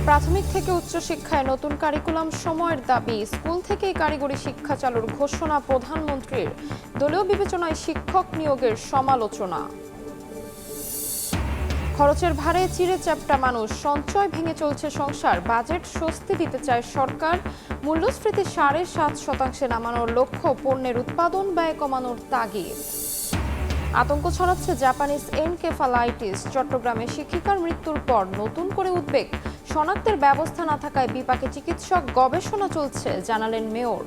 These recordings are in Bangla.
প্রাথমিক থেকে উচ্চশিক্ষায় নতুন কারিকুলাম সময়ের দাবি। স্কুল থেকেই কারিগরি শিক্ষা চালুর ঘোষণা প্রধানমন্ত্রীর। দলীয় বিবেচনায় শিক্ষক নিয়োগের সমালোচনা। খরচের ভারে চিড়ে চ্যাপ্টা মানুষ, সঞ্চয় ভেঙে চলছে সংসার। বাজেট স্বস্তি দিতে চায় সরকার। মূল্যস্ফীতি ৭.৫% নামানোর লক্ষ্য। পণ্যের উৎপাদন ব্যয় কমানোর তাগিদ। আতঙ্ক ছড়াচ্ছে জাপানিজ এনকেফালাইটিস। চট্টগ্রামে শিক্ষিকার মৃত্যুর পর নতুন করে উদ্বেগ। শনাক্তের ব্যবস্থা না থাকায় বিপাকে চিকিৎসক। গবেষণা চলছে, জানালেন মেয়র।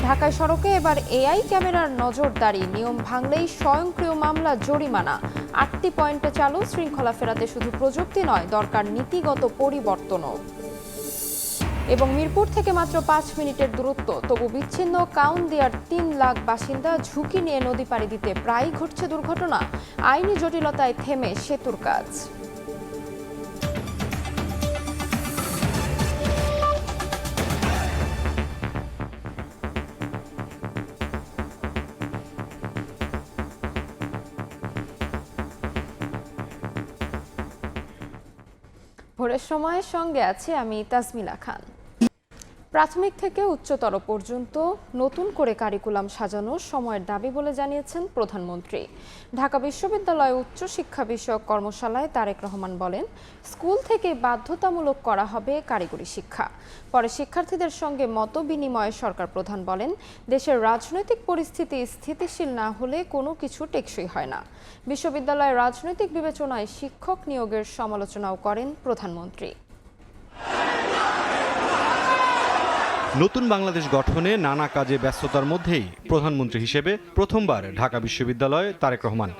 ঢাকায় সড়কে এবার এআই ক্যামেরার নজরদারি। নিয়ম ভাঙলেই স্বয়ংক্রিয় মামলা, জরিমানা। ৮টি পয়েন্টে চালু। শৃঙ্খলা ফেরাতে শুধু প্রযুক্তি নয়, দরকার নীতিগত পরিবর্তনও। এবং মিরপুর থেকে মাত্র ৫ মিনিটের দূরত্ব, তবু বিচ্ছিন্ন কাউন্দিয়ার ৩ লাখ বাসিন্দা। ঝুঁকি নিয়ে নদী পাড়ি দিতে প্রায়ই ঘটছে দুর্ঘটনা। আইনি জটিলতায় থেমে সেতুর কাজ। ভোরের সময়ের সঙ্গে আছি আমি তাসমিলা খান। প্রাথমিক থেকে উচ্চতর পর্যন্ত নতুন করে কারিকুলাম সাজানোর সময়ের দাবি বলে জানিয়েছেন প্রধানমন্ত্রী। ঢাকা বিশ্ববিদ্যালয় উচ্চশিক্ষা বিষয়ক কর্মশালায় তারেক রহমান বলেন, স্কুল থেকে বাধ্যতামূলক করা হবে কারিগরি শিক্ষা। পরে শিক্ষার্থীদের সঙ্গে মত বিনিময়ে সরকার প্রধান বলেন, দেশের রাজনৈতিক পরিস্থিতি স্থিতিশীল না হলে কোনো কিছু টেকসই হয় না। বিশ্ববিদ্যালয়ের রাজনৈতিক বিবেচনায় শিক্ষক নিয়োগের সমালোচনাও করেন প্রধানমন্ত্রী। নতুন বাংলাদেশ গঠনে নানা কাজে ব্যস্ততার মধ্যেই প্রধানমন্ত্রী হিসেবে প্রথমবার ঢাকা বিশ্ববিদ্যালয়ে তারেক রহমান।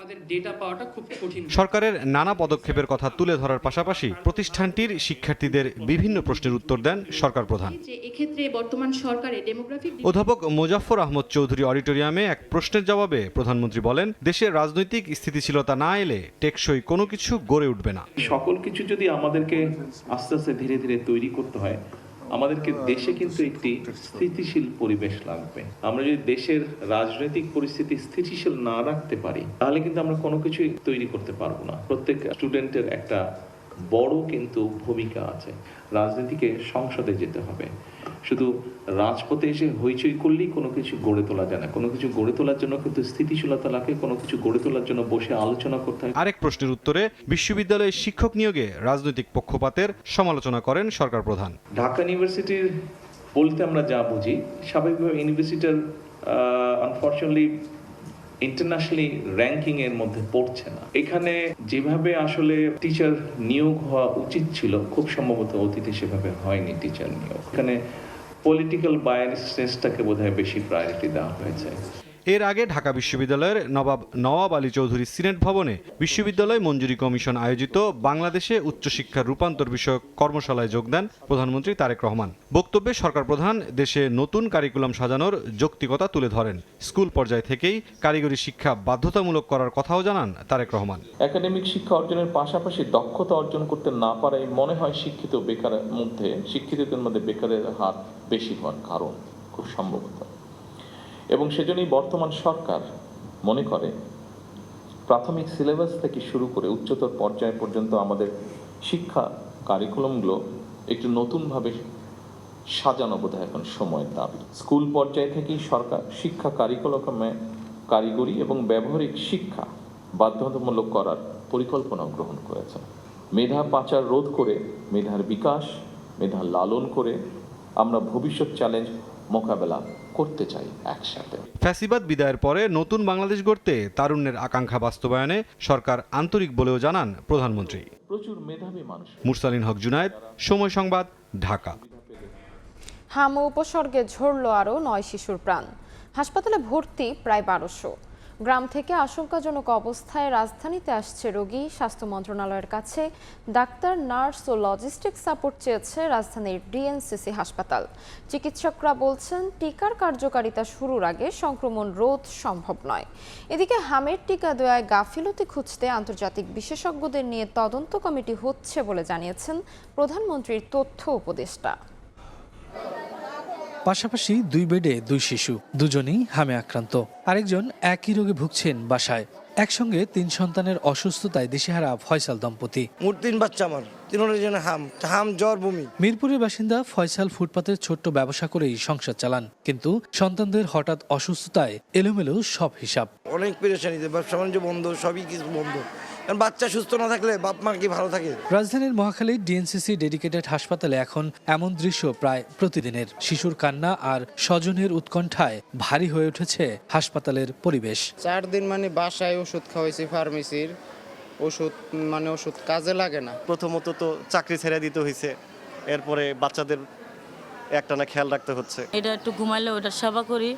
সরকারের নানা পদক্ষেপের কথা তুলে ধরার পাশাপাশি প্রতিষ্ঠানটির শিক্ষার্থীদের বিভিন্ন প্রশ্নের উত্তর দেন সরকার প্রধান। অধ্যাপক মোজাফফর আহমদ চৌধুরী অডিটোরিয়ামে এক প্রশ্নের জবাবে প্রধানমন্ত্রী বলেন, দেশের রাজনৈতিক স্থিতিশীলতা না এলে টেকসই কোনো কিছু গড়ে উঠবে না। সকল কিছু যদি আমাদেরকে আস্তে আস্তে ধীরে ধীরে তৈরি করতে হয়, আমাদেরকে দেশে কিন্তু একটি স্থিতিশীল পরিবেশ লাগবে। আমরা যদি দেশের রাজনৈতিক পরিস্থিতি স্থিতিশীল না রাখতে পারি, তাহলে কিন্তু আমরা কোনো কিছুই তৈরি করতে পারবো না। প্রত্যেক স্টুডেন্টের একটা বড় কিন্তু ভূমিকা আছে। রাজনীতিকে সংসদে যেতে হবে। শুধু রাজপথে এসে হইচই করলেই কোনো কিছু গড়ে তোলা যায় না। কোনো কিছু গড়ে তোলার জন্য কিন্তু স্থিতিশীলতা লাগে। কোনো কিছু গড়ে তোলার জন্য বসে আলোচনা করতে হয়। আরেক প্রশ্নের উত্তরে বিশ্ববিদ্যালয়ের শিক্ষক নিয়োগে রাজনৈতিক পক্ষপাতের সমালোচনা করেন সরকার প্রধান। ঢাকা ইউনিভার্সিটির বলতে আমরা যা বুঝি, স্বাভাবিকভাবে ইউনিভার্সিটির আনফরচুনেটলি ইন্টারন্যাশনালি র্যাঙ্কিং এর মধ্যে পড়ছে না। এখানে যেভাবে আসলে টিচার নিয়োগ হওয়া উচিত ছিল, খুব সম্ভবত অতীতে সেভাবে হয়নি টিচার নিয়োগ। এখানে পলিটিক্যাল বায়াসনেসটাকে বোধহয় বেশি প্রায়োরিটি দেওয়া হয়েছে। এর আগে ঢাকা বিশ্ববিদ্যালয়ের নবাব আলী চৌধুরী সিনেট ভবনে বিশ্ববিদ্যালয় মঞ্জুরি কমিশন আয়োজিত বাংলাদেশে উচ্চশিক্ষার রূপান্তর বিষয়ক কর্মশালায় যোগ দেন প্রধানমন্ত্রী তারেক রহমান। বক্তব্যে সরকার প্রধান দেশে নতুন কারিকুলাম সাজানোর যৌক্তিকতা তুলে ধরেন। স্কুল পর্যায় থেকেই কারিগরি শিক্ষা বাধ্যতামূলক করার কথাও জানান তারেক রহমান। একাডেমিক শিক্ষা অর্জনের পাশাপাশি দক্ষতা অর্জন করতে না পারায় মনে হয় শিক্ষিতদের মধ্যে বেকারের হার বেশি হওয়ার কারণ খুব সম্ভবত। এবং সেজন্যই বর্তমান সরকার মনে করে প্রাথমিক সিলেবাস থেকে শুরু করে উচ্চতর পর্যায় পর্যন্ত আমাদের শিক্ষা কারিকুলামগুলো একটু নতুনভাবে সাজানো বোধহয় এখন সময়ের দাবি। স্কুল পর্যায় থেকেই সরকার শিক্ষা কারিকুলামে কারিগরি এবং ব্যবহারিক শিক্ষা বাধ্যতামূলক করার পরিকল্পনা গ্রহণ করেছে। মেধা পাচার রোধ করে মেধার বিকাশ, মেধা লালন করে আমরা ভবিষ্যৎ চ্যালেঞ্জ মোকাবেলা করতে চাই একসাথে। ফ্যাসিবাদ বিদায়ের পরে নতুন বাংলাদেশ গড়তে তারুণ্যের আকাঙ্ক্ষা বাস্তবায়নে সরকার আন্তরিক বলেও জানান প্রধানমন্ত্রী। প্রচুর মেধাবী মানুষ। মুরসালিন হক জুনায়েদ, সময় সংবাদ, ঢাকা। হাম উপসর্গে ঝরল আরও ৯ শিশুর প্রাণ। হাসপাতালে ভর্তি প্রায় ১২০০। গ্রাম থেকে আশঙ্কাজনক অবস্থায় রাজধানীতে আসছে রোগী। স্বাস্থ্য মন্ত্রণালয়ের কাছে ডাক্তার, নার্স ও লজিস্টিক সাপোর্ট চেয়েছে রাজধানীর ডিএনসিসি হাসপাতাল। চিকিৎসকরা বলছেন, টিকার কার্যকারিতা শুরুর আগে সংক্রমণ রোধ সম্ভব নয়। এদিকে হামের টিকা দেওয়ায় গাফিলতি খুঁজতে আন্তর্জাতিক বিশেষজ্ঞদের নিয়ে তদন্ত কমিটি হচ্ছে বলে জানিয়েছেন প্রধানমন্ত্রীর তথ্য উপদেষ্টা। পাশাপাশি ২ বেডে ২ শিশু, দুজনেই হামে আক্রান্ত। আরেকজন একই রোগে ভুগছেন বাসায়। একসঙ্গে ৩ সন্তানের অসুস্থতায় দিশেহারা ফয়সাল দম্পতি। মোট ৩ বাচ্চা আমার। তিনজনের জন্য হাম জ্বর বমি। মিরপুরের বাসিন্দা ফয়সাল ফুটপাতের ছোট্ট ব্যবসা করেই সংসার চালান, কিন্তু সন্তানদের হঠাৎ অসুস্থতায় এলোমেলো সব হিসাব। অনেক পেরেশানিতে, ব্যবসা বাণিজ্য বন্ধ, সবই কিছু বন্ধ। কারণ বাচ্চা সুস্থ না থাকলে বাপ মা কি ভালো থাকে? রাজধানীর মহাখালীর ডিএনসিসি ডেডিকেটেড হাসপাতালে এখন এমন দৃশ্য প্রায় প্রতিদিনের। শিশুর কান্না আর স্বজনের উৎকণ্ঠায় ভারী হয়ে উঠেছে হাসপাতালের পরিবেশ। 4 দিন মানে বাসায় ওষুধ খাওয়াইছি, ফার্মেসির ওষুধ কাজে লাগে না। প্রথমত তো চাকরি ছেড়ে দিতে হয়েছে, এরপরে বাচ্চাদের একটানা খেয়াল রাখতে হচ্ছে। এটা একটু ঘুমালে ওটার সেবা করি,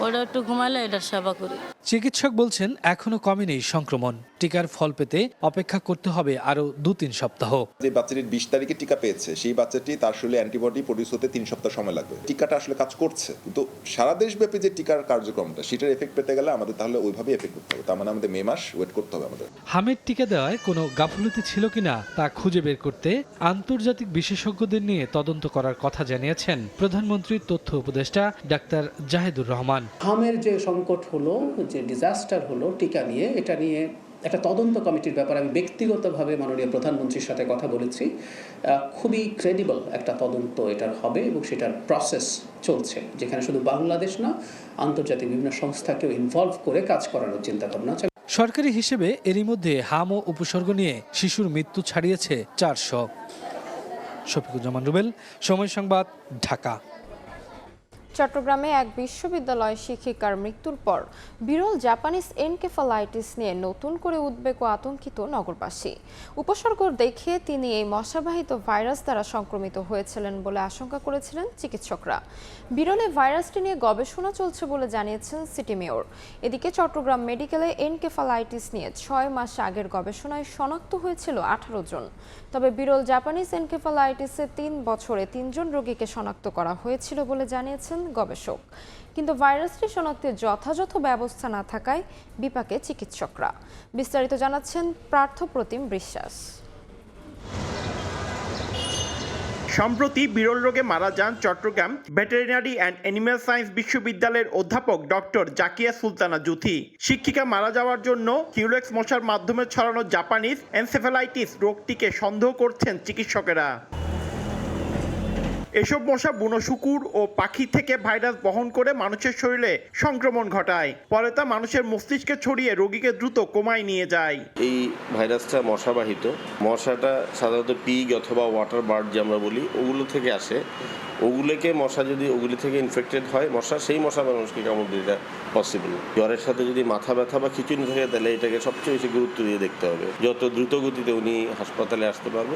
ওটা একটু ঘুমালে এটার সেবা করি। চিকিৎসক বলছেন এখনো কমেনি সংক্রমণ। টিকার ফল পেতে অপেক্ষা করতে হবে আরো 2-3 সপ্তাহ। যে বাচ্চাটি 20 তারিখে টিকা পেয়েছে, সেই বাচ্চাটি তার শরীরে অ্যান্টিবডি প্রডিউস হতে 3 সপ্তাহ সময় লাগবে। টিকাটা আসলে কাজ করছে, কিন্তু সারা দেশব্যাপী যে টিকার কার্যক্রমটা, সেটার এফেক্ট পেতে গেলে আমাদের তাহলে ওইভাবে এফেক্ট করতে হবে। তার মানে আমাদের মে মাস ওয়েট করতে হবে আমাদের। হামের টিকা দেওয়ায় কোনো গাফলতি ছিল কিনা তা খুঁজে বের করতে আন্তর্জাতিক বিশেষজ্ঞদের নিয়ে তদন্ত করার কথা জানিয়েছেন প্রধানমন্ত্রীর তথ্য উপদেষ্টা ডাক্তার জাহিদুর রহমান। হামের যে সংকট হলো, যে ডিজাস্টার হলো টিকা নিয়ে, এটা নিয়ে একটা তদন্ত কমিটির ব্যাপারে আমি ব্যক্তিগতভাবে মাননীয় প্রধানমন্ত্রীর সাথে কথা বলেছি। খুবই ক্রেডিবল একটা তদন্ত এটার হবে এবং সেটার প্রসেস চলছে, যেখানে শুধু বাংলাদেশ না, আন্তর্জাতিক বিভিন্ন সংস্থাকেও ইনভলভ করে কাজ করানোর চিন্তা ভাবনা আছে। সরকারি হিসেবে এরই মধ্যে হাম ও উপসর্গ নিয়ে শিশুর মৃত্যু ছাড়িয়েছে 400। শফিকুজ্জামান রুবেল, সময় সংবাদ, ঢাকা। চট্টগ্রামে এক বিশ্ববিদ্যালয় শিক্ষিকার মৃত্যুর পর বিরল জাপানিজ এনকেফালাইটিস নিয়ে নতুন করে উদ্বেগ ও আতঙ্কিত নগরবাসী। উপসর্গ দেখে তিনি এই মশাবাহিত ভাইরাস দ্বারা সংক্রমিত হয়েছিলেন বলে আশঙ্কা করেছিলেন চিকিৎসকরা। বিরল এই ভাইরাসটি নিয়ে গবেষণা চলছে বলে জানিয়েছেন সিটি মেয়র। এদিকে চট্টগ্রাম মেডিকেলে এনকেফালাইটিস নিয়ে 6 মাস আগের গবেষণায় শনাক্ত হয়েছিল 18 জন। তবে বিরল জাপানিজ এনকেফালাইটিসে 3 বছরে 3 জন রোগীকে শনাক্ত করা হয়েছিল বলে জানিয়েছেন গবেষক। কিন্তু ভাইরাসটি শনাক্তে যথাযথ ব্যবস্থা না থাকায় বিপাকে চিকিৎসকরা। বিস্তারিত জানাচ্ছেন পার্থপ্রতিম বিশ্বাস। সম্প্রতি বিরল রোগে মারা যান Chattogram veterinary and animal science বিশ্ববিদ্যালয়ের অধ্যাপক ডক্টর জাকিয়া সুলতানা জুথি। শিক্ষিকা মারা যাওয়ার জন্য কিউলেক্স মশার মাধ্যমে ছড়ানো জাপানিজ এনসেফালাইটিস রোগটিকে সন্দেহ করছেন চিকিৎসকেরা। এসব মশা বুনো শুকুর ও পাখি থেকে ভাইরাস বহন করে মানুষের শরীরে সংক্রমণ ঘটায়, পরে তা মানুষের মস্তিষ্কে ছড়িয়ে রোগীকে দ্রুত কোমায় নিয়ে যায়। এই ভাইরাসটা মশাবাহিত। মশাটা সাধারণত পিগ অথবা ওয়াটার বার্ড যে আমরা বলি, ওগুলো থেকে আসে। ওগুলি থেকে ইনফেক্টেড হয় মশা, সেই মশা মানুষকে কামড় দিতে এটা পসিবল। জ্বরের সাথে যদি মাথা ব্যথা বা খিচুনি থাকে, তাহলে এটাকে সবচেয়ে বেশি গুরুত্ব দিয়ে দেখতে হবে। যত দ্রুত গতিতে উনি হাসপাতালে আসতে পারবে,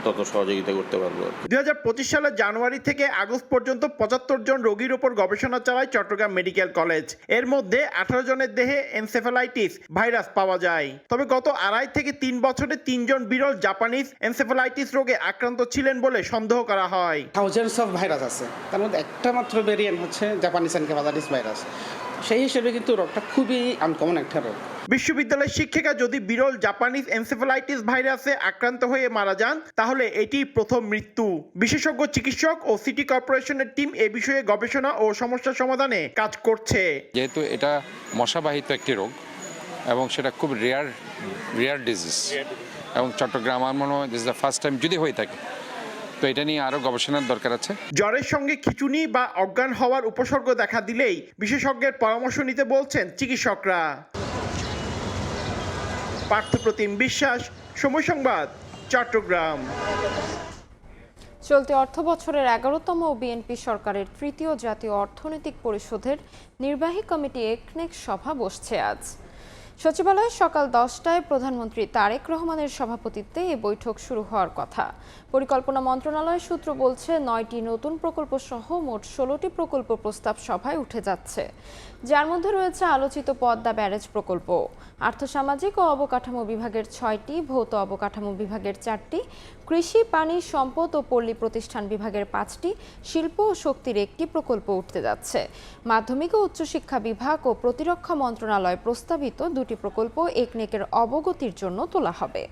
তত সহযোগিতা করতে পারবো। 2025 সালের জানুয়ারি থেকে আগস্ট পর্যন্ত 75 জন রোগীর উপর গবেষণা চালায় চট্টগ্রাম মেডিকেল কলেজ। এর মধ্যে 18 জনের দেহে এনসেফালাইটিস ভাইরাস পাওয়া যায়। তবে গত 2.5 থেকে 3 বছরে 3 জন বিরল জাপানিজ এনসেফালাইটিস রোগে আক্রান্ত ছিলেন বলে সন্দেহ করা হয়। থাউজেন্ডস অফ ভাইরাস আছে, তার মধ্যে একটা মাত্র ভেরিয়েন্ট হচ্ছে জাপানিজ এনকেফালাইটিস ভাইরাস। সেই হিসেবে কিন্তু রোগটা খুবই আনকমন একটা রোগ। বিশ্ববিদ্যালয়ের শিক্ষিকা যদি বিরল জাপানিজ এনসেফালাইটিস ভাইরাসে আক্রান্ত হয়ে মারা যান, তাহলে এটি প্রথম মৃত্যু। বিশেষজ্ঞ চিকিৎসক ও সিটি কর্পোরেশনের টিম এ বিষয়ে গবেষণা ও সমস্যা সমাধানে কাজ করছে। যেহেতু এটা মশাবাহিত একটি রোগ এবং সেটা খুব রেয়ার ডিজিজ, এবং চট্টগ্রাম আমার মনে হয় this is the first time যদি হয়ে থাকে, তো এটা নিয়ে আরো গবেষণার দরকার আছে। জ্বরের সঙ্গে খিঁচুনি বা অজ্ঞান হওয়ার উপসর্গ দেখা দিলেই বিশেষজ্ঞের পরামর্শ নিতে বলছেন চিকিৎসকরা। পার্থপ্রতিম বিশ্বাস, সময় সংবাদ, চট্টগ্রাম। চলতি অর্থ বছরের 11তম বিএনপি সরকারের তৃতীয় জাতীয় অর্থনৈতিক পরিষদের নির্বাহী কমিটি একনেক সভা বসছে আজ। সচিবালয়ে সকাল 10টায় প্রধানমন্ত্রী তারেক রহমানের সভাপতিত্বে এ বৈঠক শুরু হওয়ার কথা। পরিকল্পনা মন্ত্রণালয় সূত্র বলছে 9টি নতুন প্রকল্প সহ মোট 16টি প্রকল্প প্রস্তাব সভায় উঠে যাচ্ছে, যার মধ্যে রয়েছে আলোচিত পদ্মা ব্যারেজ প্রকল্প। আর্থসামাজিক ও অবকাঠামো বিভাগের 6টি, ভৌত অবকাঠামো বিভাগের 4টি, কৃষি, পানি সম্পদ ও পল্লী প্রতিষ্ঠান বিভাগের 5টি, শিল্প ও শক্তির 1টি প্রকল্প উঠতে যাচ্ছে। মাধ্যমিক ও উচ্চশিক্ষা বিভাগ ও প্রতিরক্ষা মন্ত্রণালয় প্রস্তাবিত 2টি প্রকল্প একনেকের অবগতির জন্য তোলা হবে।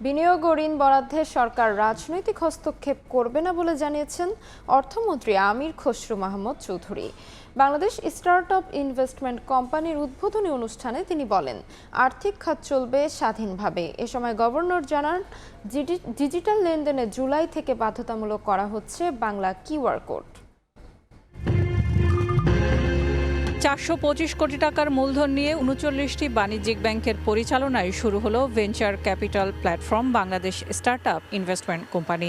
বিনিয়োগ ও ঋণ বরাদ্দে সরকার রাজনৈতিক হস্তক্ষেপ করবে না বলে জানিয়েছেন অর্থমন্ত্রী আমির খসরু মাহমুদ চৌধুরী। বাংলাদেশ স্টার্টআপ ইনভেস্টমেন্ট কোম্পানির উদ্বোধনী অনুষ্ঠানে তিনি বলেন, আর্থিক খাত চলবে স্বাধীনভাবে। এ সময় গভর্নর জানান, ডিজিটাল লেনদেনে জুলাই থেকে বাধ্যতামূলক করা হচ্ছে বাংলা কিউআর কোড। 425 কোটি টাকার মূলধন নিয়ে 39টি বাণিজ্যিক ব্যাংকের পরিচালনায় শুরু হলো venture capital platform Bangladesh startup investment company.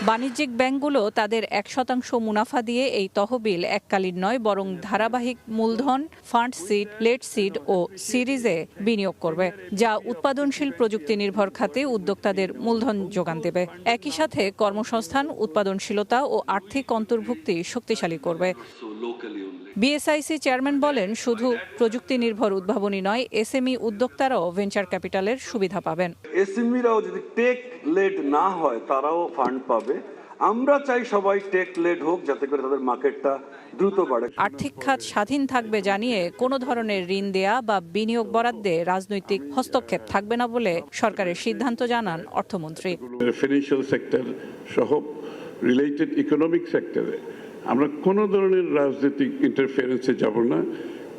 বাণিজ্যিক ব্যাংকগুলো তাদের 1% মুনাফা দিয়ে এই তহবিল এককালীন নয়, বরং ধারাবাহিক মূলধন, ফান্ড সিড, লেট সিড ও সিরিজে বিনিয়োগ করবে, যা উৎপাদনশীল প্রযুক্তি নির্ভর খাতে উদ্যোক্তাদের মূলধন যোগান দেবে। একই সাথে কর্মসংস্থান, উৎপাদনশীলতা ও আর্থিক অন্তর্ভুক্তি শক্তিশালী করবে। বিএসআইসি চেয়ারম্যান বলেন, শুধু প্রযুক্তি নির্ভর উদ্ভাবনী নয়, এসএমই উদ্যোক্তারাও ভেঞ্চার ক্যাপিটালের সুবিধা পাবেন। এসএমইরাও যদি টেক লেড না হয় তারাও ফান্ড পাবে। আমরা চাই সবাই টেক লেড হোক, যাতে করে তাদের মার্কেটটা দ্রুত বাড়ে। আর্থিক খাত স্বাধীন থাকবে জানিয়ে কোনো ধরনের ঋণ দেয়া বা বিনিয়োগ বরাদ্দে রাজনৈতিক হস্তক্ষেপ থাকবে না বলে সরকারের সিদ্ধান্ত জানান অর্থমন্ত্রী। ফিনান্সিয়াল সেক্টর সহ রিলেটেড ইকোনমিক সেক্টরে আমরা কোনো ধরনের রাজনৈতিক ইন্টারফারেন্সে যাব না,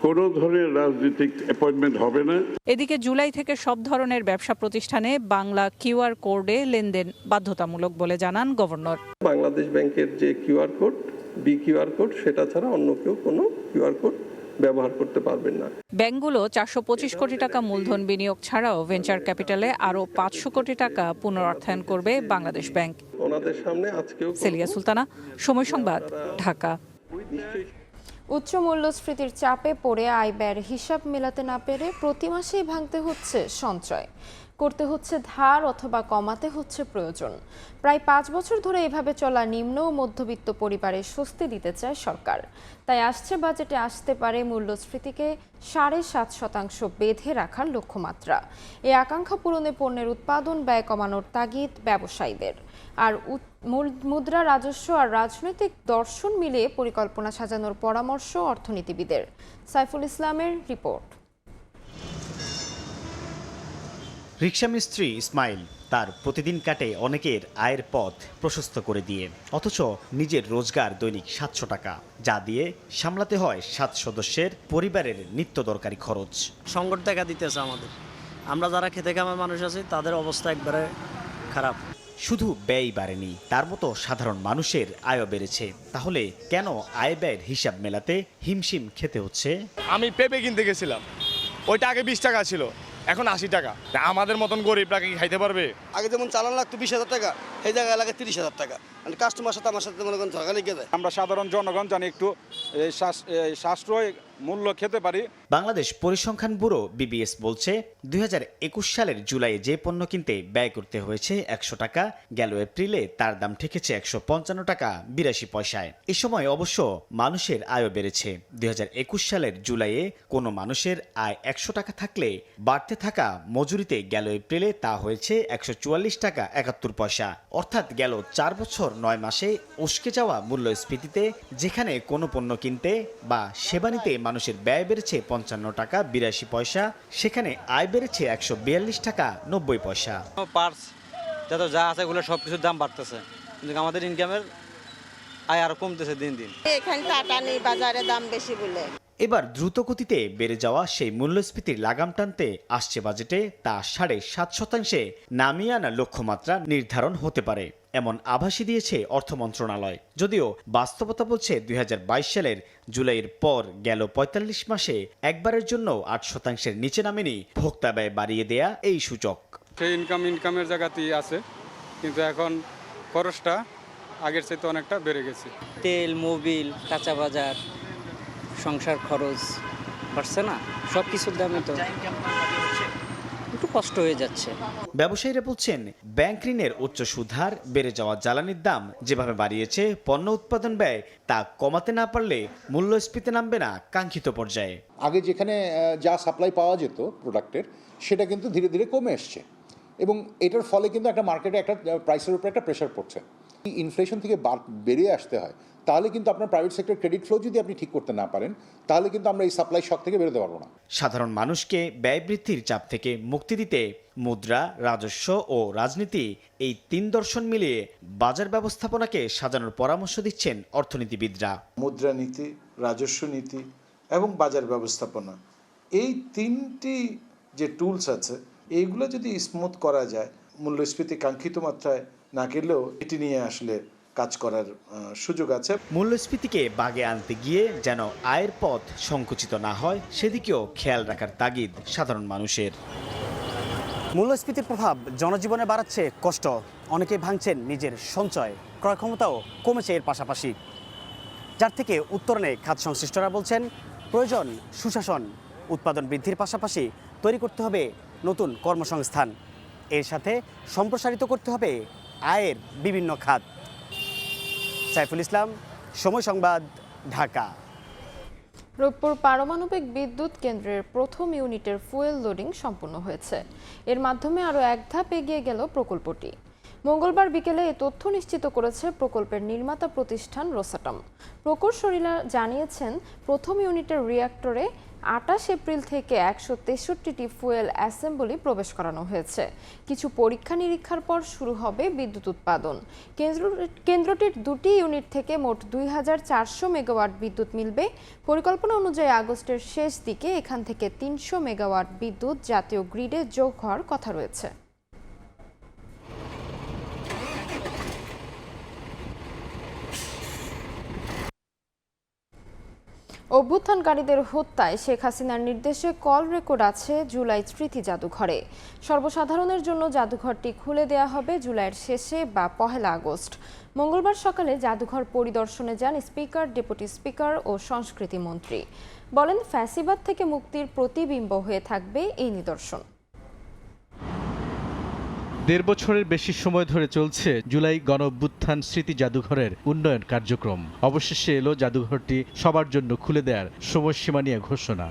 কোনো ধরনের রাজনৈতিক অ্যাপয়েন্টমেন্ট হবে না। এদিকে জুলাই থেকে সব ধরনের ব্যবসা প্রতিষ্ঠানে বাংলা কিউআর কোডে লেনদেন বাধ্যতামূলক বলে জানান গভর্নর। বাংলাদেশ ব্যাংকের যে QR code, B QR code, সেটা ছাড়া অন্য কেউ কোনো কিউআর কোড ব্যবহার করতে পারবেন না। ব্যাংকগুলো 425 কোটি টাকা মূলধন বিনিয়োগ ছাড়াও ভেঞ্চার ক্যাপিটালে আরও 500 কোটি টাকা পুনরুদ্ধার করবে বাংলাদেশ ব্যাংক। ওনাদের সামনে আজকেও সেলিয়া সুলতানা, সময় সংবাদ, ঢাকা। উচ্চ মূল্যস্ফীতির চাপে পড়ে আয় ব্যয়ের হিসাব মেলাতে না পেরে প্রতি মাসেই ভাঙতে হচ্ছে সঞ্চয়, করতে হচ্ছে ধার অথবা কমাতে হচ্ছে প্রয়োজন। প্রায় 5 বছর ধরে এভাবে চলা নিম্ন ও মধ্যবিত্ত পরিবারে স্বস্তি দিতে চায় সরকার। তাই আসছে বাজেটে আসতে পারে মূল্যস্ফীতিকে 7.5% বেঁধে রাখার লক্ষ্যমাত্রা। এই আকাঙ্ক্ষা পূরণে পণ্যের উৎপাদন ব্যয় কমানোর তাগিদ ব্যবসায়ীদের, আর মুদ্রা, রাজস্ব আর রাজনৈতিক দর্শন মিলিয়ে পরিকল্পনা সাজানোর পরামর্শ অর্থনীতিবিদের। সাইফুল ইসলামের রিপোর্ট। রিকশা মিস্ত্রি ইসমাইল তার প্রতিদিন কাটে অনেকের আয়ের পথ প্রশস্ত করে দিয়ে, অথচ নিজের রোজগার দৈনিক 700 টাকা, যা দিয়ে সামলাতে হয় 7 সদস্যের পরিবারের নিত্য দরকারি খরচ। সংকট দেখা দিতেছে আমাদের। আমরা যারা খেতে খাওয়া মানুষ আছি তাদের অবস্থা একবারে খারাপ। শুধু ব্যয় বাড়েনি, তার মতো সাধারণ মানুষের আয়ও বেড়েছে। তাহলে কেন আয় ব্যয়ের হিসাব মেলাতে হিমশিম খেতে হচ্ছে? আমি পেঁপে কিনতে গেছিলাম, ওইটা আগে 20 টাকা ছিল, এখন 80 টাকা। আমাদের মতন গরিবরা কি খাইতে পারবে? আগে যেমন চালান লাগতো 20,000 টাকা, সেই জায়গায় লাগে 30,000 টাকা। কাস্টমার সাথে আমার সাথে মনে করেন ঝগড়া লেগে যায়। আমরা সাধারণ জনগণ জানি একটু সাশ্রয় মূল্য খেতে পারি। বাংলাদেশ পরিসংখ্যান ব্যুরো বিবিএস বলছে, 2021 সালের জুলাইয়ে যে পণ্য কিনতে ব্যয় করতে হয়েছে 100 টাকা, গেল এপ্রিলে তার দাম ঠেকেছে 155 টাকা 82 পয়সায়। এ সময় অবশ্য মানুষের আয়ও বেড়েছে। 2021 সালের জুলাইয়ে কোনো মানুষের আয় 100 টাকা থাকলে বাড়তে থাকা মজুরিতে গেল এপ্রিলে তা হয়েছে 144 টাকা 71 পয়সা। অর্থাৎ গেল 4 বছর 9 মাসে উস্কে যাওয়া মূল্যস্ফীতিতে যেখানে কোনো পণ্য কিনতে বা সেবা নিতে মানুষের ব্যয় বেড়েছে 55 টাকা 82 পয়সা, সেখানে আয় বেড়েছে 142 টাকা 90 পয়সা। পার্টস যা আছে এগুলো সব কিছুর দাম বাড়তেছে, কিন্তু আমাদের ইনকামের আয় আরো কমতেছে দিন দিন। এখানে টাটা নেই, বাজারে দাম বেশি বলে। এবার দ্রুত গতিতে বেড়ে যাওয়া সেই মূল্যস্ফীতির লাগাম টানতে আসছে বাজেটে তা 7.5% নামিয়ে আনার লক্ষ্যমাত্রা নির্ধারণ হতে পারে, এমন আভাসই দিয়েছে অর্থ মন্ত্রণালয়। যদিও বাস্তবতা বলছে 2022 সালের জুলাইয়ের পর গেল 45 মাসে একবারের জন্য 8% নিচে নামেনি ভোক্তা ব্যয় বাড়িয়ে দেয়া এই সূচক। সেই ইনকামের জায়গাতেই আছে, কিন্তু এখন খরচটা আগের চাইতে অনেকটা বেড়ে গেছে। তেল, মোবিল, কাঁচা বাজার, সংসার খরচ বাড়ছে না, সব কিছুর দামে তো একটু কষ্ট হয়ে যাচ্ছে। ব্যবসায়ীরা বলছেন, ব্যাংক ঋণের উচ্চ সুদহার, বেড়ে যাওয়া জ্বালানির দাম যেভাবে বাড়িয়েছে পণ্য উৎপাদন ব্যয়, তা কমাতে না পারলে মূল্যস্ফীতি নামবে না কাঙ্ক্ষিত পর্যায়ে। আগে যেখানে যা সাপ্লাই পাওয়া যেত প্রোডাক্টের, সেটা কিন্তু ধীরে ধীরে কমে এসছে, এবং এটার ফলে কিন্তু একটা মার্কেটে একটা প্রাইসের উপরে একটা প্রেশার পড়ছে। ইনফ্লেশন থেকে বেরিয়ে আসতে হয়, তাহলে কিন্তু আপনার প্রাইভেট সেক্টর ক্রেডিট ফ্লো যদি আপনি ঠিক করতে না পারেন, তাহলে কিন্তু আমরা এই সাপ্লাই শক থেকে বেরোতে পারবো না। সাধারণ মানুষকে ব্যয় বৃদ্ধির চাপ থেকে মুক্তি দিতে মুদ্রা, রাজস্ব ও রাজনীতি এই 3 দর্শন মিলিয়ে বাজার ব্যবস্থাপনাকে সাজানোর পরামর্শ দিচ্ছেন অর্থনীতিবিদরা। মুদ্রানীতি, রাজস্ব নীতি এবং বাজার ব্যবস্থাপনা, এই 3টি যে টুলস আছে এইগুলো যদি স্মুথ করা যায়, মূল্যস্ফীতি কাঙ্ক্ষিত মাত্রায় না গেলেও এটি নিয়ে আসলে কাজ করার সুযোগ আছে। মূল্যস্ফীতিকে বাগে আনতে গিয়ে যেন আয়ের পথ সংকুচিত না হয় সেদিকেও খেয়াল রাখার তাগিদ সাধারণ মানুষের। মূল্যস্ফীতির প্রভাব জনজীবনে বাড়াচ্ছে কষ্ট, অনেকে ভাঙছেন নিজের সঞ্চয়, ক্রয় ক্ষমতাও কমেছে এর পাশাপাশি, যার থেকে উত্তরণে খাত সংশ্লিষ্টরা বলছেন প্রয়োজন সুশাসন, উৎপাদন বৃদ্ধির পাশাপাশি তৈরি করতে হবে নতুন কর্মসংস্থান, এর সাথে সম্প্রসারিত করতে হবে আয়ের বিভিন্ন খাত। সাইফুল ইসলাম, সময় সংবাদ, ঢাকা। রূপপুর পারমাণবিক বিদ্যুৎ কেন্দ্রের প্রথম ইউনিটের ফুয়েল লোডিং সম্পন্ন হয়েছে। এর মাধ্যমে আরও এক ধাপ এগিয়ে গেল প্রকল্পটি। মঙ্গলবার বিকেলে এ তথ্য নিশ্চিত করেছে প্রকল্পের নির্মাতা প্রতিষ্ঠান রোসাটম। প্রকৌশলীরা জানিয়েছেন, প্রথম ইউনিটের রিঅ্যাক্টরে 28 এপ্রিল থেকে 163টি ফুয়েল অ্যাসেম্বলি প্রবেশ করানো হয়েছে। কিছু পরীক্ষা নিরীক্ষার পর শুরু হবে বিদ্যুৎ উৎপাদন। কেন্দ্রটির 2টি ইউনিট থেকে মোট 2400 মেগাওয়াট বিদ্যুৎ মিলবে। পরিকল্পনা অনুযায়ী আগস্টের শেষ দিকে এখান থেকে 300 মেগাওয়াট বিদ্যুৎ জাতীয় গ্রিডে যোগ হওয়ার কথা রয়েছে। অভ্যুত্থানকারীদের হত্যায় শেখ হাসিনার নির্দেশে কল রেকর্ড আছে জুলাই স্মৃতি জাদুঘরে। সর্বসাধারণের জন্য জাদুঘরটি খুলে দেয়া হবে জুলাইয়ের শেষে বা 1 আগস্ট। মঙ্গলবার সকালে জাদুঘর পরিদর্শনে যান স্পিকার, ডেপুটি স্পিকার ও সংস্কৃতি মন্ত্রী। বলেন, ফ্যাসিবাদ থেকে মুক্তির প্রতিবিম্ব হয়ে থাকবে এই নিদর্শন। 1.5 বছরের বেশি সময় ধরে চলছে জুলাই গণঅভ্যুত্থান স্মৃতি জাদুঘরের উন্নয়ন কার্যক্রম। অবশেষে এলো জাদুঘরটি সবার জন্য খুলে দেওয়ার সময়সীমা নিয়ে ঘোষণা।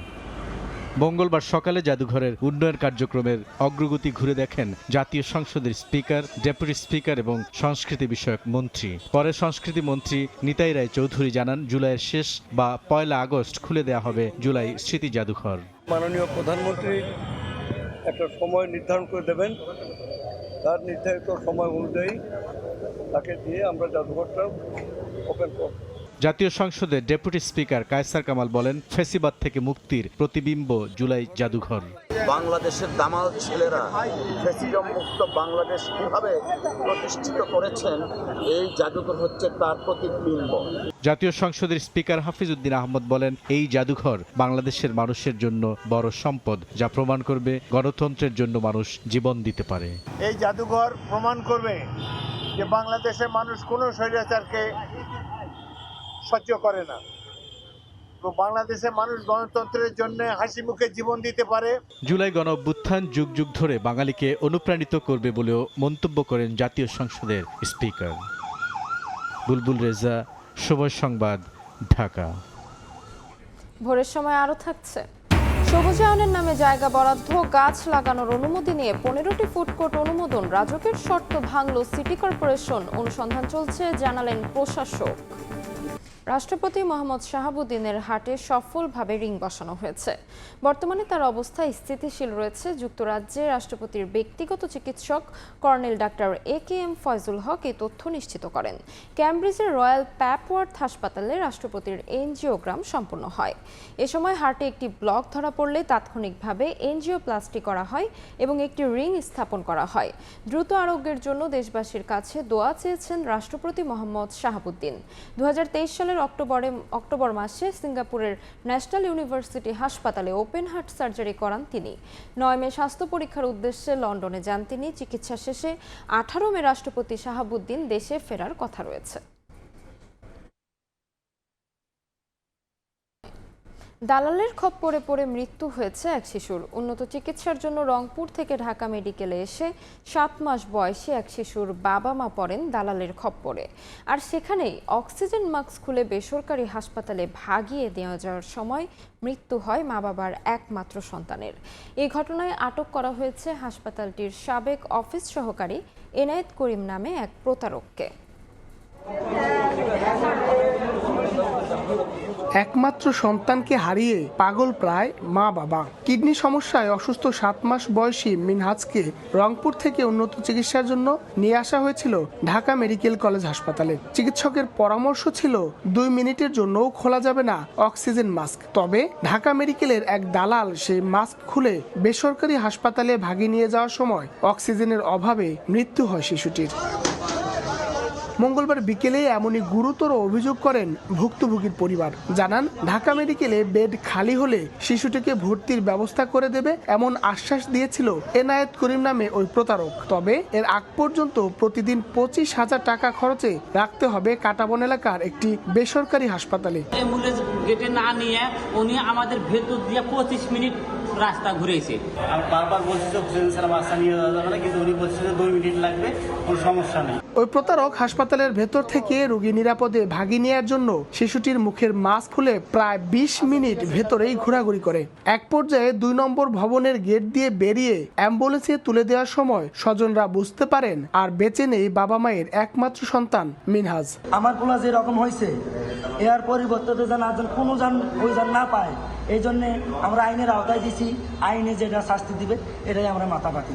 মঙ্গলবার সকালে জাদুঘরের উন্নয়ন কার্যক্রমের অগ্রগতি ঘুরে দেখেন জাতীয় সংসদের স্পিকার, ডেপুটি স্পিকার এবং সংস্কৃতি বিষয়ক মন্ত্রী। পরে সংস্কৃতি মন্ত্রী নিতাই রায় চৌধুরী জানান, জুলাইয়ের শেষ বা 1 আগস্ট খুলে দেওয়া হবে জুলাই স্মৃতি জাদুঘর। মাননীয় প্রধানমন্ত্রী একটা সময় নির্ধারণ করে দেবেন, তার নির্ধারিত সময় অনুযায়ী তাকে দিয়ে আমরা জাদুঘরটা ওপেন করব। জাতীয় সংসদের ডেপুটি স্পিকার কায়সার কামাল বলেন, ফ্যাসিবাদ থেকে মুক্তির প্রতিবিম্ব জুলাই জাদুঘর। বাংলাদেশের দামাল ছেলেরা ফ্যাসিজম মুক্ত বাংলাদেশ কিভাবে প্রতিষ্ঠিত করেছেন, এই জাদুঘর হচ্ছে তার প্রতিবিম্ব। জাতীয় সংসদের স্পিকার হাফিজ উদ্দিন আহমদ বলেন, এই জাদুঘর বাংলাদেশের মানুষের জন্য বড় সম্পদ, যা প্রমাণ করবে গণতন্ত্রের জন্য মানুষ জীবন দিতে পারে। এই জাদুঘর প্রমাণ করবে যে বাংলাদেশের মানুষ কোনো স্বৈরাচারকে সহ্য করে না, তো বাংলাদেশের মানুষ গণতন্ত্রের জন্য হাসি মুখে জীবন দিতে পারে। জুলাই গণঅভ্যুত্থান যুগ যুগ ধরে বাঙালিকে অনুপ্রাণিত করবে বলেও মন্তব্য করেন জাতীয় সংসদের স্পিকার। বুলবুল রেজা, সময় সংবাদ, ঢাকা। ভোরের সময় আরও থাকছে, সবুজায়নের নামে জায়গা বরাদ্দ, গাছ লাগানোর অনুমতি নিয়ে 15টি ফুডকোর্ট অনুমোদন, রাজকের শর্ত ভাঙল সিটি কর্পোরেশন, অনুসন্ধান চলছে জানালেন প্রশাসক। রাষ্ট্রপতি মোহাম্মদ শাহাবুদ্দিনের হার্টে সফলভাবে রিং বসানো হয়েছে। বর্তমানে তার অবস্থা স্থিতিশীল রয়েছে। যুক্তরাজ্যে রাষ্ট্রপতির ব্যক্তিগত চিকিৎসক কর্নেল ডাক্তার AKM ফয়জুল হক এই তথ্য নিশ্চিত করেন। ক্যামব্রিজের রয়্যাল প্যাপওয়ার্থ হাসপাতালে রাষ্ট্রপতির এনজিওগ্রাম সম্পন্ন হয়। এ সময় হার্টে একটি ব্লক ধরা পড়লে তাৎক্ষণিকভাবে এনজিওপ্লাস্টি করা হয় এবং একটি রিং স্থাপন করা হয়। দ্রুত আরোগ্যের জন্য দেশবাসীর কাছে দোয়া চেয়েছেন রাষ্ট্রপতি মোহাম্মদ শাহাবুদ্দিন। 2023 সালের অক্টোবর মাসে সিঙ্গাপুরের ন্যাশনাল ইউনিভার্সিটি হাসপাতালে ওপেন হার্ট সার্জারি করান তিনি। 9 মে স্বাস্থ্য পরীক্ষার উদ্দেশ্যে লন্ডনে যান তিনি। চিকিৎসা শেষে 18 মে রাষ্ট্রপতি শাহাবুদ্দিন দেশে ফেরার কথা রয়েছে। দালালের খপ্পরে পড়ে মৃত্যু হয়েছে এক শিশুর। উন্নত চিকিৎসার জন্য রংপুর থেকে ঢাকা মেডিকেলে এসে 7 মাস বয়সী এক শিশুর বাবা মা পড়েন দালালের খপ্পরে। আর সেখানেই অক্সিজেন মাস্ক খুলে বেসরকারি হাসপাতালে ভাগিয়ে দেওয়া যাওয়ার সময় মৃত্যু হয় মা বাবার একমাত্র সন্তানের। এই ঘটনায় আটক করা হয়েছে হাসপাতালটির সাবেক অফিস সহকারী এনায়েত করিম নামে এক প্রতারককে। একমাত্র সন্তানকে হারিয়ে পাগল প্রায় মা বাবা। কিডনি সমস্যায় অসুস্থ 7 মাস বয়সী মিনহাজকে রংপুর থেকে উন্নত চিকিৎসার জন্য নিয়ে আসা হয়েছিল ঢাকা মেডিকেল কলেজ হাসপাতালে। চিকিৎসকের পরামর্শ ছিল 2 মিনিটের জন্যও খোলা যাবে না অক্সিজেন মাস্ক। তবে ঢাকা মেডিকেলের এক দালাল সেই মাস্ক খুলে বেসরকারি হাসপাতালে ভাগিয়ে নিয়ে যাওয়ার সময় অক্সিজেনের অভাবে মৃত্যু হয় শিশুটির। মঙ্গলবার বিকেলে এমনই গুরুতর অভিযোগ করেন ভুক্তভোগীর পরিবার। জানান, ঢাকা মেডিকেলে বেড খালি হলে শিশুটিকে ভর্তির ব্যবস্থা করে দেবে এমন আশ্বাস দিয়েছিল এনায়েত করিম নামে ওই প্রতারক। তবে এর আগ পর্যন্ত প্রতিদিন 25,000 টাকা খরচে রাখতে হবে কাটাবন এলাকার একটি বেসরকারি হাসপাতালে। অ্যাম্বুলেন্স গেটে না নিয়ে উনি আমাদের ভেতর দিয়ে 25 মিনিট রাস্তা ঘুরেছে। আর বারবার বলছি যে অক্সিজেন ছাড়া বাচ্চা নিয়ে যাওয়া যাবে না, কিন্তু উনি বলছে যে 2 মিনিট লাগবে, কোনো সমস্যা নেই। ওই প্রতারক হাসপাতালের ভেতর থেকে রোগী নিরাপদে ভাগিয়ে নেওয়ার জন্য শিশুটির মুখের মাস্ক খুলে প্রায় 20 মিনিট ভেতরেই ঘোরাঘুরি করে। এক পর্যায়ে 2 নম্বর ভবনের গেট দিয়ে বেরিয়ে অ্যাম্বুলেন্সে তুলে দেওয়ার সময় স্বজনরা বুঝতে পারেন আর বেঁচে নেই বাবা মায়ের একমাত্র সন্তান মিনহাজ। আমার পোলা যে রকম হয়েছে এর পরিবর্তে যেন কোনো ওই না পায়, এই জন্য আমরা আইনের আওতায় দিছি। আইনে যেটা শাস্তি দিবে এটাই আমরা মাথা পাতি।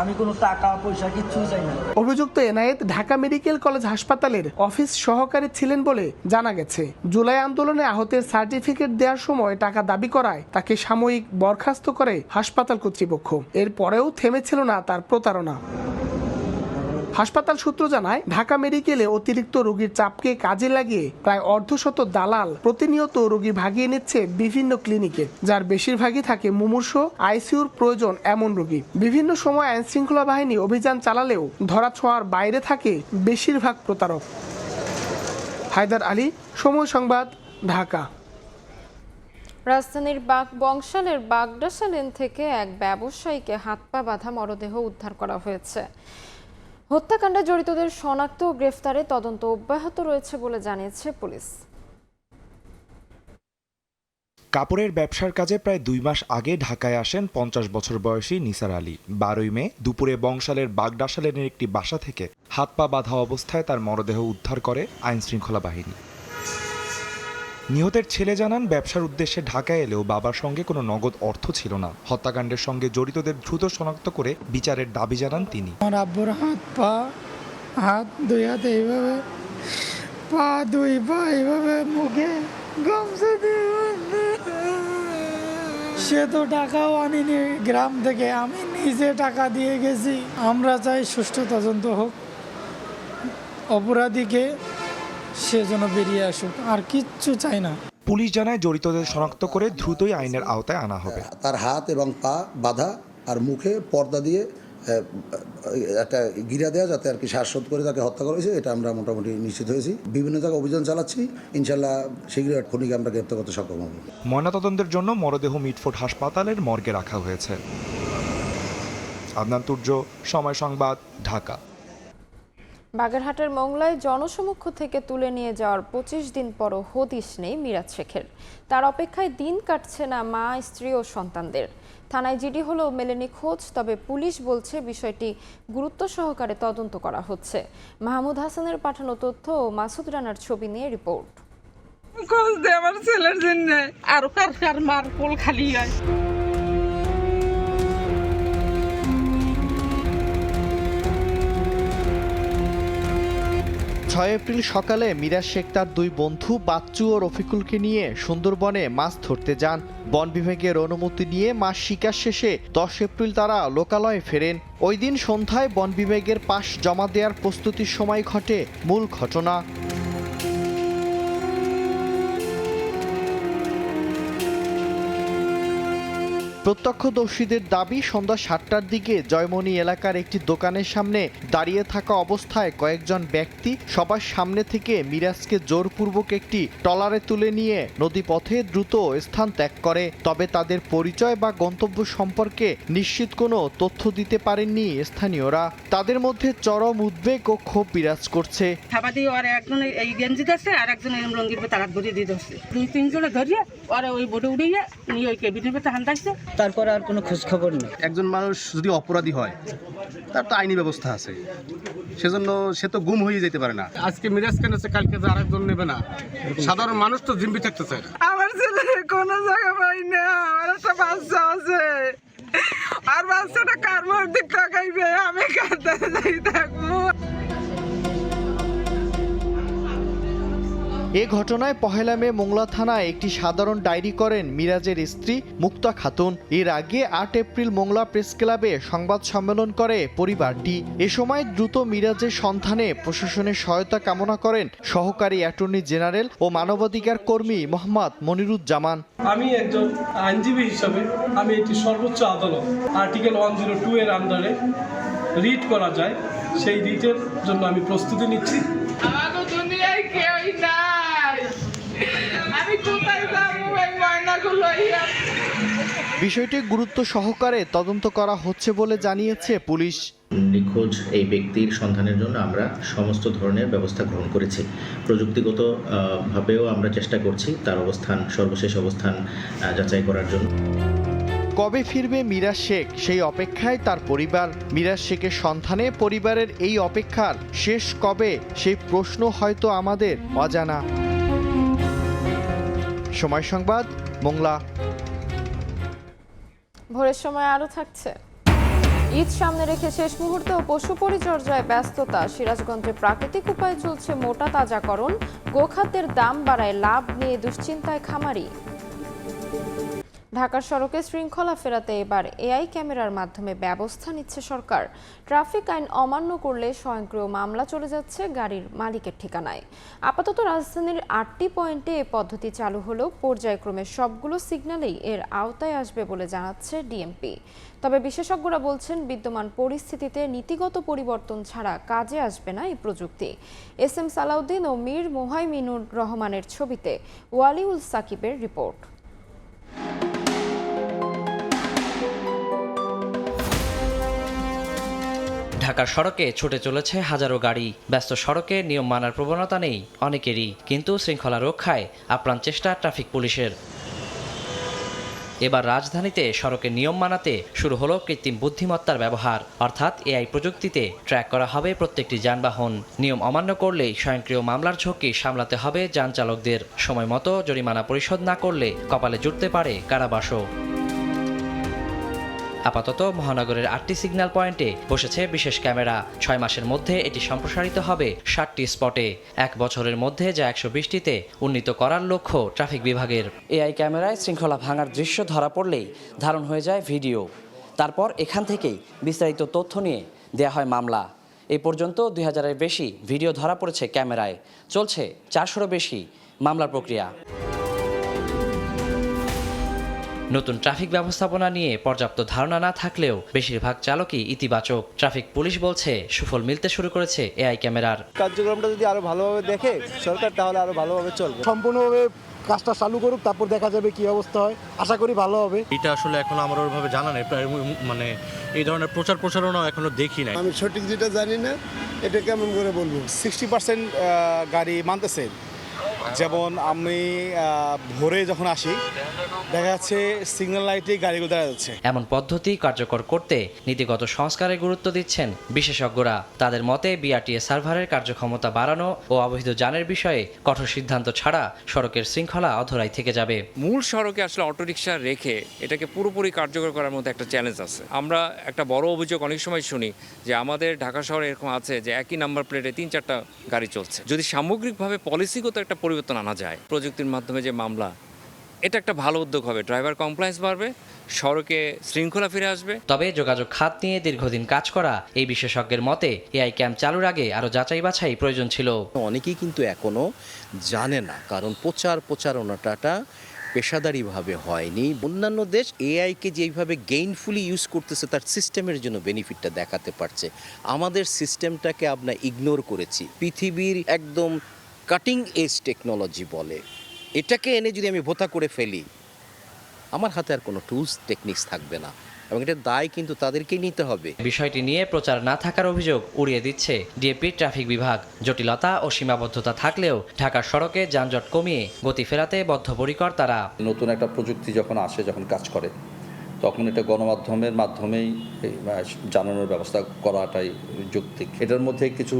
আমি কোনো টাকা পয়সা কিচ্ছুই চাই না। অভিযুক্ত এনায়েত ঢাকা মেডিকেল কলেজ হাসপাতালের অফিস সহকারী ছিলেন বলে জানা গেছে। জুলাই আন্দোলনে আহতের সার্টিফিকেট দেওয়ার সময় টাকা দাবি করায় তাকে সাময়িক বরখাস্ত করে হাসপাতাল কর্তৃপক্ষ। এরপরেও থেমেছিল না তার প্রতারণা। হাসপাতাল সূত্র জানায়, ঢাকা মেডিকেলে অতিরিক্ত রোগীর চাপকে কাজে লাগিয়ে প্রায় অর্ধশত দালাল প্রতিনিয়ত রোগী ভাগিয়ে নিচ্ছে বিভিন্ন ক্লিনিকে, যার বেশিরভাগই থাকে মুমূর্ষ, আইসিইউর প্রয়োজন এমন রোগী। বিভিন্ন সময় আইনশৃঙ্খলা বাহিনী অভিযান চালালেও ধরাছোঁয়ার বাইরে থাকে বেশিরভাগ প্রতারক। হায়দার আলী, সময় সংবাদ, ঢাকা। রাজধানীর বংশালের বাগডাসা লেন থেকে এক ব্যবসায়ীকে হাত পা বাঁধা মরদেহ উদ্ধার করা হয়েছে। হত্যাকাণ্ডে জড়িতদের শনাক্ত ও গ্রেফতারে তদন্ত অব্যাহত রয়েছে বলে জানিয়েছে পুলিশ। কাপড়ের ব্যবসার কাজে প্রায় 2 মাস আগে ঢাকায় আসেন 50 বছর বয়সী নিসার আলী। 12 মে দুপুরে বংশালের বাগডাসা লেনের একটি বাসা থেকে হাত পা বাঁধা অবস্থায় তার মরদেহ উদ্ধার করে আইনশৃঙ্খলা বাহিনী। নিহতের ছেলে জানান, ব্যবসার উদ্দেশ্যে ঢাকায় এলেও বাবার সঙ্গে কোনো নগদ অর্থ ছিল না। হত্যাকাণ্ডের সঙ্গে জড়িতদের দ্রুত শনাক্ত করে বিচারের দাবি জানান তিনি। আমার আব্বুর হাত 2 হাতে এইভাবে, পা 2 পা এইভাবে, মুখে গামছা দিয়ে। সে তো টাকাও আনিনি গ্রাম থেকে, আমি নিজে টাকা দিয়ে গেছি। আমরা চাই সুষ্ঠু তদন্ত হোক, অপরাধীকে সে যেন বেরিয়ে আসুক, আর কিচ্ছু চাই না। পুলিশ জানায়, জড়িতদের শনাক্ত করে দ্রুতই আইনের আওতায় আনা হবে। তার হাত এবং পা বাঁধা আর মুখে পর্দা দিয়ে একটা গিরা দেওয়া, যাতে আর কি শ্বাসরোধ করে তাকে হত্যা করা হয়েছে, এটা আমরা মোটামুটি নিশ্চিত হয়েছি। বিভিন্ন জায়গায় অভিযান চালাচ্ছি, ইনশাল্লাহ শীঘ্রই খুনিকে আমরা গ্রেপ্তার করতে সক্ষম হব। ময়নাতদন্তের জন্য মরদেহ মিটফোর্ড হাসপাতালের মর্গে রাখা হয়েছে। আদনান তুর্য, সময় সংবাদ, ঢাকা। বাগেরহাটের মংলায় জনসমক্ষ থেকে তুলে নিয়ে যাওয়ার 25 দিন পরও হদিশ নেই মিরাজ শেখের। তার অপেক্ষায় দিন কাটছে না মা, স্ত্রী ও সন্তানদের। থানায় জিডি হলেও মেলেনি খোঁজ। তবে পুলিশ বলছে বিষয়টি গুরুত্ব সহকারে তদন্ত করা হচ্ছে। মাহমুদ হাসানের পাঠানো তথ্য ও মাসুদ রানার ছবি নিয়ে রিপোর্ট। খোঁজ দে আমার ছেলের জন্য, আর কার মার কোল খালি হয়। 6 এপ্রিল সকালে মিরাজ শেখ তার 2 বন্ধু বাচ্চু ও রফিকুলকে নিয়ে সুন্দরবনে মাছ ধরতে যান। বন বিভাগের অনুমতি নিয়ে মাছ শিকার শেষে 10 এপ্রিল তারা লোকালয়ে ফেরেন। ওই দিন সন্ধ্যায় বন বিভাগের পাশ জমা দেওয়ার প্রস্তুতির সময় ঘটে মূল ঘটনা। প্রত্যক্ষদর্শীদের দাবি, সন্ধ্যা 7টার দিকে জয়মণি এলাকার একটি দোকানের সামনে দাঁড়িয়ে থাকা অবস্থায় কয়েকজন ব্যক্তি সবার সামনে থেকে মিরাজকে জোরপূর্বক একটি ট্রলারে তুলে নিয়ে নদীপথে দ্রুত স্থান ত্যাগ করে। তবে তাদের পরিচয় বা গন্তব্য সম্পর্কে নিশ্চিত কোনো তথ্য দিতে পারেননি স্থানীয়রা। তাদের মধ্যে চরম উদ্বেগ ও ক্ষোভ বিরাজ করছে। একজন এই গেঞ্জিতে আছে, আর একজন লঙ্গির তারা ধরিয়ে দিয়ে ধরছে। 2-3 জনে ধরিয়ে ওরা ওই বোটে উড়িয়ে নিয়ে ওই কেবিনের ভেতরে হান্দাইছে। তারপরে আর কোনো খোঁজ খবর নেই। একজন মানুষ যদি অপরাধী হয় তার তো আইনি ব্যবস্থা আছে, সেজন্য সে তো গুম হয়ে যেতে পারে না। আজকে মিরাজ খান আছে, কালকে যে আরেকজন নেবে না। সাধারণ মানুষ তো জিম্মি থাকতে চায়। আমার ছেলে কোনো জায়গা পাই না, আমার একটা বাচ্চা আছে, আর বাচ্চাটা কার মধ্যে টাকাইবে, আমি কাঁদতে যাই থাকবো। এ ঘটনায় পহেলা মে মোংলা থানায় একটি সাধারণ ডায়েরি করেন মিরাজের স্ত্রী মুক্তা খাতুন। এর আগে ৮ এপ্রিল মোংলা প্রেস ক্লাবে সংবাদ সম্মেলন করে পরিবারটি। এ সময় দ্রুত মিরাজের সন্ধানে প্রশাসনের সহায়তা কামনা করেন সহকারী অ্যাটর্নি জেনারেল ও মানবাধিকার কর্মী মোহাম্মদ মনিরুজ্জামান। আমি একজন আইনজীবী হিসাবে আমি একটি সর্বোচ্চ আদালত আর্টিকেল 102 এর আন্ডারে রিট করা যায়, সেই রিটের জন্য আমি প্রস্তুতি নিচ্ছি। আমাকে দুনিয়ায় কেউই নাই, আমি কোথায় যাবো এই ময়নাগুলো? বিষয়টি গুরুত্ব সহকারে তদন্ত করা হচ্ছে বলে জানিয়েছে পুলিশ। নিখোঁজ এই ব্যক্তির সন্ধানের জন্য আমরা সমস্ত ধরনের ব্যবস্থা গ্রহণ করেছি। প্রযুক্তিগত ভাবেও আমরা চেষ্টা করছি তার অবস্থান, সর্বশেষ অবস্থান যাচাই করার জন্য। কবে ফিরবে মিরাজ শেখ, সেই অপেক্ষায় তার পরিবার। মিরাজ শেখের সন্ধানে পরিবারের এই অপেক্ষার শেষ কবে, সেই প্রশ্ন হয়তো আমাদের অজানা। সময় সংবাদ, মোংলা। ভোরের সময় আরো থাকছে। ঈদ সামনে রেখে শেষ মুহূর্তেও পশু পরিচর্যায় ব্যস্ততা। সিরাজগঞ্জে প্রাকৃতিক উপায়ে চলছে মোটা তাজাকরণ। গোখাদ্যের দাম বাড়ায় লাভ নিয়ে দুশ্চিন্তায় খামারি। ঢাকার সড়কে শৃঙ্খলা ফেরাতে এবার এআই ক্যামেরার মাধ্যমে ব্যবস্থা নিচ্ছে সরকার। ট্রাফিক আইন অমান্য করলে স্বয়ংক্রিয় মামলা চলে যাচ্ছে গাড়ির মালিকের ঠিকানায়। আপাতত রাজধানীর ৮টি পয়েন্টে এ পদ্ধতি চালু হলেও পর্যায়ক্রমে সবগুলো সিগন্যালেই এর আওতায় আসবে বলে জানাচ্ছে ডিএমপি। তবে বিশেষজ্ঞরা বলছেন বিদ্যমান পরিস্থিতিতে নীতিগত পরিবর্তন ছাড়া কাজে আসবে না এই প্রযুক্তি। এসএম সালাউদ্দিন ও মীর মোহাইমিনুর রহমানের ছবিতে ওয়ালিউল সাকিবের রিপোর্ট। ঢাকার সড়কে ছুটে চলেছে হাজারো গাড়ি। ব্যস্ত সড়কে নিয়ম মানার প্রবণতা নেই অনেকেরই, কিন্তু শৃঙ্খলা রক্ষায় আপ্রাণ চেষ্টা ট্রাফিক পুলিশের। এবার রাজধানীতে সড়কে নিয়ম মানাতে শুরু হলো কৃত্রিম বুদ্ধিমত্তার ব্যবহার, অর্থাৎ এআই প্রযুক্তিতে ট্র্যাক করা হবে প্রত্যেকটি যানবাহন। নিয়ম অমান্য করলেই স্বয়ংক্রিয় মামলার ঝুঁকি সামলাতে হবে যান চালকদের। সময় মতো জরিমানা পরিশোধ না করলে কপালে জুটতে পারে কারাবাসও। আপাতত মহানগরের ৮টি সিগন্যাল পয়েন্টে বসেছে বিশেষ ক্যামেরা। ৬ মাসের মধ্যে এটি সম্প্রসারিত হবে ৬০টি স্পটে। ১ বছরের মধ্যে যা ১২০টিতে উন্নীত করার লক্ষ্য ট্রাফিক বিভাগের। এআই ক্যামেরায় শৃঙ্খলা ভাঙার দৃশ্য ধরা পড়লেই ধারণ হয়ে যায় ভিডিও। তারপর এখান থেকেই বিস্তারিত তথ্য নিয়ে দেয়া হয় মামলা। এ পর্যন্ত ২০০০-এর বেশি ভিডিও ধরা পড়েছে ক্যামেরায়। চলছে ৪০০-রও বেশি মামলার প্রক্রিয়া। নতুন ট্রাফিক ব্যবস্থাপনা নিয়ে পর্যাপ্ত ধারণা না থাকলেও বেশিরভাগ চালকই ইতিবাচক। ট্রাফিক পুলিশ বলছে সুফল মিলতে শুরু করেছে এআই ক্যামেরার। কার্যক্রমটা যদি আরো ভালোভাবে দেখে সরকার, তাহলে আরো ভালোভাবে চলবে। সম্পূর্ণভাবে কাজটা চালু করুক, তারপর দেখা যাবে কি অবস্থা হয়। আশা করি ভালো হবে। এটা আসলে এখন আমার ওইভাবে জানা নেই, মানে এই ধরনের প্রচারণা এখনো দেখি নাই। আমি সঠিক যেটা জানি না, এটা কেমন করে বলবো। 60% গাড়ি মানতেছে। যেমন আমি ভোরে যখন আসি দেখা যাচ্ছে সিগন্যাল লাইটে গাড়িগুলো দেখা যাচ্ছে। এমন পদ্ধতি কার্যকর করতে নীতিগত সংস্কারে গুরুত্ব দিচ্ছেন বিশেষজ্ঞরা। তাদের মতে বিআরটিএ সার্ভারের কার্যক্ষমতা বাড়ানো ও অবৈধ যানের বিষয়ে কঠোর সিদ্ধান্ত ছাড়া সড়কের শৃঙ্খলা অধরাই থেকে যাবে। মূল সড়কে আসলে অটোরিকশা রেখে এটাকে পুরোপুরি কার্যকর করার মধ্যে একটা চ্যালেঞ্জ আছে। আমরা একটা বড় অভিযোগ অনেক সময় শুনি যে আমাদের ঢাকা শহরে এরকম আছে যে একই নাম্বার প্লেটে ৩-৪টা গাড়ি চলছে। যদি সামগ্রিকভাবে পলিসিগত একটা পরিবর্তন আনা যায়, প্রযুক্তির মাধ্যমে যে মামলা, এটা একটা ভালো উদ্যোগ হবে। ড্রাইভার কমপ্লায়েন্স বাড়বে, সড়কে শৃঙ্খলা ফিরে আসবে। তবে যোগাযোগ খাত নিয়ে দীর্ঘদিন কাজ করা এই বিশেষজ্ঞের মতে এআই ক্যাম্প চালুর আগে আরো যাচাই বাছাই প্রয়োজন ছিল। অনেকেই কিন্তু এখনো জানে না, কারণ প্রচারণাটা পেশাদারিভাবে হয়নি। অন্যান্য দেশ এআইকে যেইভাবে গেইনফুলি ইউজ করতেছে তার সিস্টেমের জন্য বেনিফিটটা দেখাতে পারছে। আমাদের সিস্টেমটাকে আমরা ইগনোর করেছি। পৃথিবীর একদম কাটিং এজ টেকনোলজি বলে, এটাকে এনে যদি আমি ভোতা করে ফেলি, আমার হাতে আর কোনো টুলস টেকনিক্স থাকবে না, এবং এটার দায় কিন্তু তাদেরকেই নিতে হবে। বিষয়টি নিয়ে প্রচার না থাকার অভিযোগ উড়িয়ে দিচ্ছে ডিএপি ট্রাফিক বিভাগ। জটিলতা ও সীমাবদ্ধতা থাকলেও ঢাকার সড়কে যানজট কমিয়ে গতি ফেরাতে বদ্ধপরিকর তারা। নতুন একটা প্রযুক্তি যখন আসে, যখন কাজ করে, তখন এটা গণমাধ্যমের মাধ্যমেই জানানোর ব্যবস্থা করাটাই যৌক্তিক। এটার মধ্যে কিছু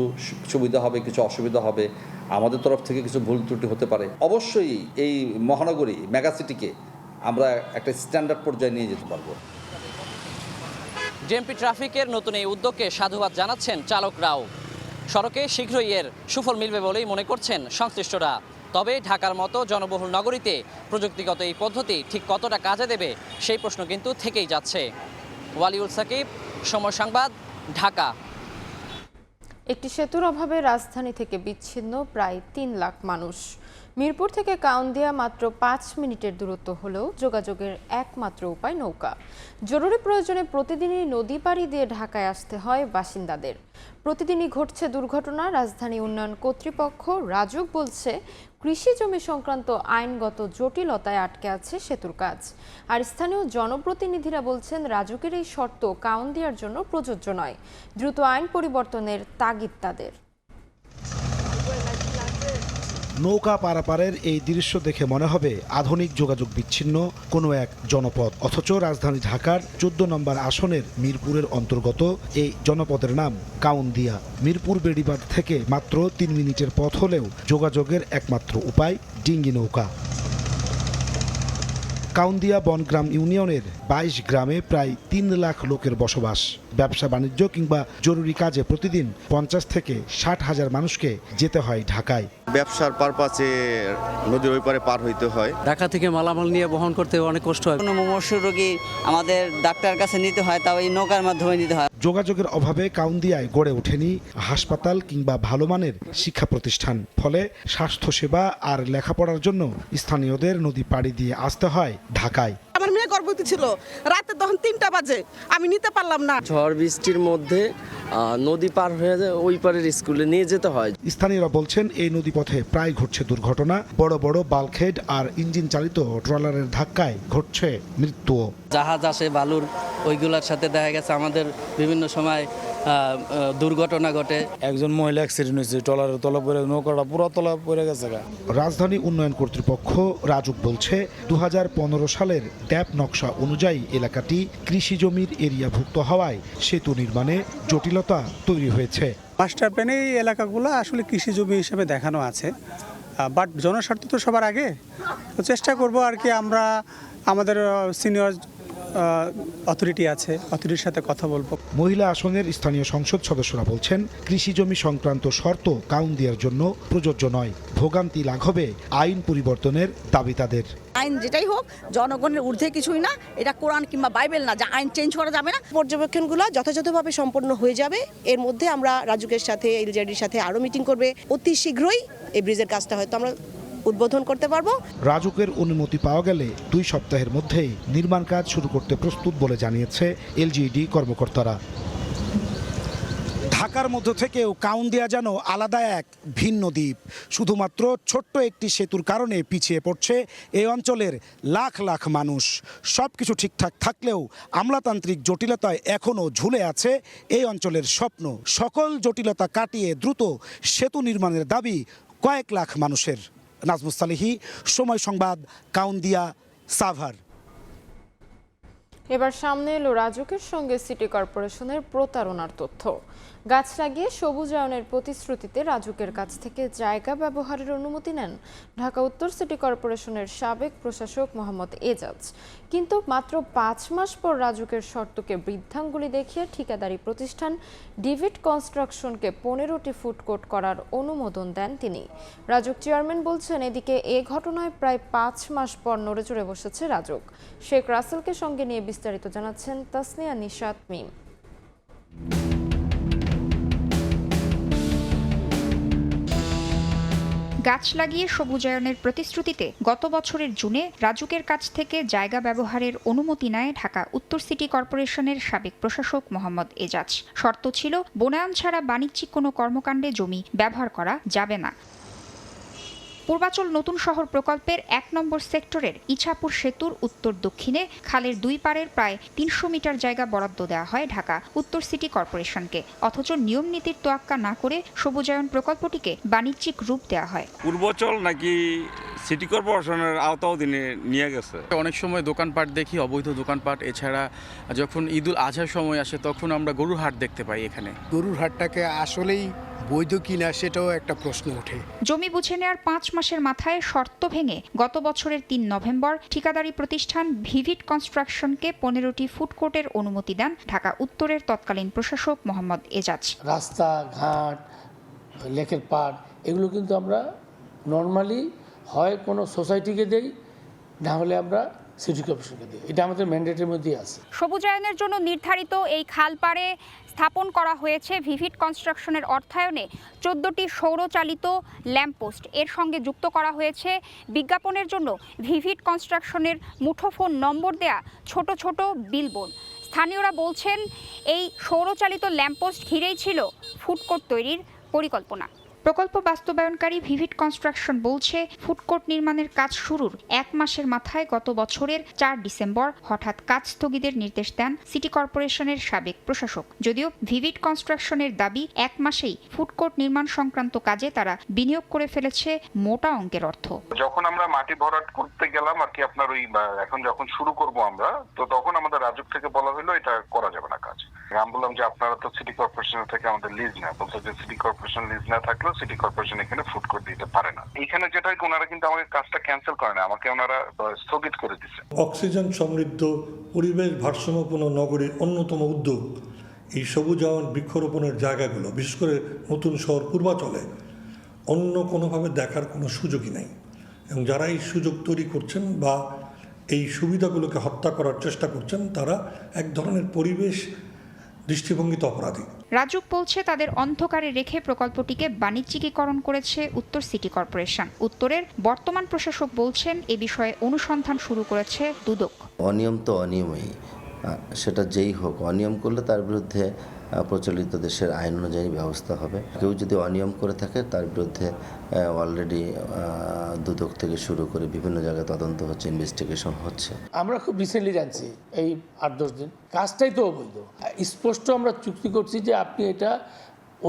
সুবিধা হবে, কিছু অসুবিধা হবে, আমাদের তরফ থেকে কিছু ভুল ত্রুটি হতে পারে। অবশ্যই এই মহানগরী মেগাসিটিকে আমরা একটা স্ট্যান্ডার্ড পর্যায়ে নিয়ে যেতে পারবো। ডিএমপি ট্রাফিকের নতুন এই উদ্যোগকে সাধুবাদ জানাচ্ছেন চালকরাও। সড়কে শীঘ্রই এর সুফল মিলবে বলেই মনে করছেন সংশ্লিষ্টরা। তবে ঢাকার মতো জনবহুল নগরীতে প্রযুক্তিগত এই পদ্ধতি ঠিক কতটা কাজে দেবে সেই প্রশ্ন কিন্তু থেকেই যাচ্ছে। ওয়ালিউল সাকিব, সময় সংবাদ, ঢাকা। একটি সেতুর অভাবে রাজধানী থেকে বিচ্ছিন্ন প্রায় 3 লাখ মানুষ। মিরপুর থেকে কাউন্দিয়া মাত্র 5 মিনিটের দূরত্ব হলেও যোগাযোগের একমাত্র উপায় নৌকা। জরুরি প্রয়োজনে প্রতিদিনই নদী পাড়ি দিয়ে ঢাকায় আসতে হয় বাসিন্দাদের। প্রতিদিনই ঘটছে দুর্ঘটনা। রাজধানী উন্নয়ন কর্তৃপক্ষ রাজুক বলছে, কৃষি জমি সংক্রান্ত আইনগত জটিলতায় আটকে আছে সেতুর কাজ। আর স্থানীয় জনপ্রতিনিধিরা বলছেন, রাজুকের এই শর্ত কাউন্দিয়ার জন্য প্রযোজ্য নয়। দ্রুত আইন পরিবর্তনের তাগিদ তাদের। নৌকা পারাপারের এই দৃশ্য দেখে মনে হবে আধুনিক যোগাযোগ বিচ্ছিন্ন কোনো এক জনপদ, অথচ রাজধানী ঢাকার 14 নম্বর আসনের মিরপুরের অন্তর্গত এই জনপদের নাম কাউন্দিয়া। মিরপুর বেড়িবাঁধ থেকে মাত্র 3 মিনিটের পথ হলেও যোগাযোগের একমাত্র উপায় ডিঙ্গি নৌকা। কাউন্দিয়া বনগ্রাম ইউনিয়নের 22 গ্রামে প্রায় 3 লাখ লোকের বসবাস। ব্যবসা বাণিজ্য কিংবা জরুরি কাজে প্রতিদিন 50 থেকে 60 হাজার মানুষকে যেতে হয় ঢাকায়। ব্যবসার পারপাসে নদীর ওই পারে পার হইতে হয়। ঢাকা থেকে মালামাল নিয়ে বহন করতে অনেক কষ্ট হয়। কোনো মুমূর্ষু রোগী আমাদের ডাক্তারের কাছে নিতে হয়, তাও এই নৌকার মাধ্যমে নিতে হয়। যোগাযোগের অভাবে কাউন্দিয়ায় গড়ে ওঠেনি হাসপাতাল কিংবা ভালো মানের শিক্ষা প্রতিষ্ঠান। ফলে স্বাস্থ্যসেবা আর লেখাপড়ার জন্য স্থানীয়দের নদী পাড়ি দিয়ে আসতে হয় ঢাকায়। আমার মেয়ে গর্ভবতী ছিল, রাতে তখন 3টা বাজে, আমি নিতে পারলাম না। ঝড় বৃষ্টির মধ্যে নদী পার হয়ে যায়, ওই পারের স্কুলে নিয়ে যেতে হয়। স্থানীয়রা বলছেন, এই নদীপথে প্রায় ঘটছে দুর্ঘটনা। বড় বড় বাল্কহেড আর ইঞ্জিন চালিত ট্রলারের ধাক্কায় ঘটছে মৃত্যুও। জাহাজ আসে বালুর, ওইগুলোর সাথে দেখা গেছে আমাদের বিভিন্ন সময় দুর্ঘটনা ঘটে। একজন মহিলা অ্যাক্সিডেন্ট হয়েছে, ট্রলারের তলা পড়ে, নৌকাটা পুরো তলা পড়ে গেছে। রাজধানী উন্নয়ন কর্তৃপক্ষ রাজুক বলছে, 2015 সালের ট্যাপ নকশা অনুযায়ী এলাকাটি কৃষি জমির এরিয়াভুক্ত হওয়ায় সেতু নির্মাণে জটিলতা তৈরি হয়েছে। মাস্টার প্ল্যানে এই এলাকাগুলো আসলে কৃষি জমি হিসেবে দেখানো আছে, বাট জনস্বার্থ তো সবার আগে। তো চেষ্টা করব আর কি, আমরা আমাদের সিনিয়র অথরিটি আছে, অথরিটির সাথে কথা বলবো। মহিলা আসনের স্থানীয় সংসদ সদস্যরা বলছেন, কৃষি জমি সংক্রান্ত শর্ত কাউন্দিয়ার জন্য প্রযোজ্য নয়। ভোগান্তি লাঘবে আইন পরিবর্তনের দাবি তাদের। আইন যেটাই হোক জনগণের ঊর্ধ্বে কিছুই না, এটা কোরআন কিংবা বাইবেল না যে আইন চেঞ্জ করা যাবে না। পর্যবেক্ষণগুলো যথাযথভাবে সম্পন্ন হয়ে যাবে। এর মধ্যে আমরা রাজুকের সাথে, এলজেডির সাথে আরও মিটিং করবে। অতি শীঘ্রই এই ব্রিজের কাজটা হয়তো আমরা উদ্বোধন করতে পারবো। রাজুকের অনুমতি পাওয়া গেলে 2 সপ্তাহের মধ্যেই নির্মাণ কাজ শুরু করতে প্রস্তুত বলে জানিয়েছে এলজিইডি কর্মকর্তারা। ঢাকার মধ্য থেকেও কাউন্দিয়া যেন আলাদা এক ভিন্ন দ্বীপ। শুধুমাত্র ছোট্ট একটি সেতুর কারণে পিছিয়ে পড়ছে এই অঞ্চলের লাখ লাখ মানুষ। সব কিছু ঠিকঠাক থাকলেও আমলাতান্ত্রিক জটিলতায় এখনও ঝুলে আছে এই অঞ্চলের স্বপ্ন। সকল জটিলতা কাটিয়ে দ্রুত সেতু নির্মাণের দাবি কয়েক লাখ মানুষের। নাজমুস সালেহী, সময় সংবাদ, কাউন্দিয়া, সাভার। এবার সামনে এলো রাজুকের সঙ্গে সিটি কর্পোরেশনের প্রতারণার তথ্য। গাছ লাগিয়ে সবুজায়নের প্রতিশ্রুতিতে রাজুকের কাছ থেকে জায়গা ব্যবহারের অনুমতি নেন ঢাকা উত্তর সিটি কর্পোরেশনের সাবেক প্রশাসক মোহাম্মদ এজাজ। কিন্তু মাত্র 5 মাস পর রাজুকের শর্তকে বৃদ্ধাঙ্গুলি দেখিয়ে ঠিকাদারি প্রতিষ্ঠান ডিভিড কনস্ট্রাকশনকে 15টি ফুডকোর্ট করার অনুমোদন দেন তিনি। রাজুক চেয়ারম্যান বলছেন, এদিকে এ ঘটনায় প্রায় 5 মাস পর নড়েচড়ে বসেছে রাজুক। শেখ রাসেলকে সঙ্গে নিয়ে বিস্তারিত জানাচ্ছেন তাসনিয়া নিশাত মিম। গাছ লাগিয়ে সবুজায়নের প্রতিশ্রুতিতে গত বছরের জুনে রাজুকের কাছ থেকে জায়গা ব্যবহারের অনুমতি নেয় ঢাকা উত্তর সিটি কর্পোরেশনের সাবেক প্রশাসক মোহাম্মদ এজাজ। শর্ত ছিল, বনায়ন ছাড়া বাণিজ্যিক কোনো কর্মকাণ্ডে জমি ব্যবহার করা যাবে না। পূর্বাচল নতুন শহর প্রকল্পের 1 নম্বর সেক্টরের ইছাপুর সেতুর উত্তর দক্ষিণে খালের 2 পাড়ের প্রায় 300 মিটার জায়গা বরাদ্দ দেওয়া হয় ঢাকা উত্তর সিটি কর্পোরেশনকে। অথচ নিয়ম নীতির তোয়াক্কা না করে সবুজায়ন প্রকল্পটিকে বাণিজ্যিক রূপ দেওয়া হয়। পূর্বাচল নাকি সিটি কর্পোরেশনের আওতাধীনে নিয়ে গেছে। অনেক সময় দোকানপাট দেখি, অবৈধ দোকানপাট। এছাড়া যখন ঈদুল আজহার সময় আসে তখন আমরা গরুর হাট দেখতে পাই। এখানে গরুর হাটটাকে আসলেই বৈধ কিনা সেটাও একটা প্রশ্ন ওঠে। জমি বুঝে নেওয়ার 5 মাসের মাথায় শর্ত ভেঙে গত বছরের 3 নভেম্বর ঠিকাদারি প্রতিষ্ঠান ভিভিড কনস্ট্রাকশনকে 15টি ফুড কোর্টের অনুমতি দেন ঢাকা উত্তরের তৎকালীন প্রশাসক মোহাম্মদ এজাজ। রাস্তাঘাট, লেকের পাড় এগুলো কিন্তু আমরা নর্মালি হয় কোনো সোসাইটিকে দেই, না হলে আমরা সিটি কর্পোরেশনকে দিই। এটা আমাদের ম্যান্ডেটের মধ্যেই আছে। সবুজায়নের জন্য নির্ধারিত এই খালপাড়ে স্থাপন করা হয়েছে ভিভিড কনস্ট্রাকশনের অর্থায়নে 14টি সৌরচালিত ল্যাম্পপোস্ট। এর সঙ্গে যুক্ত করা হয়েছে বিজ্ঞাপনের জন্য ভিভিড কনস্ট্রাকশনের মুঠোফোন নম্বর দেয়া ছোট ছোট বিলবোর্ড। স্থানীয়রা বলছেন এই সৌরচালিত ল্যাম্পপোস্ট ঘিরেই ছিল ফুডকোর্ট তৈরির পরিকল্পনা। প্রকল্প বাস্তবায়নকারী ভিভিড কনস্ট্রাকশন বলছে ফুডকোর্ট নির্মাণের কাজ শুরুর 1 মাসের মাথায় গত বছরের 4 ডিসেম্বর হঠাৎ কাজ স্থগিতের নির্দেশ দেন সিটি কর্পোরেশনের সাবেক প্রশাসক। যদিও ভিভিড কনস্ট্রাকশনের দাবি 1 মাসেই ফুডকোর্ট নির্মাণ সংক্রান্ত কাজে তারা বিনিয়োগ করে ফেলেছে মোটা অঙ্কের অর্থ। যখন আমরা মাটি ভরাট করতে গেলাম আর কি আপনার ওই এখন যখন শুরু করব আমরা, তো তখন আমাদের রাজুক থেকে বলা হলো এটা করা যাবে না কাজ। আমি বললাম যে আপনারা তো সিটি কর্পোরেশন থেকে আমাদের লিজ না, বলতে যে সিটি কর্পোরেশন লিজ না থাকলেও সিটি কর্পোরেশন এখানে ফুড কোর্ট দিতে পারে না। এখানে যেটা ওনারা কিন্তু আমাকে কাজটা ক্যান্সেল করে না, আমাকে ওনারা স্থগিত করে দিচ্ছে। অক্সিজেন সমৃদ্ধ পরিবেশ ভারসাম্যপূর্ণ নগরীর অন্যতম উদ্যোগ এই সবুজায়ন বৃক্ষরোপণের জায়গাগুলো, বিশেষ করে নতুন শহর পূর্বাচলে অন্য কোনোভাবে দেখার কোনো সুযোগই নেই। এবং যারা এই সুযোগ তৈরি করছেন বা এই সুবিধাগুলোকে হত্যা করার চেষ্টা করছেন তারা এক ধরনের পরিবেশ দৃষ্টিভঙ্গিতে অপরাধী। রাজুক বলছে তাদের অন্ধকারে রেখে প্রকল্পটিকে বাণিজ্যিকীকরণ করেছে উত্তর সিটি কর্পোরেশন। উত্তরের বর্তমান প্রশাসক বলছেন এ বিষয়ে অনুসন্ধান শুরু করেছে দুদক। অনিয়ম তো অনিয়মই, সেটা যেই হোক, অনিয়ম করলে তার বিরুদ্ধে প্রচলিত দেশের আইন অনুযায়ী ব্যবস্থা হবে। কেউ যদি অনিয়ম করে থাকে তার বিরুদ্ধে অলরেডি দুদক থেকে শুরু করে বিভিন্ন জায়গায় তদন্ত হচ্ছে, ইনভেস্টিগেশন হচ্ছে। আমরা খুব রিসেন্টলি জানছি এই 8-10 দিন, কাজটাই তো অবৈধ। স্পষ্ট আমরা চুক্তি করছি যে আপনি এটা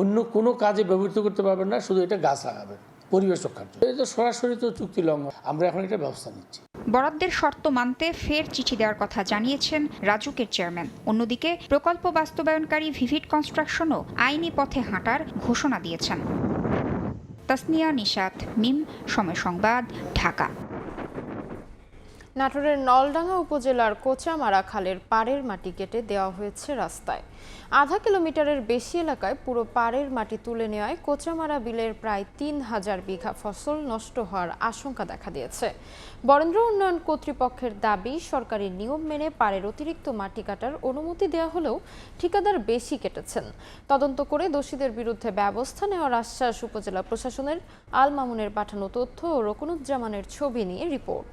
অন্য কোনো কাজে ব্যবহৃত করতে পারবেন না, শুধু এটা গাছ লাগাবেন পরিবেশ রক্ষার জন্য। এটা সরাসরি তো চুক্তি লঙ্ঘন, আমরা এখন এটা ব্যবস্থা নিচ্ছি। বরাদ্দের শর্ত মানতে ফের চিঠি দেওয়ার কথা জানিয়েছেন রাজুকের চেয়ারম্যান। অন্যদিকে প্রকল্প বাস্তবায়নকারী ভিভিড কনস্ট্রাকশনও আইনি পথে হাঁটার ঘোষণা দিয়েছেন। তাসনিয়া নিশাত, মিম, সময় সংবাদ, ঢাকা। নাটোরের নলডাঙ্গা উপজেলার কোচামারা খালের পাড়ের মাটি কেটে দেওয়া হয়েছে রাস্তায়। আধা কিলোমিটারের বেশি এলাকায় পুরো পাড়ের মাটি তুলে নেওয়ায় কোচামারা বিলের প্রায় 3000 বিঘা ফসল নষ্ট হওয়ার আশঙ্কা দেখা দিয়েছে। বরেন্দ্র উন্নয়ন কর্তৃপক্ষের দাবি, সরকারি নিয়ম মেনে পাড়ের অতিরিক্ত মাটি কাটার অনুমতি দেওয়া হলেও ঠিকাদার বেশি কেটেছেন। তদন্ত করে দোষীদের বিরুদ্ধে ব্যবস্থা নেওয়ার আশ্বাস উপজেলা প্রশাসনের। আল মামুনের পাঠানো তথ্য ও রকুনুজ্জামানের ছবি নিয়ে রিপোর্ট।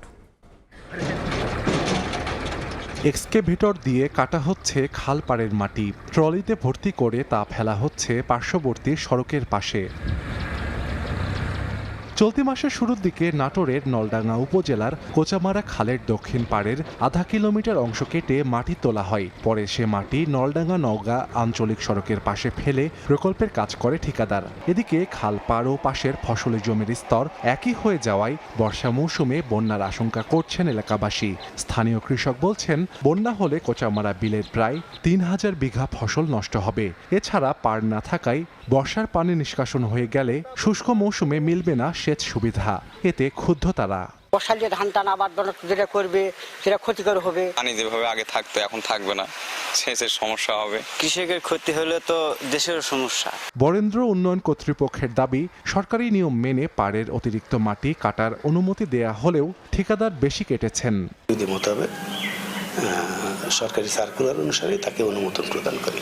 এক্সকেভেটর দিয়ে কাটা হচ্ছে খালপাড়ের মাটি, ট্রলিতে ভর্তি করে তা ফেলা হচ্ছে পার্শ্ববর্তী সড়কের পাশে। চলতি মাসের শুরুর দিকে নাটোরের নলডাঙ্গা উপজেলার কোচামারা খালের দক্ষিণ পাড়ের আধা কিলোমিটার অংশ কেটে মাটি তোলা হয়। পরে সে মাটি নলডাঙ্গা নওগাঁ আঞ্চলিক সড়কের পাশে ফেলে প্রকল্পের কাজ করে ঠিকাদার। এদিকে খাল পাড় ও পাশের ফসলি জমির স্তর একই হয়ে যাওয়ায় বর্ষা মৌসুমে বন্যার আশঙ্কা করছেন এলাকাবাসী। স্থানীয় কৃষক বলছেন, বন্যা হলে কোচামারা বিলের প্রায় 3000 বিঘা ফসল নষ্ট হবে। এছাড়া পাড় না থাকায় বর্ষার পানি নিষ্কাশন হয়ে গেলে শুষ্ক মৌসুমে মিলবে না সেচ সুবিধা। এতে ক্ষুব্ধ তারা। বর্ষার যে ধান টান আবাদ যেটা করবে সেটা ক্ষতিকর হবে। পানি যেভাবে আগে থাকতো এখন থাকবে না, সেচের সমস্যা হবে। কৃষকের ক্ষতি হলে তো দেশের সমস্যা। বরেন্দ্র উন্নয়ন কর্তৃপক্ষের দাবি, সরকারি নিয়ম মেনে পাড়ের অতিরিক্ত মাটি কাটার অনুমতি দেয়া হলেও ঠিকাদার বেশি কেটেছেন। বিধি মোতাবেক সরকারি সার্কুলার অনুসারে তাকে অনুমোদন প্রদান করে।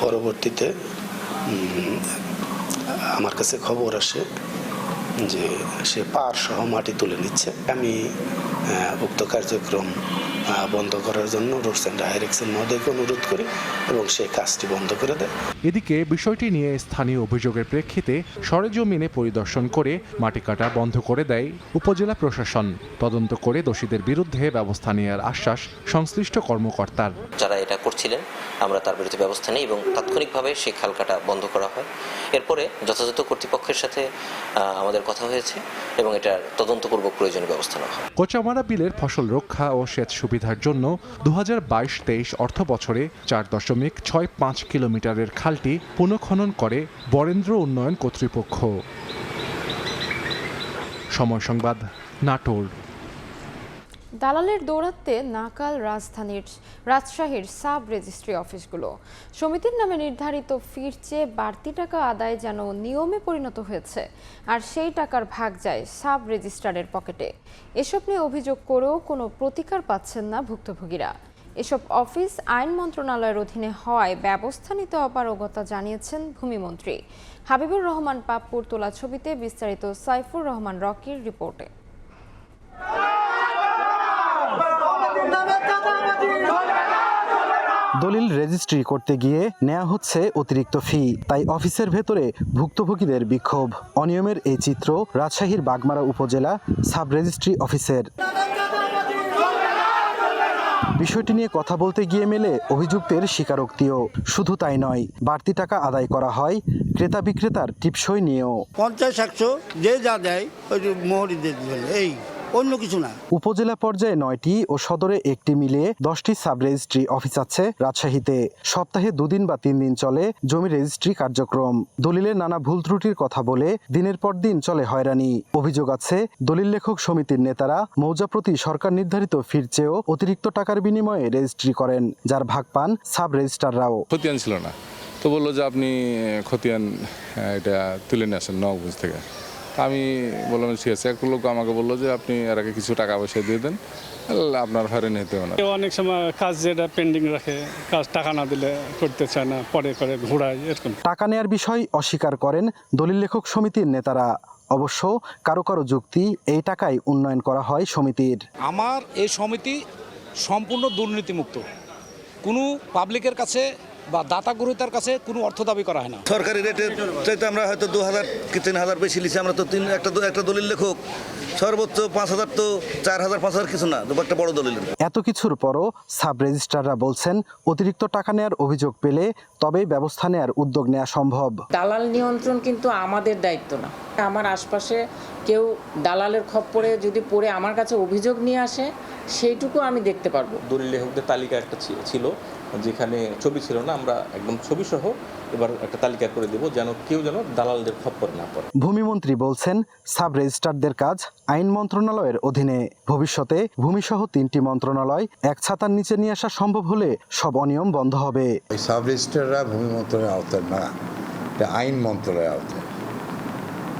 পরবর্তীতে আমার কাছে খবর আসে যে সে পার সহ মাটি তুলে নিচ্ছে। আমি উক্ত কার্যক্রম বন্ধ করার জন্য রোডস অ্যান্ড হাইওয়েজ মহোদয়কে অনুরোধ করি এবং সে কাজটি বন্ধ করে দেয়। এদিকে বিষয়টি নিয়ে স্থানীয় অভিযোগের প্রেক্ষিতে সরেজমিনে পরিদর্শন করে মাটি কাটা বন্ধ করে দেয় উপজেলা প্রশাসন। তদন্ত করে দোষীদের বিরুদ্ধে ব্যবস্থা নেওয়ার আশ্বাস সংশ্লিষ্ট কর্মকর্তার। যারা এটা করছে করছিলেন আমরা তার বিরুদ্ধে ব্যবস্থা নিই এবং তাৎক্ষণিকভাবে সেই খাল কাটা বন্ধ করা হয়। এরপরে যথাযথ কর্তৃপক্ষের সাথে আমাদের কথা হয়েছে এবং এটার তদন্তপূর্বক প্রয়োজনীয় ব্যবস্থা নেওয়া হয়। কোচামারা বিলের ফসল রক্ষা ও সেচ সুবিধার জন্য 2022-23 অর্থ বছরে 4.65 কিলোমিটারের খালটি পুনঃখনন করে বরেন্দ্র উন্নয়ন কর্তৃপক্ষ। সময় সংবাদ, নাটোর। দালালের দৌরাত্মে নাকাল রাজশাহীর সাব রেজিস্ট্রি অফিসগুলো। সমিতির নামে নির্ধারিত ফির চেয়ে বাড়তি টাকা আদায় যেন নিয়মে পরিণত হয়েছে, আর সেই টাকার ভাগ যায় সাব রেজিস্ট্রারের পকেটে। এসব নিয়ে অভিযোগ করেও কোনো প্রতিকার পাচ্ছেন না ভুক্তভোগীরা। এসব অফিস আইন মন্ত্রণালয়ের অধীনে হওয়ায় ব্যবস্থা নিতে অপারগতা জানিয়েছেন ভূমিমন্ত্রী হাবিবুর রহমান পাপ্পুর তোলা ছবিতে বিস্তারিত সাইফুর রহমান রকির রিপোর্টে। দলিল রেজিস্ট্রি করতে গিয়ে নেওয়া হচ্ছে অতিরিক্ত ফি, তাই অফিসের ভেতরে ভুক্তভোগীদের বিক্ষোভ। অনিয়মের এই চিত্র রাজশাহীর বাগমারা উপজেলা সাব রেজিস্ট্রি অফিসের। বিষয়টি নিয়ে কথা বলতে গিয়ে মেলে অভিযুক্তের স্বীকারোক্তিও। শুধু তাই নয়, বাড়তি টাকা আদায় করা হয় ক্রেতা বিক্রেতার টিপসই নিয়েও। 50-100 যে যা দেয় ওই মোহরি দিয়ে দিবেন, এই অন্য কিছু না। উপজেলা পর্যায়ে 9টি ও সদরে 1টি মিলিয়ে 10টি সাব রেজিস্ট্রি অফিস আছে রাজশাহীতে। সপ্তাহে 2 দিন বা 3 দিন চলে জমি রেজিস্ট্রি কার্যক্রম। দলিলের নানা ভুল ত্রুটির কথা বলে দিনের পর দিন চলে হয়রানি। অভিযোগ আছে দলিল লেখক সমিতির নেতারা মৌজা প্রতি সরকার নির্ধারিত ফির চেয়েও অতিরিক্ত টাকার বিনিময়ে রেজিস্ট্রি করেন, যার ভাগ পান সাব রেজিস্ট্রাররাও। খতিয়ান ছিল না, তো বললো যে আপনি খতিয়ান এটা তুলে নিয়ে আসেন নবগঞ্জ থেকে। আমি বললাম ঠিক আছে। এক লোক আমাকে বললো যে আপনি এর আগে কিছু টাকা পয়সা দিয়ে দেন, আপনার হয়রানি হতে হবে না। অনেক সময় কাজ যেটা পেন্ডিং রাখে, কাজ টাকা না দিলে করতে চায় না, পরে করে ঘোরায় এরকম। টাকা নেয়ার বিষয় অস্বীকার করেন দলিল লেখক সমিতির নেতারা। অবশ্য কারো কারো যুক্তি, এই টাকায় উন্নয়ন করা হয় সমিতির। আমার এই সমিতি সম্পূর্ণ দুর্নীতিমুক্ত, কোনো পাবলিকের কাছে বা দাতা গ্রহীতার কাছে কোনো অর্থ দাবি করা হয় না। সরকারি রেটের চাইতে আমরা হয়তো 2000 কি 3000 বেশি লিছি। আমরা তো একটা দলিল লেখক সর্বোচ্চ 5000, তো 4000 5000 কিছু না, একটা বড় দলিল। এত কিছুর পরও সাব রেজিস্ট্রাররা বলছেন অতিরিক্ত টাকা নেয়ার অভিযোগ পেলে তবেই ব্যবস্থা নেয়ার উদ্যোগ নেওয়া সম্ভব। দালাল নিয়ন্ত্রণ কিন্তু আমাদের দায়িত্ব না। আমার আশপাশে কেউ দালালের খপ্পরে যদি পড়ে আমার কাছে অভিযোগ নিয়ে আসে, সেইটুকু আমি দেখতে পারবো। দলিল লেখকদের তালিকা একটা ছিল, যেখানে ছবি ছিল না, আমরা একদম ছবি সহ এবার একটা তালিকা করে দেব, যেন কেউ যেন দালালদের খপ্পর না পড়ে। ভূমিমন্ত্রী বলছেন সাব রেজিস্ট্রারদের কাজ আইন মন্ত্রণালয়ের অধীনে। ভবিষ্যতে ভূমিসহ 3টি মন্ত্রণালয় এক ছাতার নিচে নিয়ে আসা সম্ভব হলে সব অনিয়ম বন্ধ হবে। সাব রেজিস্ট্রাররা ভূমি মন্ত্রণালয়ের আওতায় না, এটা আইন মন্ত্রণালয়ের আওতায়।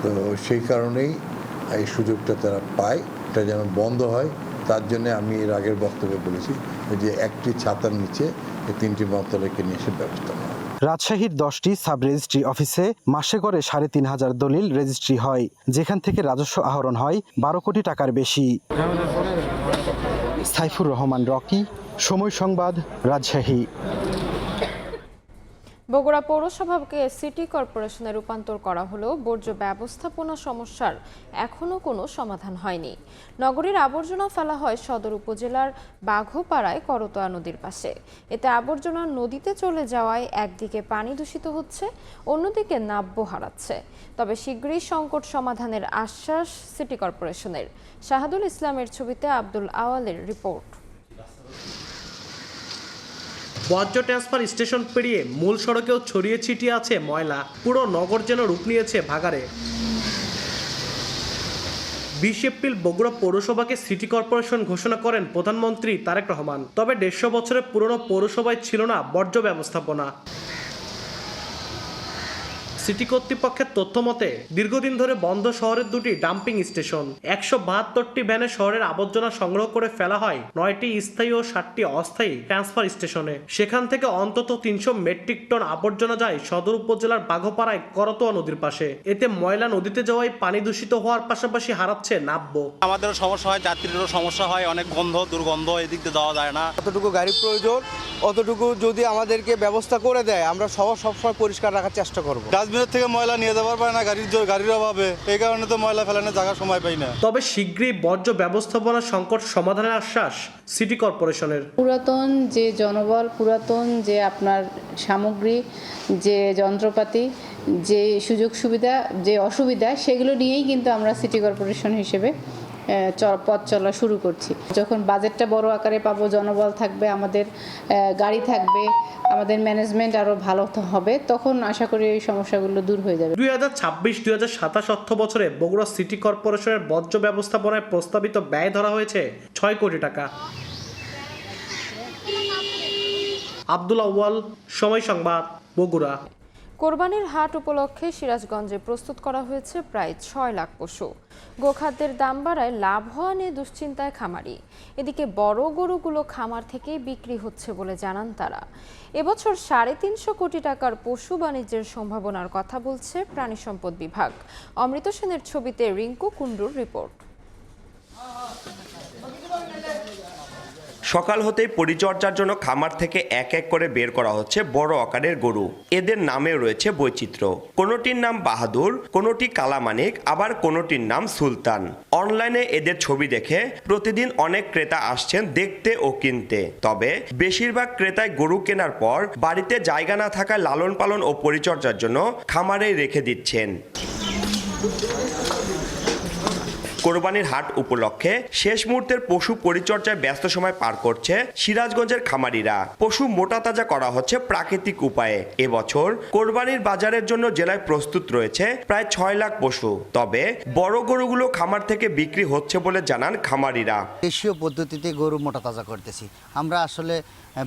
তো সেই কারণেই এই সুযোগটা তারা পায়, এটা যেন বন্ধ হয়। তার জন্য আমি এর আগের বক্তব্যে বলেছি যে একটি ছাতার নিচে এই 3টি মন্ত্রণালয়কে নিয়ে এসে ব্যবস্থা নেওয়া। রাজশাহীর 10টি সাব রেজিস্ট্রি অফিসে মাসে করে 3500 দলিল রেজিস্ট্রি হয়, যেখান থেকে রাজস্ব আহরণ হয় 12 কোটি টাকার বেশি। সাইফুর রহমান রকি, সময় সংবাদ, রাজশাহী। বগুড়া পৌরসভাকে সিটি কর্পোরেশনে রূপান্তর করা হলেও বর্জ্য ব্যবস্থাপনা সমস্যার এখনও কোনো সমাধান হয়নি। নগরীর আবর্জনা ফেলা হয় সদর উপজেলার বাঘোপাড়ায় করতোয়া নদীর পাশে। এতে আবর্জনা নদীতে চলে যাওয়ায় একদিকে পানি দূষিত হচ্ছে, অন্যদিকে নাব্য হারাচ্ছে। তবে শীঘ্রই সংকট সমাধানের আশ্বাস সিটি কর্পোরেশনের। শাহাদুল ইসলামের ছবিতে আব্দুল আওয়ালের রিপোর্ট। বর্জ্য ট্রান্সফার স্টেশন পেরিয়ে মূল সড়কেও ছড়িয়ে ছিটিয়ে আছে ময়লা। পুরো নগর যেন রূপ নিয়েছে ভাগাড়ে। 20 এপ্রিল বগুড়া পৌরসভাকে সিটি কর্পোরেশন ঘোষণা করেন প্রধানমন্ত্রী তারেক রহমান। তবে 150 বছরের পুরনো পৌরসভায় ছিল না বর্জ্য ব্যবস্থাপনা। সিটি কর্তৃপক্ষের তথ্য মতে দীর্ঘদিন ধরে বন্ধ শহরের 2টি ডাম্পিং স্টেশন। 172টি ভ্যানে শহরের আবর্জনা সংগ্রহ করে ফেলা হয় 9টি স্থায়ী ও 7টি অস্থায়ী ট্রান্সফার স্টেশনে। সেখান থেকে অন্তত 300 মেট্রিক টন আবর্জনা যায় সদর উপজেলার বাঘোপাড়ায় করতোয়া নদীর পাশে। এতে ময়লা নদীতে যাওয়ায় পানি দূষিত হওয়ার পাশাপাশি হারাচ্ছে নাব্য। আমাদেরও সমস্যা হয়, যাত্রীদেরও সমস্যা হয়, অনেক গন্ধ দুর্গন্ধ, এদিক দিয়ে যাওয়া যায় না। যতটুকু গাড়ির প্রয়োজন অতটুকু যদি আমাদেরকে ব্যবস্থা করে দেয়, আমরা সবসময় পরিষ্কার রাখার চেষ্টা করব। ডাস্টবিনের থেকে ময়লা নিয়ে যাবার পারে না গাড়ির অভাবে, এই কারণে তো ময়লা ফেলানোর জায়গা সময় পাই না। তবে শীঘ্রই বর্জ্য ব্যবস্থাপনা সংকট সমাধানের আশ্বাস সিটি কর্পোরেশনের। পুরাতন যে জনবল, পুরাতন যে আপনার সামগ্রী, যে যন্ত্রপাতি, যে সুযোগ সুবিধা, যে অসুবিধা, সেগুলো নিয়েই কিন্তু আমরা সিটি কর্পোরেশন হিসেবে পথ চলা শুরু করছি। যখন বাজেটটা বড় আকারে পাবো, জনবল থাকবে, আমাদের গাড়ি থাকবে, আমাদের ম্যানেজমেন্ট আরও ভালো হবে, তখন আশা করি এই সমস্যাগুলো দূর হয়ে যাবে। 2026-2027 অর্থ বছরে বগুড়া সিটি কর্পোরেশনের বর্জ্য ব্যবস্থাপনায় প্রস্তাবিত ব্যয় ধরা হয়েছে 6 কোটি টাকা। আব্দুল আউয়াল, সময় সংবাদ, বগুড়া। কোরবানির হাট উপলক্ষে সিরাজগঞ্জে প্রস্তুত করা হয়েছে প্রায় 6 লাখ পশু। গোখাদ্যের দাম বাড়ায় লাভ হওয়া নিয়ে দুশ্চিন্তায় খামারি। এদিকে বড় গরুগুলো খামার থেকেই বিক্রি হচ্ছে বলে জানান তারা। এবছর 350 কোটি টাকার পশু বাণিজ্যের সম্ভাবনার কথা বলছে প্রাণী সম্পদ বিভাগ। অমৃত সেনের ছবিতে রিঙ্কু কুণ্ডুর রিপোর্ট। সকাল হতেই পরিচর্যার জন্য খামার থেকে এক এক করে বের করা হচ্ছে বড় আকারের গরু। এদের নামে রয়েছে বৈচিত্র্য। কোনোটির নাম বাহাদুর, কোনোটি কালামানিক, আবার কোনোটির নাম সুলতান। অনলাইনে এদের ছবি দেখে প্রতিদিন অনেক ক্রেতা আসছেন দেখতে ও কিনতে। তবে বেশিরভাগ ক্রেতাই গরু কেনার পর বাড়িতে জায়গা না থাকায় লালন পালন ও পরিচর্যার জন্য খামারেই রেখে দিচ্ছেন। কোরবানির হাট উপলক্ষে শেষ মুহূর্তের পশু পরিচর্যায় ব্যস্ত সময় পার করছে সিরাজগঞ্জের খামারিরা। পশু মোটা তাজা করা হচ্ছে প্রাকৃতিক উপায়ে। এবছর কোরবানির বাজারের জন্য জেলায় প্রস্তুত রয়েছে প্রায় 6 লাখ পশু। তবে বড় গরুগুলো খামার থেকে বিক্রি হচ্ছে বলে জানান খামারিরা। দেশীয় পদ্ধতিতে গরু মোটা তাজা করতেছি আমরা। আসলে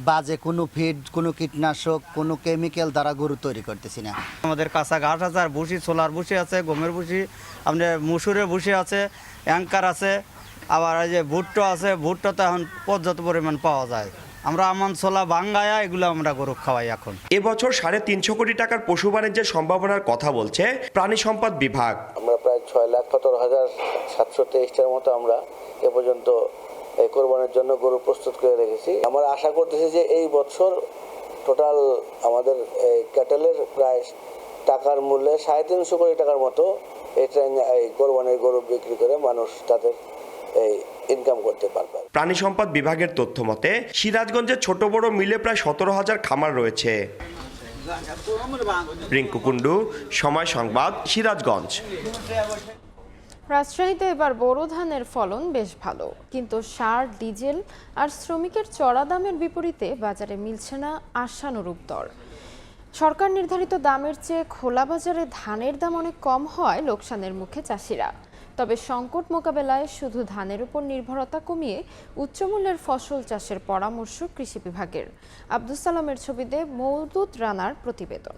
বাজে কোনো ফিড, কোনো কীটনাশক, কোনো কেমিক্যাল দ্বারা গরু তৈরি করতেছি না। আমাদের কাঁচা ঘাস আছে, আর ভুসি, ছোলার ভুসি আছে, গমের ভুসি, আপনার মুসুরের ভুসি আছে, অ্যাঙ্কার আছে, আবার এই যে ভুট্টো আছে। ভুট্টো তো এখন পর্যাপ্ত পরিমাণ পাওয়া যায়। আমরা আমন, ছোলা, বাঙ্গায়া এগুলো আমরা গরু খাওয়াই এখন। এবছর 350 কোটি টাকার পশু বাণিজ্যের সম্ভাবনার কথা বলছে প্রাণী সম্পদ বিভাগ। আমরা প্রায় 6,17,723টার মতো আমরা এ পর্যন্ত এই কোরবানির জন্য গরু প্রস্তুত করে রেখেছি। আমরা আশা করতেছি যে এই বছর টোটাল আমাদের ক্যাটেলের প্রায় টাকার মূল্যে 350 কোটি টাকার মতো এই কোরবানির গরু বিক্রি করে মানুষ তাদের এই ইনকাম করতে পারবে। প্রাণী সম্পদ বিভাগের তথ্য মতে সিরাজগঞ্জে ছোট বড় মিলে প্রায় 17,000 খামার রয়েছে। রিঙ্কু কুণ্ডু, সময় সংবাদ, সিরাজগঞ্জ। রাজশাহীতে এবার বোরো ধানের ফলন বেশ ভালো, কিন্তু সার, ডিজেল আর শ্রমিকের চড়া দামের বিপরীতে বাজারে মিলছে না আশানুরূপ দর। সরকার নির্ধারিত দামের চেয়ে খোলা বাজারে ধানের দাম অনেক কম হওয়ায় লোকসানের মুখে চাষিরা। তবে সংকট মোকাবেলায় শুধু ধানের উপর নির্ভরতা কমিয়ে উচ্চমূল্যের ফসল চাষের পরামর্শ কৃষি বিভাগের। আব্দুস সালামের ছবিতে মওদুদ রানার প্রতিবেদন।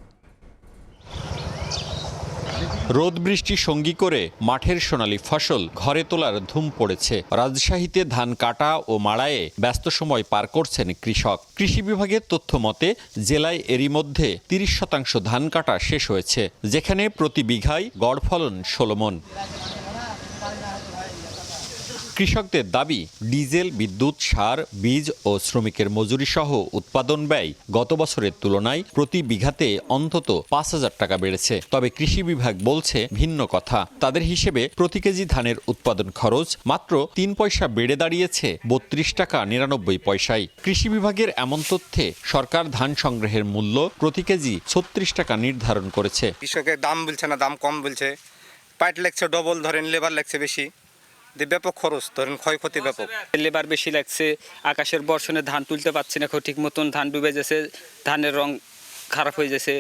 রোদ বৃষ্টি সঙ্গী করে মাঠের সোনালী ফসল ঘরে তোলার ধুম পড়েছে। রাজশাহীতে ধান কাটা ও মাড়াইয়ে ব্যস্ত সময় পার করছেন কৃষক। কৃষি বিভাগের তথ্য মতে জেলায় এরই মধ্যে 30% ধান কাটা শেষ হয়েছে, যেখানে প্রতি বিঘায় গড় ফলন 16 মণ। কৃষকদের দাবি, ডিজেল, বিদ্যুৎ, সার, বীজ ও শ্রমিকের মজুরি সহ উৎপাদন ব্যয় গত বছরের তুলনায় প্রতি বিঘাতে অন্তত 5,000 টাকা বেড়েছে। তবে কৃষি বিভাগ বলছে ভিন্ন কথা। তাদের হিসেবে প্রতি কেজি ধানের উৎপাদন খরচ মাত্র 3 পয়সা বেড়ে দাঁড়িয়েছে 32 টাকা 99 পয়সায়। কৃষি বিভাগের এমন তথ্যে সরকার ধান সংগ্রহের মূল্য প্রতি কেজি 36 টাকা নির্ধারণ করেছে। কৃষকের দাম বলছে না, দাম কম বলছে। পাইট লাগছে ডবল, ধরেন লেবার লাগছে বেশি, ব্যাপক খরচ, ধরেন ক্ষয়ক্ষতি ব্যাপক। লেবার বেশি লাগছে, আকাশের বর্ষণে ধান তুলতে পারছি না ঠিক মতন, ধান ডুবে যাচ্ছে, ধানের রং খারাপ হয়ে যাচ্ছে,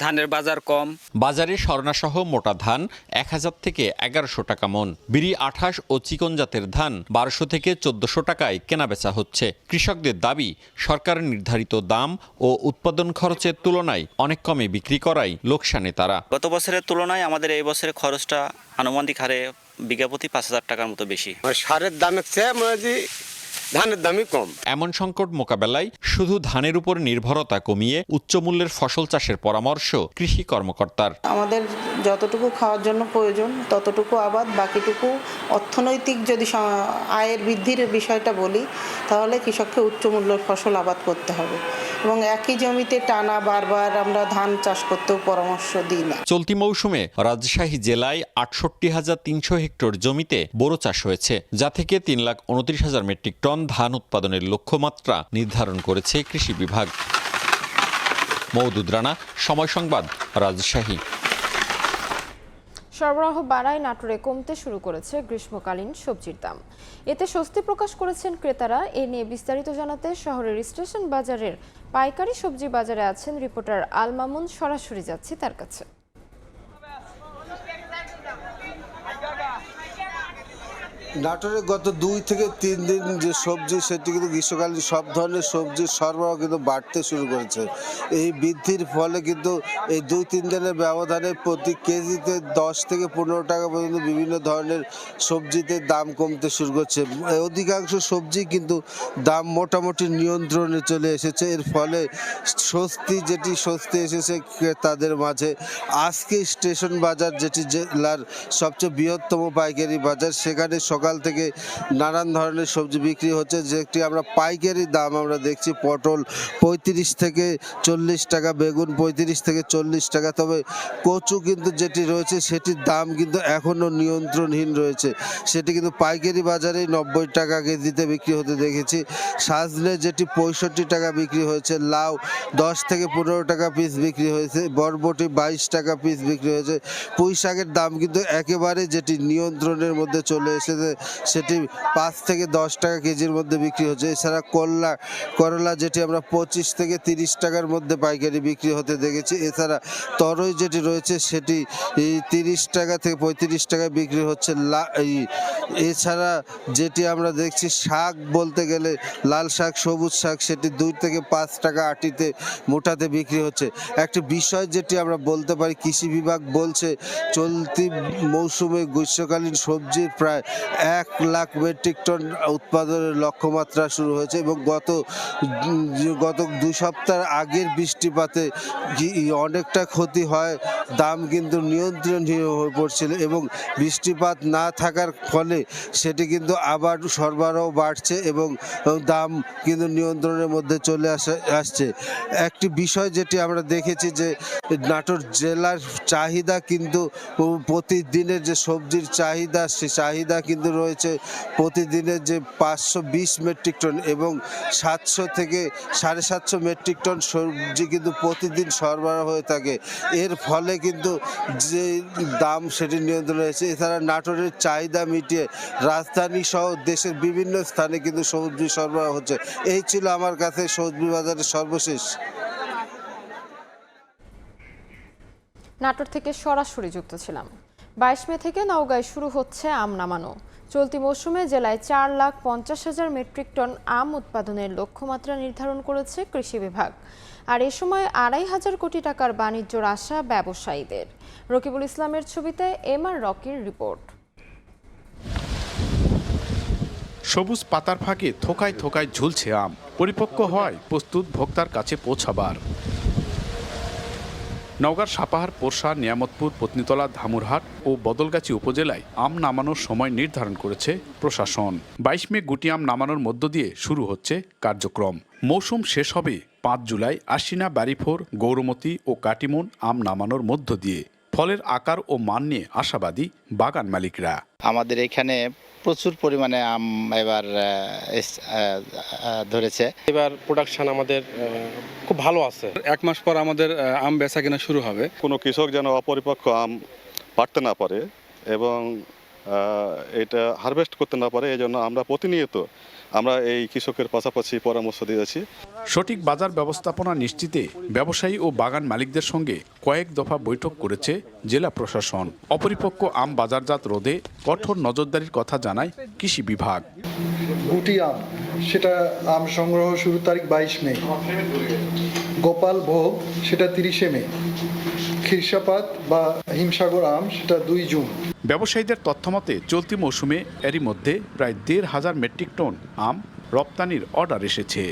ধানের বাজার কম। বাজারে স্বর্ণাসহ মোটা ধান 1000 থেকে 1100 টাকা মণ, বিড়ি 28 ও চিকন জাতের ধান 1200 থেকে 1400 টাকায় কেনাবেচা হচ্ছে। কৃষকদের দাবি, সরকার নির্ধারিত দাম ও উৎপাদন খরচের তুলনায় অনেক কমে বিক্রি করায় লোকসানে তারা। গত বছরের তুলনায় আমাদের এই বছরের খরচটা আনুমানিক হারে বিঘা প্রতি 5,000 টাকার মতো বেশি। সারের দামের চেয়ে ধানের দামই কম। এমন সংকট মোকাবেলায় শুধু ধানের উপর নির্ভরতা কমিয়ে উচ্চমূল্যের ফসল চাষের পরামর্শ কৃষি কর্মকর্তার। আমাদের যতটুকু খাওয়ার জন্য প্রয়োজন ততটুকু আবাদ, বাকিটুকু অর্থনৈতিক যদি আয়ের বৃদ্ধির বিষয়টা বলি, তাহলে কৃষককে উচ্চমূল্যের ফসল আবাদ করতে হবে। এবং একই জমিতে টানা বারবার আমরা ধান চাষ করতেও পরামর্শ দিই না। চলতি মৌসুমে রাজশাহী জেলায় ৬৮,৩০০ হেক্টর জমিতে বোরো চাষ হয়েছে, যা থেকে ৩,২৯,০০০ মেট্রিক টন ধান উৎপাদনের লক্ষ্যমাত্রা নির্ধারণ করেছে কৃষি বিভাগ। মওদুদ রানা, সময় সংবাদ, রাজশাহী। সরবরাহ বাড়ায় নাটোরে কমতে শুরু করেছে গ্রীষ্মকালীন সবজির দাম। এতে স্বস্তি প্রকাশ করেছেন ক্রেতারা। এ নিয়ে বিস্তারিত জানাতে শহরের স্টেশন বাজারের পাইকারি সবজি বাজারে আছেন রিপোর্টার আল মামুন। সরাসরি যাচ্ছি তার কাছে। নাটোরে গত 2 থেকে 3 দিন যে সবজি সেটি কিন্তু গ্রীষ্মকালীন সব ধরনের সবজির সরবরাহ কিন্তু বাড়তে শুরু করেছে। এই বৃদ্ধির ফলে কিন্তু এই 2-3 দিনের ব্যবধানে প্রতি কেজিতে 10 থেকে 15 টাকা পর্যন্ত বিভিন্ন ধরনের সবজিতে দাম কমতে শুরু করছে। অধিকাংশ সবজি কিন্তু দাম মোটামুটি নিয়ন্ত্রণে চলে এসেছে। এর ফলে স্বস্তি এসেছে ক্রেতাদের মাঝে। আজকে স্টেশন বাজার, যেটি জেলার সবচেয়ে বৃহত্তম পাইকারি বাজার, সেখানে সকাল থেকে নানান ধরনের সবজি বিক্রি হচ্ছে। যেটি আমরা পাইকারি দাম আমরা দেখছি, পটল 35 থেকে 40 টাকা, বেগুন 35 থেকে 40 টাকা। তবে কচু কিন্তু যেটি রয়েছে সেটির দাম কিন্তু এখনও নিয়ন্ত্রণহীন রয়েছে। সেটি কিন্তু পাইকারি বাজারে 90 টাকা কেজিতে বিক্রি হতে দেখেছি। সাজনে যেটি 65 টাকা বিক্রি হয়েছে, লাউ 10 থেকে 15 টাকা পিস বিক্রি হয়েছে, বরবটি 22 টাকা পিস বিক্রি হয়েছে। পুঁই শাকের দাম কিন্তু একেবারে যেটি নিয়ন্ত্রণের মধ্যে চলে এসেছে, সেটি 5 থেকে 10 টাকা কেজির মধ্যে বিক্রি হচ্ছে। এছাড়া করলা যেটি আমরা 25 থেকে 30 টাকার মধ্যে পাইকারি বিক্রি হতে দেখেছি। এছাড়া তরই যেটি রয়েছে সেটি 30 টাকা থেকে 35 টাকায় বিক্রি হচ্ছে। এছাড়া যেটি আমরা দেখছি শাক বলতে গেলে লাল শাক, সবুজ শাক, সেটি 2 থেকে 5 টাকা আটিতে মোটাতে বিক্রি হচ্ছে। একটি বিষয় যেটি আমরা বলতে পারি, কৃষি বিভাগ বলছে চলতি মৌসুমে গ্রীষ্মকালীন সবজির প্রায় 1 লাখ মেট্রিক টন উৎপাদনের লক্ষ্যমাত্রা শুরু হয়েছে এবং গত 2 সপ্তাহ আগের বৃষ্টিপাতে অনেকটা ক্ষতি হয়। দাম কিন্তু নিয়ন্ত্রণহীন হয়ে পড়ছিল এবং বৃষ্টিপাত না থাকার ফলে সেটি কিন্তু আবার সরবরাহ বাড়ছে এবং দাম কিন্তু নিয়ন্ত্রণের মধ্যে চলে আসছে। একটি বিষয় যেটি আমরা দেখেছি যে নাটোর জেলার চাহিদা কিন্তু প্রতিদিনের যে সবজির চাহিদা, সে চাহিদা কিন্তু রয়েছে প্রতিদিনের যে 520 মেট্রিক টন এবং 700 থেকে 750 মেট্রিক টন সবজি কিন্তু প্রতিদিন সরবরাহ হয়ে থাকে। এর ফলে কিন্তু যে দাম সেটি নিয়ন্ত্রণে রয়েছে। এছাড়া নাটোরের চাহিদা মিটিয়ে রাজধানী সহ দেশের বিভিন্ন স্থানে কিন্তু সবজি সরবরাহ হচ্ছে। এই ছিল আমার কাছে সবজি বাজারের সর্বশেষ। নাটোর থেকে সরাসরি যুক্ত ছিলাম। 22 মে থেকে নওগাঁয় শুরু হচ্ছে আম নামানো। চলতি মৌসুমে জেলায় 4,50,000 মেট্রিক টন আম উৎপাদনের লক্ষ্যমাত্রা নির্ধারণ করেছে কৃষি বিভাগ। আর এ সময় 2,500 কোটি টাকার বাণিজ্যর আশা ব্যবসায়ীদের। রকিবুল ইসলামের ছবিতে এমআর রকির রিপোর্ট। সবুজ পাতার ফাঁকে থোকায় থোকায় ঝুলছে আম, পরিপক্ক হয় প্রস্তুত ভোক্তার কাছে পৌঁছাবার। নওগাঁর সাপাহার, পোরশা, নিয়ামতপুর, পত্নীতলা, ধামুরহাট ও বদলগাছি উপজেলায় আম নামানোর সময় নির্ধারণ করেছে প্রশাসন। 22 মে গুটি আম নামানোর মধ্য দিয়ে শুরু হচ্ছে কার্যক্রম। মৌসুম শেষ হবে 5 জুলাই আশ্বিনা, বাড়িফোর, গৌরমতি ও কাটিমন আম নামানোর মধ্য দিয়ে। ফলের আকার ও মান নিয়ে আশাবাদী বাগান মালিকরা। আমাদের এখানে প্রচুর পরিমাণে আম এবার ধরেছে। এবার প্রোডাকশন আমাদের খুব ভালো আছে। 1 মাস পর আমাদের আম বেচা কেনা শুরু হবে। কোনো কৃষক যেন অপরিপক্ক আম পাড়তে না পারে এবং এটা হারভেস্ট করতে না পারে, এই জন্য আমরা প্রতিনিয়ত এই কৃষকের পাশাপাশি পরামর্শ দিয়েছি। সঠিক বাজার ব্যবস্থাপনা নিশ্চিতে ব্যবসায়ী ও বাগান মালিকদের সঙ্গে কয়েক দফা বৈঠক করেছে জেলা প্রশাসন। অপরিপক্ক আম বাজারজাত রোধে কঠোর নজরদারির কথা জানায় কৃষি বিভাগ। গুটি আম, সেটা আম সংগ্রহ শুরু তারিখ 22 মে, গোপাল ভোগ সেটা 30 মে, খিরসাপাত বা হিমসাগর আম সেটা 2 জুন। ব্যবসায়ীদের তথ্যমতে চলতি মৌসুমে এরই মধ্যে প্রায় 1,500 মেট্রিক টন আম রপ্তানির অর্ডার এসেছে।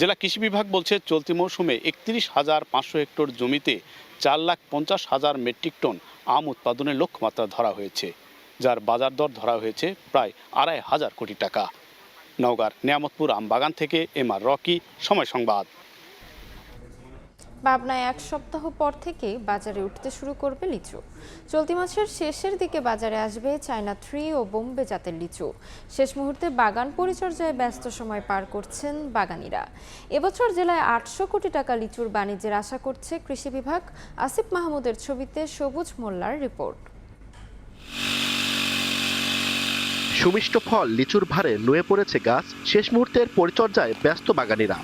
জেলা কৃষি বিভাগ বলছে চলতি মৌসুমে 31,500 হেক্টর জমিতে 4,50,000 মেট্রিক টন আম উৎপাদনের লক্ষ্যমাত্রা ধরা হয়েছে, যার বাজার দর ধরা হয়েছে প্রায় 2,500 কোটি টাকা। নওগাঁর নিয়ামতপুর আমবাগান থেকে MR রকি, সময় সংবাদ। পাবনায় এক সপ্তাহ পর থেকে বাজারে উঠতে শুরু করবে লিচু। চলতি মাসের শেষের দিকে বাজারে আসবে চায়না 3 ও বোম্বে জাতের লিচু। শেষ মুহূর্তে বাগান পরিচর্যায় ব্যস্ত সময় পার করছেন বাগানীরা। এবছর জেলায় 800 কোটি টাকা লিচুর বাণিজ্যের আশা করছে কৃষি বিভাগ। আসিফ মাহমুদের ছবিতে সবুজ মোল্লার রিপোর্ট। সুমিষ্ট ফল লিচুর ভারে নুয়ে পড়েছে গাছ, শেষ মুহূর্তের পরিচর্যায় ব্যস্ত বাগানীরা।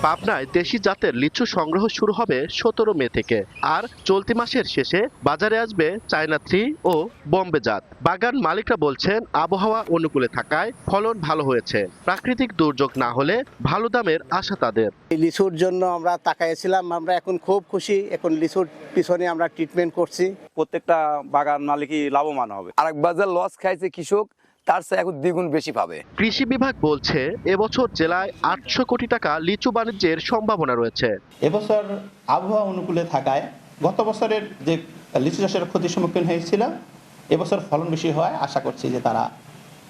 পাবনায় দেশি জাতের লিচু সংগ্রহ শুরু হবে 17 মে থেকে, আর চলতি মাসের শেষে বাজারে আসবে চায়না 3 ও বোম্বে জাত। বাগান মালিকরা বলছেন আবহাওয়া অনুকূলে থাকায় ফলন ভালো হয়েছে, প্রাকৃতিক দুর্যোগ না হলে ভালো দামের আশা তাদের। এই লিচুর জন্য আমরা তাকাইছিলাম, আমরা এখন খুব খুশি। এখন লিচুর পিছনে আমরা ট্রিটমেন্ট করছি। প্রত্যেকটা বাগান মালিকই লাভবান হবে। আরেক বাজার লস খাইছে কৃষক, তার চেয়ে এখন দ্বিগুণ বেশি পাবে। কৃষি বিভাগ বলছে এবছর জেলায় 800 কোটি টাকা লিচু বাণিজ্যের সম্ভাবনা রয়েছে। এবছর আবহাওয়া অনুকূলে থাকায় গত বছরের যে লিচু চাষের ক্ষতির সম্মুখীন হয়েছিল, এবছর ফলন বেশি হয়, আশা করছি যে তারা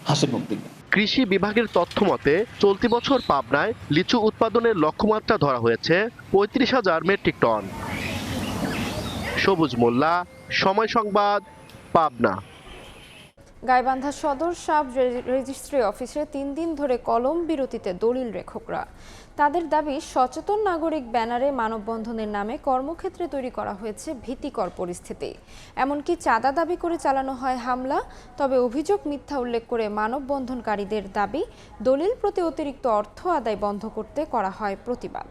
হাসির মুখ দিবে। কৃষি বিভাগের তথ্য মতে চলতি বছর পাবনায় লিচু উৎপাদনের লক্ষ্যমাত্রা ধরা হয়েছে 35,000 মেট্রিক টন। সবুজ মোল্লা, সময় সংবাদ, পাবনা। গাইবান্ধা সদর সাব রেজিস্ট্রি অফিসে 3 দিন ধরে কলম বিরতিতে দলিল লেখকরা। তাদের দাবি, সচেতন নাগরিক ব্যানারে মানববন্ধনের নামে কর্মক্ষেত্রে তৈরি করা হয়েছে ভীতিকর পরিস্থিতি। এমনকি চাঁদা দাবি করে চালানো হয় হামলা। তবে অভিযোগ মিথ্যা উল্লেখ করে মানববন্ধনকারীদের দাবি, দলিল প্রতি অতিরিক্ত অর্থ আদায় বন্ধ করতে করা হয় প্রতিবাদ।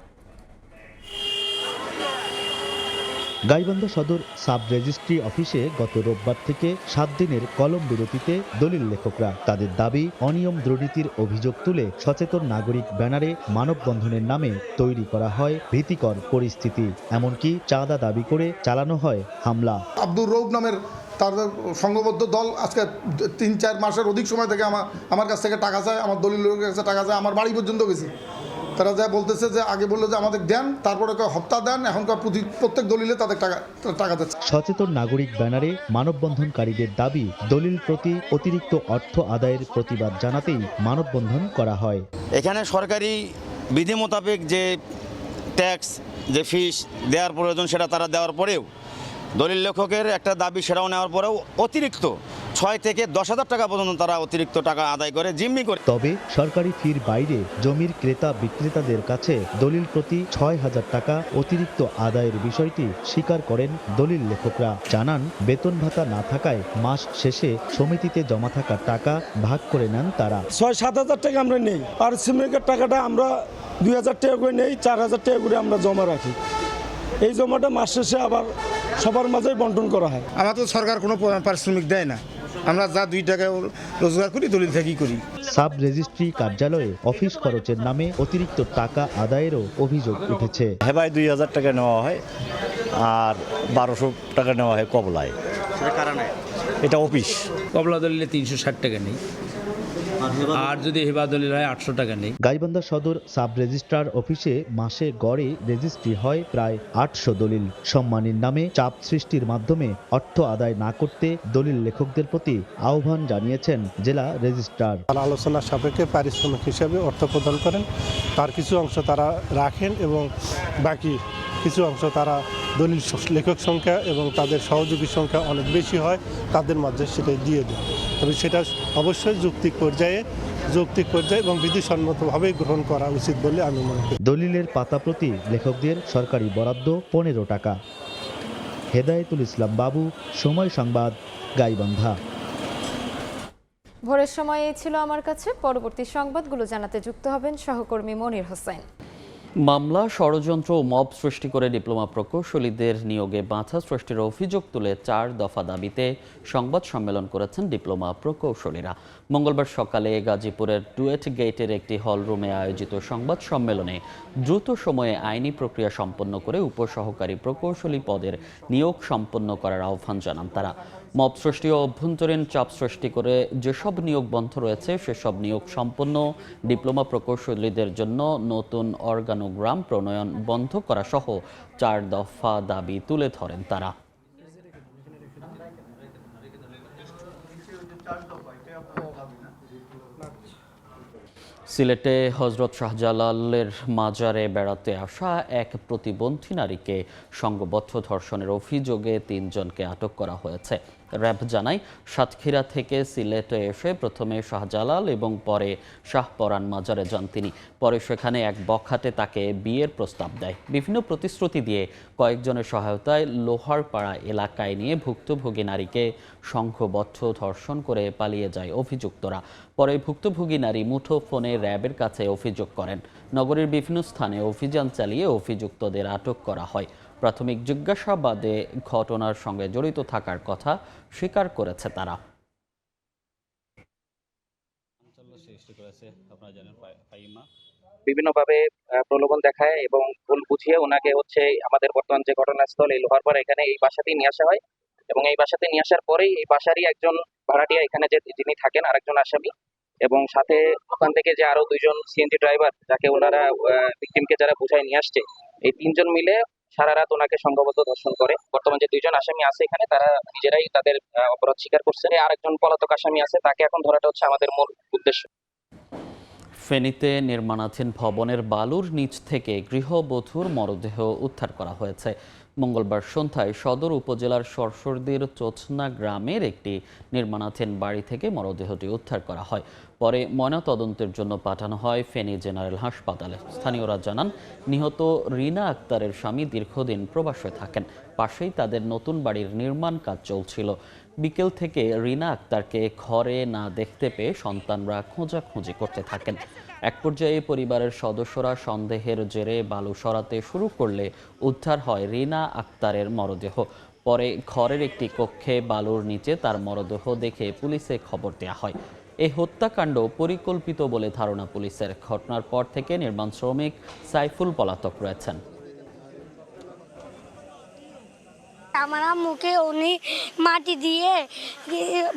গাইবান্ধা সদর সাব রেজিস্ট্রি অফিসে গত রোববার থেকে 7 দিনের কলম বিরতিতে দলিল লেখকরা। তাদের দাবি, অনিয়ম দুর্নীতির অভিযোগ তুলে সচেতন নাগরিক ব্যানারে মানববন্ধনের নামে তৈরি করা হয় ভীতিকর পরিস্থিতি। এমনকি চাঁদা দাবি করে চালানো হয় হামলা। আব্দুর রৌফ নামের তার সংঘবদ্ধ দল আজকে 3-4 মাসের অধিক সময় থেকে আমার কাছ থেকে টাকা চায়, আমার দলিলের কাছে টাকা চায়, আমার বাড়ি পর্যন্ত গেছে। তারা যা বলতেছে যে আগে বললো যে আমাদের দেন, তারপরে হপ্তাহ দেন, এখনকার প্রত্যেক দলিলে তাদের টাকা দিচ্ছে। সচেতন নাগরিক ব্যানারে মানববন্ধনকারীদের দাবি, দলিল প্রতি অতিরিক্ত অর্থ আদায়ের প্রতিবাদ জানাতেই মানববন্ধন করা হয়। এখানে সরকারি বিধি মোতাবেক যে ট্যাক্স, যে ফিস দেওয়ার প্রয়োজন সেটা তারা দেওয়ার পরেও দলিল লেখকের একটা দাবি সেটাও নেওয়ার পরেও অতিরিক্ত 6 থেকে 10,000 টাকা পর্যন্ত তারা অতিরিক্ত টাকা আদায় করে জিম্মি করে। তবে সরকারি ফির বাইরে জমির ক্রেতা বিক্রেতাদের কাছে দলিল প্রতি 6,000 টাকা অতিরিক্ত আদায়ের বিষয়টি স্বীকার করেন দলিল লেখকরা। জানান, বেতন ভাতা না থাকায় মাস শেষে সমিতিতে জমা থাকা টাকা ভাগ করে নেন তারা। 6-7 টাকা আমরা নেই, পারিশ্রমিকের টাকাটা আমরা 2,000 টাকা করে নেই, 4,000 টাকা করে আমরা জমা রাখি। এই জমাটা মাস শেষে আবার সবার মাঝে বন্টন করা হয়। আমাদের সরকার কোনো পারিশ্রমিক দেয় না, আমরা যা 2 টাকা রোজগার করি দলিল থেকেই করি। সাব রেজিস্ট্রি কার্যালয়ে অফিস খরচের নামে অতিরিক্ত টাকা আদায়েরও অভিযোগ উঠেছে। হেবায় 2,000 টাকা নেওয়া হয় আর 1,200 টাকা নেওয়া হয় কবলায়। এটা অফিস। কবলা দলিলে 360 টাকা নেই, আর যদি হেবা দলিল হয় 800 টাকা নেই। গাইবান্ধা সদর সাব রেজিস্ট্রার অফিসে মাসে গড়ে রেজিস্ট্রি হয় প্রায় 800 দলিল। সম্মানের নামে চাপ সৃষ্টির মাধ্যমে অর্থ আদায় না করতে দলিল লেখকদের প্রতি আহ্বান জানিয়েছেন জেলা রেজিস্ট্রার। আলোচনার সাপেক্ষে পারিশ্রমিক হিসাবে অর্থ প্রদান করেন, তার কিছু অংশ তারা রাখেন এবং বাকি কিছু অংশ তারা দলিল লেখক সংখ্যা এবং তাদের সহযোগীর সংখ্যা অনেক বেশি হয় তাদের মাঝে সেটাই দিয়ে দেয়। তবে সেটা অবশ্যই যৌক্তিক পর্যায়ে এবং বিধিসম্মতভাবে গ্রহণ করা উচিত বলে আমি মনে করি। দলিলের পাতা প্রতি লেখকদের সরকারি বরাদ্দ 15 টাকা। হেদায়েতুল ইসলাম বাবু, সময় সংবাদ, গাইবান্ধা। ভোরের সময় এই ছিল আমার কাছে। পরবর্তী সংবাদগুলো জানাতে যুক্ত হবেন সহকর্মী মনির হোসেন। মামলা, ষড়যন্ত্র ও মব সৃষ্টি করে ডিপ্লোমা প্রকৌশলীদের নিয়োগে বাধা সৃষ্টির অভিযোগ তুলে 4 দফা দাবিতে সংবাদ সম্মেলন করেছেন ডিপ্লোমা প্রকৌশলীরা। মঙ্গলবার সকালে গাজীপুরের ডুয়েট গেটের একটি হলরুমে আয়োজিত সংবাদ সম্মেলনে দ্রুত সময়ে আইনি প্রক্রিয়া সম্পন্ন করে উপসহকারী প্রকৌশলী পদের নিয়োগ সম্পন্ন করার আহ্বান জানান তারা। মব সৃষ্টি ও অভ্যন্তরীণ চাপ সৃষ্টি করে যেসব নিয়োগ বন্ধ রয়েছে সেসব নিয়োগ সম্পন্ন ডিপ্লোমা প্রকৌশলীদের জন্য নতুন অর্গানোগ্রাম প্রণয়ন বন্ধ করা সহ 4 দফা দাবি তুলে ধরেন তারা। সিলেটে হজরত শাহজালালের মাজারে বেড়াতে আসা এক প্রতিবন্ধী নারীকে সংঘবদ্ধ ধর্ষণের অভিযোগে ৩ জনকে আটক করা হয়েছে। র্যাব জানায়, সাতক্ষীরা থেকে সিলেটে এসে প্রথমে শাহজালাল এবং পরে শাহপরান মাজারে যান তিনি। পরে সেখানে এক বখাটে তাকে বিয়ের প্রস্তাব দেয়। বিভিন্ন প্রতিশ্রুতি দিয়ে কয়েকজনের সহায়তায় লোহারপাড়া এলাকায় নিয়ে ভুক্তভোগী নারীকে সংঘবদ্ধ ধর্ষণ করে পালিয়ে যায় অভিযুক্তরা। পরে ভুক্তভোগী নারী মুঠোফোনে র্যাবের কাছে অভিযোগ করেন। নগরীর বিভিন্ন স্থানে অভিযান চালিয়ে অভিযুক্তদের আটক করা হয়। প্রাথমিক জিজ্ঞাসাবাদে ঘটনার সঙ্গে জড়িত থাকার কথা স্বীকার করেছে তারা। বিভিন্নভাবে প্রলোভন দেখায় এবং ভুল বুঝিয়ে ওনাকে আমাদের বর্তমান যে ঘটনাস্থল এই লোহারপাড়া এখানে এই বাসাতেই নিয়ে আসা হয় এবং এই বাসাতে নিয়ে আসার পরেই এই বাসারই একজন ভাড়াটিয়া এখানে যিনি থাকেন আরেকজন আসামি এবং সাথে ওখান থেকে যে আরো 2 জন সিএনজি ড্রাইভার যাকে ওনারা ভিকটিমকে যারা বুঝায় নিয়ে আসছে, এই 3 জন মিলে সারা রাত ওনাকে সংঘবদ্ধ ধর্ষণ করে। বর্তমানে যে 2 জন আসামি আছে এখানে তারা নিজেরাই তাদের অপরাধ স্বীকার করছে। আরেকজন পলাতক আসামি আছে, তাকে এখন ধরাটা হচ্ছে আমাদের মূল উদ্দেশ্য। ফেনীতে নির্মাণাধীন ভবনের বালুর নিচ থেকে গৃহবধূর মরদেহ উদ্ধার করা হয়েছে। মঙ্গলবার সন্ধ্যায় সদর উপজেলার সরসরদির চোচনা গ্রামের একটি নির্মাণাধীন বাড়ি থেকে মরদেহটি উদ্ধার করা হয়। পরে ময়নাতদন্তের জন্য পাঠানো হয় ফেনী জেনারেল হাসপাতালে। স্থানীয়রা জানান, নিহত রিনা আক্তারের স্বামী দীর্ঘদিন প্রবাসে থাকেন। পাশেই তাদের নতুন বাড়ির নির্মাণ কাজ চলছিল। বিকেল থেকে রিনা আক্তারকে ঘরে না দেখতে পেয়ে সন্তানরা খোঁজাখুঁজি করতে থাকেন। এক পর্যায়ে পরিবারের সদস্যরা সন্দেহের জেরে বালু সরাতে শুরু করলে উদ্ধার হয় রিনা আক্তারের মরদেহ। পরে ঘরের একটি কক্ষে বালুর নিচে তার মরদেহ দেখে পুলিশে খবর দেওয়া হয়। এই হত্যাকাণ্ড পরিকল্পিত বলে ধারণা পুলিশের। ঘটনার পর থেকে নির্মাণ শ্রমিক সাইফুল পলাতক রয়েছেন। আমার আম্মুকে উনি মাটি দিয়ে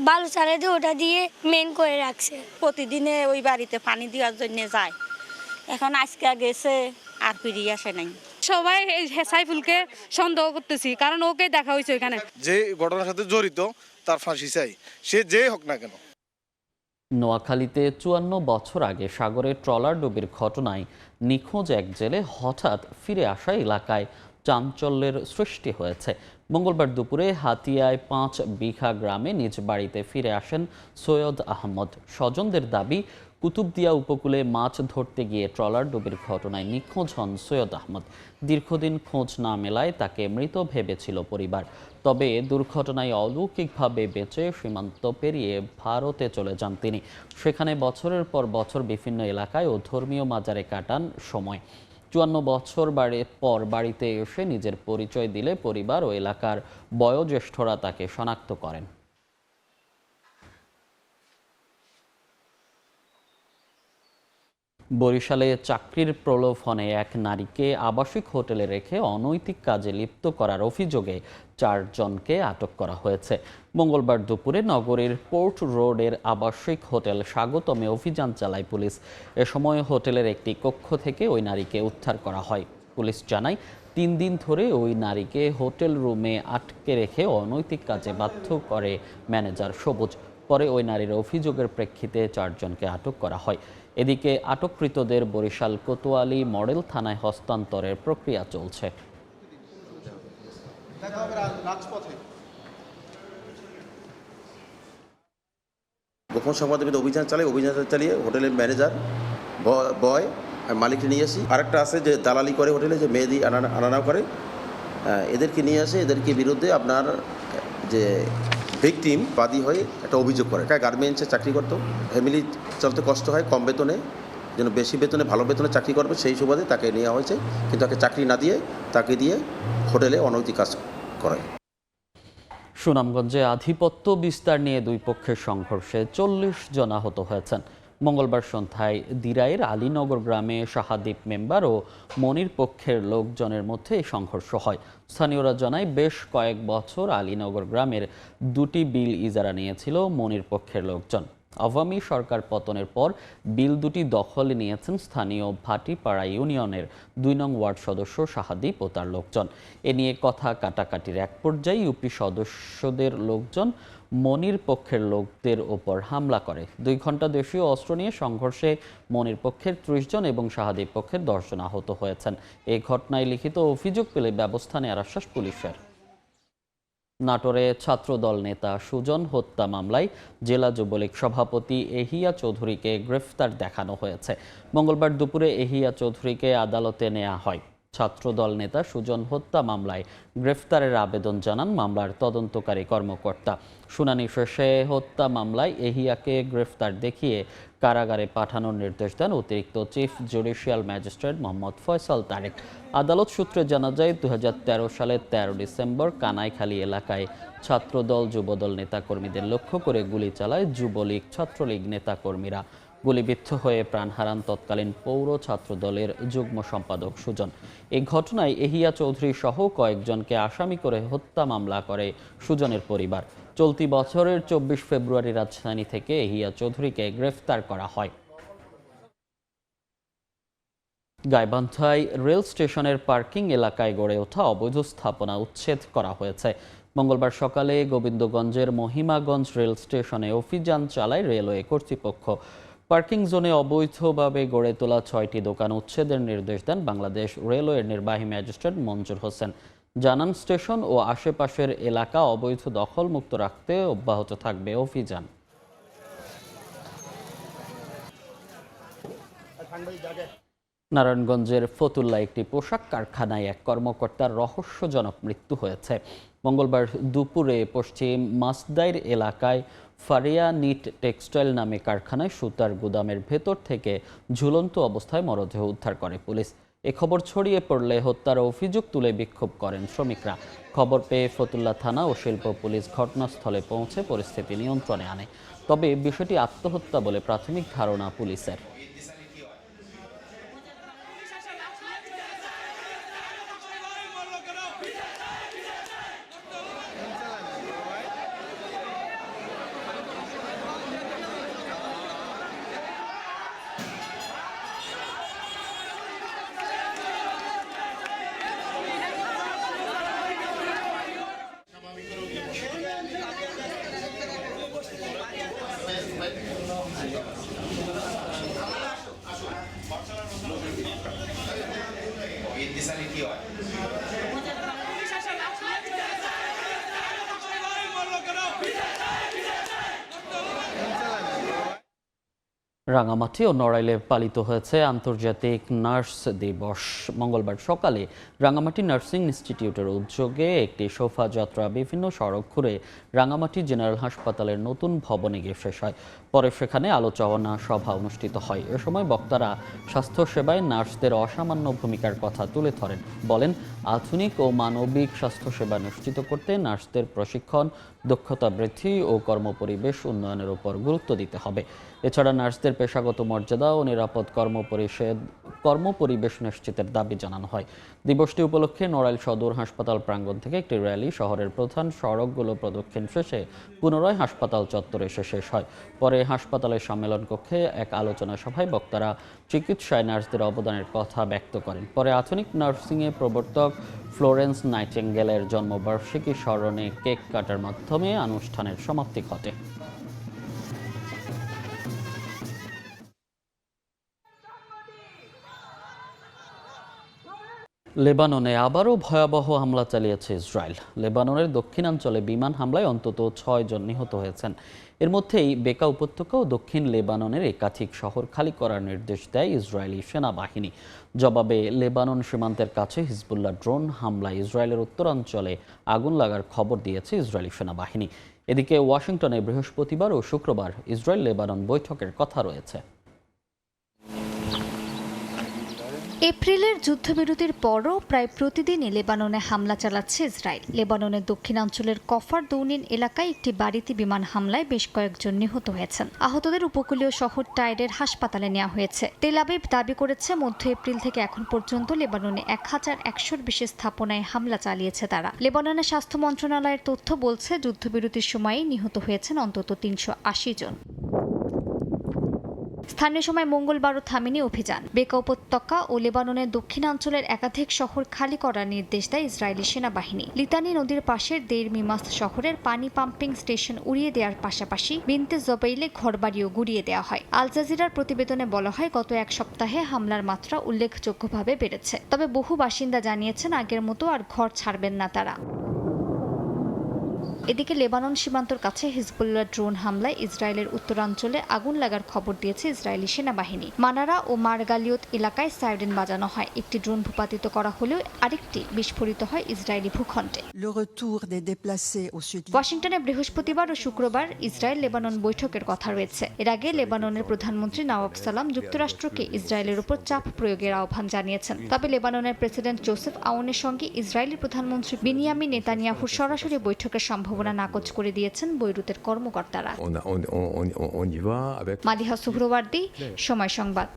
বালু ছাড়া দিয়ে ওটা দিয়ে মেন করে রাখছে। প্রতিদিনে ওই বাড়িতে পানি দেওয়ার জন্য যায়, এখন আজকে গেছে আর ফিরিয়ে আসে নাই। সবাই সাইফুলকে সন্দেহ করতেছি, কারণ ওকে দেখা হয়েছে এখানে। যে ঘটনার সাথে জড়িত তার ফাঁসি চাই, সে যে হোক না কেন। নোয়াখালীতে 54 বছর আগে সাগরে ট্রলার ডুবির ঘটনায় নিখোঁজ এক জেলে হঠাৎ ফিরে আসা এলাকায় চাঞ্চল্যের সৃষ্টি হয়েছে। মঙ্গলবার দুপুরে হাতিয়ায় 5 বিঘা গ্রামে নিজ বাড়িতে ফিরে আসেন সৈয়দ আহমদ। স্বজনদের দাবি, কুতুবদিয়া উপকূলে মাছ ধরতে গিয়ে ট্রলার ডুবির ঘটনায় নিখোঁজ হন সৈয়দ আহমদ। দীর্ঘদিন খোঁজ না মেলায় তাকে মৃত ভেবেছিল পরিবার। তবে দুর্ঘটনায় অলৌকিকভাবে বেঁচে সীমান্ত পেরিয়ে ভারতে চলে যান তিনি। সেখানে বছরের পর বছর বিভিন্ন এলাকায় ও ধর্মীয় মাজারে কাটান সময়। 54 বছর পর বাড়িতে এসে নিজের পরিচয় দিলে পরিবার ও এলাকার বয়োজ্যেষ্ঠরা তাকে শনাক্ত করেন। বরিশালে চাকরির প্রলোভনে এক নারীকে আবাসিক হোটেলে রেখে অনৈতিক কাজে লিপ্ত করার অভিযোগে 4 জনকে আটক করা হয়েছে। মঙ্গলবার দুপুরে নগরীর পোর্ট রোডের আবাসিক হোটেল স্বাগতমে অভিযান চালায় পুলিশ। এ সময় হোটেলের একটি কক্ষ থেকে ওই নারীকে উদ্ধার করা হয়। পুলিশ জানায়, 3 দিন ধরে ওই নারীকে হোটেল রুমে আটকে রেখে অনৈতিক কাজে বাধ্য করে ম্যানেজার সবুজ। পরে ওই নারীর অভিযোগের প্রেক্ষিতে 4 জনকে আটক করা হয়। এদিকে আটককৃতদের বরিশাল কোতোয়ালি মডেল থানায় হস্তান্তরের প্রক্রিয়া চলছে। গোপন সংবাদের ভিত্তিতে অভিযান চালিয়ে হোটেলের ম্যানেজার বয় মালিককে নিয়ে আসি। আরেকটা আছে যে দালালি করে হোটেলে, যে মেয়েদি আনানা করে, এদেরকে নিয়ে আসে। এদেরকে বিরুদ্ধে আপনার যে ভিকটিম বাদী হয়ে একটা অভিযোগ করে। গার্মেন্টসে চাকরি করতো, ফ্যামিলি চলতে কষ্ট হয়, কম বেতনে, যেন বেশি বেতনে ভালো বেতনে চাকরি করবে সেই সুবাদে তাকে নেওয়া হয়েছে। কিন্তু তাকে চাকরি না দিয়ে তাকে দিয়ে হোটেলে অনৈতিক কাজ করে। সুনামগঞ্জে আধিপত্য বিস্তার নিয়ে 2 পক্ষের সংঘর্ষে 40 জন আহত হয়েছেন। মঙ্গলবার সন্ধ্যায় দিরাইয়ের আলীনগর গ্রামে শাহাদীপ মেম্বার ও মনির পক্ষের লোকজনের মধ্যে এই সংঘর্ষ হয়। স্থানীয়রা জানায়, বেশ কয়েক বছর আলীনগর গ্রামের 2টি বিল ইজারা নিয়েছিল মনির পক্ষের লোকজন। আওয়ামী সরকার পতনের পর বিল দুটি দখলে নিয়েছেন স্থানীয় ভাটিপাড়া ইউনিয়নের 2 নং ওয়ার্ড সদস্য শাহাদীপ ও তার লোকজন। এ নিয়ে কথা কাটাকাটির এক পর্যায়ে ইউপি সদস্যদের লোকজন মনির পক্ষের লোকদের ওপর হামলা করে। 2 ঘণ্টা দেশীয় অস্ত্র নিয়ে সংঘর্ষে মনির পক্ষের 30 জন এবং শাহাদীপ পক্ষের 10 জন আহত হয়েছেন। এই ঘটনায় লিখিত অভিযোগ পেলে ব্যবস্থা নেওয়ার আশ্বাস পুলিশের। নাটোরে ছাত্রদল নেতা সুজন হত্যা মামলায় জেলা যুবলীগ সভাপতি এহিয়া চৌধুরীকে গ্রেফতার দেখানো হয়েছে। মঙ্গলবার দুপুরে এহিয়া চৌধুরীকে আদালতে নেওয়া হয়। ছাত্রদল নেতা সুজন হত্যা মামলায় গ্রেফতারের আবেদন জানান মামলার তদন্তকারী কর্মকর্তা। শুনানি শেষে হত্যা মামলায় এহিয়াকে গ্রেফতার দেখিয়ে কারাগারে পাঠানোর নির্দেশ দেন অতিরিক্ত chief judicial magistrate Mohammad Faisal Tareq. আদালত সূত্রে জানা যায় 2013 সালের 13 ডিসেম্বর কানাইখালী এলাকায় ছাত্রদল যুবদল নেতাকর্মীদের লক্ষ্য করে গুলি চালায় যুবলীগ ছাত্রলীগ নেতাকর্মীরা। গুলিবিদ্ধ হয়ে প্রাণ হারান তৎকালীন পৌর ছাত্রদলের যুগ্ম সম্পাদক সুজন। এই ঘটনায় এহিয়া চৌধুরী সহ কয়েকজনকে আসামি করে হত্যা মামলা করে সুজনের পরিবার। চলতি বছরের 24 ফেব্রুয়ারি রাজধানী থেকে এহিয়া চৌধুরীকে গ্রেফতার করা হয়। গাইবান্ধায় রেল স্টেশনের পার্কিং এলাকায় গড়ে ওঠা অবৈধ স্থাপনা উচ্ছেদ করা হয়েছে। মঙ্গলবার সকালে গোবিন্দগঞ্জের মহিমাগঞ্জ রেল স্টেশনে অভিযান চালায় রেলওয়ে কর্তৃপক্ষ। পার্কিং জোনে অবৈধভাবে গড়ে তোলা 6টি দোকান উচ্ছেদের নির্দেশ দেন বাংলাদেশ রেলওয়ের নির্বাহী ম্যাজিস্ট্রেট মঞ্জুর হোসেন। জানান স্টেশন ও আশেপাশের এলাকা অবৈধ দখলমুক্ত রাখতে অব্যাহত থাকবে অভিযান। নারায়ণগঞ্জের ফতুল্লা একটি পোশাক কারখানায় এক কর্মকর্তার রহস্যজনক মৃত্যু হয়েছে। মঙ্গলবার দুপুরে পশ্চিম মাসদাইর এলাকায় ফারিয়া নিট টেক্সটাইল নামে কারখানায় সুতার গুদামের ভেতর থেকে ঝুলন্ত অবস্থায় মরদেহ উদ্ধার করে পুলিশ। এ খবর ছড়িয়ে পড়লে হত্যার অভিযোগ তুলে বিক্ষোভ করেন শ্রমিকরা। খবর পেয়ে ফতুল্লা থানা ও শিল্প পুলিশ ঘটনাস্থলে পৌঁছে পরিস্থিতি নিয়ন্ত্রণে আনে। তবে বিষয়টি আত্মহত্যা বলে প্রাথমিক ধারণা পুলিশের। রাঙামাটি ও নড়াইলে পালিত হয়েছে আন্তর্জাতিক নার্স দিবস। মঙ্গলবার সকালে রাঙামাটি নার্সিং ইনস্টিটিউটের উদ্যোগে একটি শোভাযাত্রা বিভিন্ন সড়ক ঘুরে রাঙামাটি জেনারেল হাসপাতালের নতুন ভবনে গিয়ে শেষ হয়। পরে সেখানে আলোচনা সভা অনুষ্ঠিত হয়। এ সময় বক্তারা স্বাস্থ্যসেবায় নার্সদের অসামান্য ভূমিকার কথা তুলে ধরেন। বলেন, আধুনিক ও মানবিক স্বাস্থ্যসেবা নিশ্চিত করতে নার্সদের প্রশিক্ষণ, দক্ষতা বৃদ্ধি ও কর্মপরিবেশ উন্নয়নের উপর গুরুত্ব দিতে হবে। এছাড়া নার্সদের পেশাগত মর্যাদা ও নিরাপদ কর্মপরিবেশ নিশ্চিতের দাবি জানানো হয়। দিবসটি উপলক্ষে নড়াইল সদর হাসপাতাল প্রাঙ্গণ থেকে একটি র্যালি শহরের প্রধান সড়কগুলো প্রদক্ষিণ শেষে পুনরায় হাসপাতাল চত্বরে এসে শেষ হয়। পরে হাসপাতালের সম্মেলন কক্ষে এক আলোচনা সভায় বক্তারা চিকিৎসায় নার্সদের অবদানের কথা ব্যক্ত করেন। পরে আধুনিক নার্সিংয়ে প্রবর্তক ফ্লোরেন্স নাইটিঙ্গেলের জন্মবার্ষিকী স্মরণে কেক কাটার মাধ্যমে অনুষ্ঠানের সমাপ্তি ঘটে। লেবাননে আবারও ভয়াবহ হামলা চালিয়েছে ইসরায়েল। লেবাননের দক্ষিণাঞ্চলে বিমান হামলায় অন্তত 6 জন নিহত হয়েছেন। এর মধ্যেই বেকা উপত্যকা ও দক্ষিণ লেবাননের একাধিক শহর খালি করার নির্দেশ দেয় ইসরায়েলি সেনাবাহিনী। জবাবে লেবানন সীমান্তের কাছে হিজবুল্লাহ ড্রোন হামলায় ইসরায়েলের উত্তরাঞ্চলে আগুন লাগার খবর দিয়েছে ইসরায়েলি সেনাবাহিনী। এদিকে ওয়াশিংটনে বৃহস্পতিবার ও শুক্রবার ইসরায়েল লেবানন বৈঠকের কথা রয়েছে। এপ্রিলের যুদ্ধবিরতির পরও প্রায় প্রতিদিনই লেবাননে হামলা চালাচ্ছে ইসরায়েল। লেবাননের দক্ষিণাঞ্চলের কফার দৌনিন এলাকায় একটি বাড়িতে বিমান হামলায় বেশ কয়েকজন নিহত হয়েছেন। আহতদের উপকূলীয় শহর টাইরের হাসপাতালে নেওয়া হয়েছে। তেল আবিব দাবি করেছে মধ্য এপ্রিল থেকে এখন পর্যন্ত লেবাননে 1100-র বেশি স্থাপনায় হামলা চালিয়েছে তারা। লেবাননের স্বাস্থ্য মন্ত্রণালয়ের তথ্য বলছে যুদ্ধবিরতির সময়ই নিহত হয়েছেন অন্তত 380 জন। স্থানীয় সময় মঙ্গলবারও থামেনি অভিযান। বেকা উপত্যকা ও লেবাননের দক্ষিণাঞ্চলের একাধিক শহর খালি করার নির্দেশ দেয় ইসরায়েলি সেনাবাহিনী। লিতানি নদীর পাশের দেইর মিমাস শহরের পানি পাম্পিং স্টেশন উড়িয়ে দেওয়ার পাশাপাশি বিনতে জবাইলে ঘরবাড়িও গুড়িয়ে দেওয়া হয়। আল জাজিরার প্রতিবেদনে বলা হয়, গত এক সপ্তাহে হামলার মাত্রা উল্লেখযোগ্যভাবে বেড়েছে। তবে বহু বাসিন্দা জানিয়েছেন আগের মতো আর ঘর ছাড়বেন না তারা। এদিকে লেবানন সীমান্তর কাছে হিজবুল্লাহ ড্রোন হামলায় ইসরায়েলের উত্তরাঞ্চলে আগুন লাগার খবর দিয়েছে ইসরায়েলি সেনাবাহিনী। মানারা ও মারগালিয়ত এলাকায় সাইরেন বাজানো হয়। একটি ড্রোন ভূপাতিত করা হলেও আরেকটি বিস্ফোরিত হয় ইসরায়েলি ভূখণ্ডে। ওয়াশিংটনে বৃহস্পতিবার ও শুক্রবার ইসরায়েল লেবানন বৈঠকের কথা রয়েছে। এর আগে লেবাননের প্রধানমন্ত্রী নওয়াব সালাম যুক্তরাষ্ট্রকে ইসরায়েলের উপর চাপ প্রয়োগের আহ্বান জানিয়েছেন। তবে লেবাননের প্রেসিডেন্ট জোসেফ আউনের সঙ্গে ইসরায়েলি প্রধানমন্ত্রী বিনিয়ামিন নেতানিয়াহুর সরাসরি বৈঠকের সম্ভাবনা নাকচ করে দিয়েছেন বৈরুতের কর্মকর্তারা। মাদিহা সুহরওয়ার্দী, সময় সংবাদ।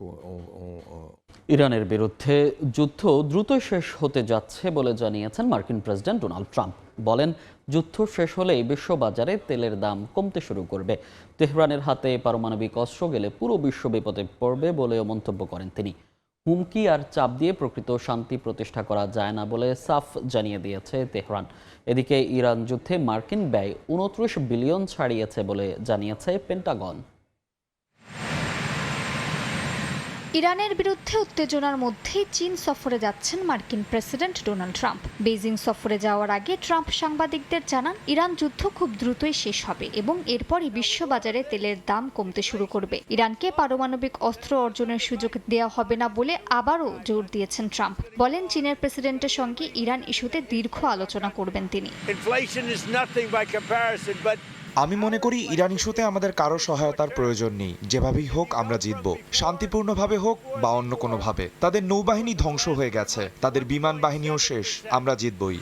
ইরানের বিরুদ্ধে যুদ্ধ দ্রুত শেষ হতে যাচ্ছে বলে জানিয়েছেন মার্কিন প্রেসিডেন্ট ডোনাল্ড ট্রাম্প। বলেন, যুদ্ধ শেষ হলেই বিশ্ববাজারে তেলের দাম কমতে শুরু করবে। তেহরানের হাতে পারমাণবিক অস্ত্র গেলে পুরো বিশ্ব বিপদে পড়বে বলেও মন্তব্য করেন তিনি। হুমকি আর চাপ দিয়ে প্রকৃত শান্তি প্রতিষ্ঠা করা যায় না বলে সাফ জানিয়ে দিয়েছে তেহরান। এদিকে ইরান যুদ্ধে মার্কিন ব্যয় 29 বিলিয়ন ছাড়িয়েছে বলে জানিয়েছে পেন্টাগন। ইরানের বিরুদ্ধে উত্তেজনার মধ্যেই চীন সফরে যাচ্ছেন মার্কিন প্রেসিডেন্ট ডোনাল্ড ট্রাম্প। বেইজিং সফরে যাওয়ার আগে ট্রাম্প সাংবাদিকদের জানান, ইরান যুদ্ধ খুব দ্রুতই শেষ হবে এবং এরপরই বিশ্ববাজারে তেলের দাম কমতে শুরু করবে। ইরানকে পারমাণবিক অস্ত্র অর্জনের সুযোগ দেওয়া হবে না বলে আবারও জোর দিয়েছেন ট্রাম্প। বলেন, চীনের প্রেসিডেন্টের সঙ্গে ইরান ইস্যুতে দীর্ঘ আলোচনা করবেন তিনি। আমি মনে করি ইরান ইস্যুতে আমাদের কারো সহায়তার প্রয়োজন নেই। যেভাবেই হোক আমরা জিতব, শান্তিপূর্ণভাবে হোক বা অন্য কোনোভাবে। তাদের নৌবাহিনী ধ্বংস হয়ে গেছে, তাদের বিমান বাহিনীও শেষ, আমরা জিতবই।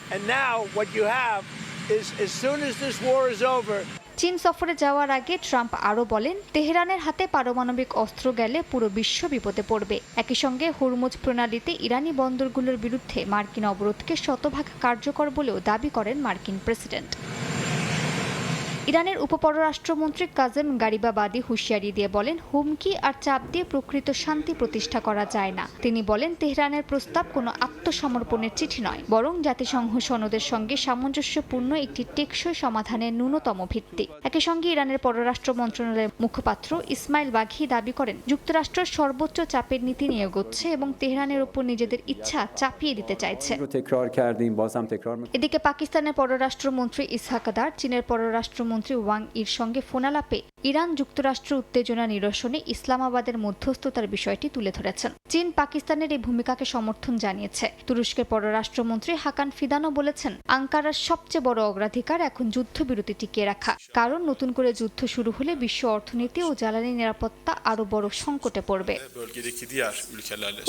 চীন সফরে যাওয়ার আগে ট্রাম্প আরও বলেন, তেহরানের হাতে পারমাণবিক অস্ত্র গেলে পুরো বিশ্ব বিপদে পড়বে। একই সঙ্গে হরমুজ প্রণালীতে ইরানি বন্দরগুলোর বিরুদ্ধে মার্কিন অবরোধকে শতভাগ কার্যকর বলেও দাবি করেন মার্কিন প্রেসিডেন্ট। ইরানের উপপররাষ্ট্রমন্ত্রী কাজেম গারিবাবাদী হুঁশিয়ারি দিয়ে বলেন, হুমকি আর চাপ দিয়ে প্রকৃত শান্তি প্রতিষ্ঠা করা যায় না। তিনি বলেন, তেহরানের প্রস্তাব কোনো আত্মসমর্পণের চিঠি নয়, বরং জাতিসংঘ সনদের সঙ্গে সামঞ্জস্যপূর্ণ একটি টেকসই সমাধানের ন্যূনতম ভিত্তি। একই সঙ্গে ইরানের পররাষ্ট্র মন্ত্রণালয়ের মুখপাত্র ইসমাইল বাঘি দাবি করেন, যুক্তরাষ্ট্র সর্বোচ্চ চাপের নীতি নিয়ে এগোচ্ছে এবং তেহরানের উপর নিজেদের ইচ্ছা চাপিয়ে দিতে চাইছে। এদিকে পাকিস্তানের পররাষ্ট্রমন্ত্রী ইসহাকাদার চীনের পররাষ্ট্রমন্ত্রী ওয়াং ইর সঙ্গে ফোনালাপে ইরান যুক্তরাষ্ট্র উত্তেজনা নিরসনে ইসলামাবাদের মধ্যস্থতার বিষয়টি তুলে ধরেছেন। চীন পাকিস্তানের এই ভূমিকাকে সমর্থন জানিয়েছে। তুরস্কের পররাষ্ট্রমন্ত্রী হাকান ফিদানও বলেছেন, আঙ্কারার সবচেয়ে বড় অগ্রাধিকার এখন যুদ্ধবিরতি টিকিয়ে রাখা, কারণ নতুন করে যুদ্ধ শুরু হলে বিশ্ব অর্থনীতি ও জ্বালানি নিরাপত্তা আরও বড় সংকটে পড়বে।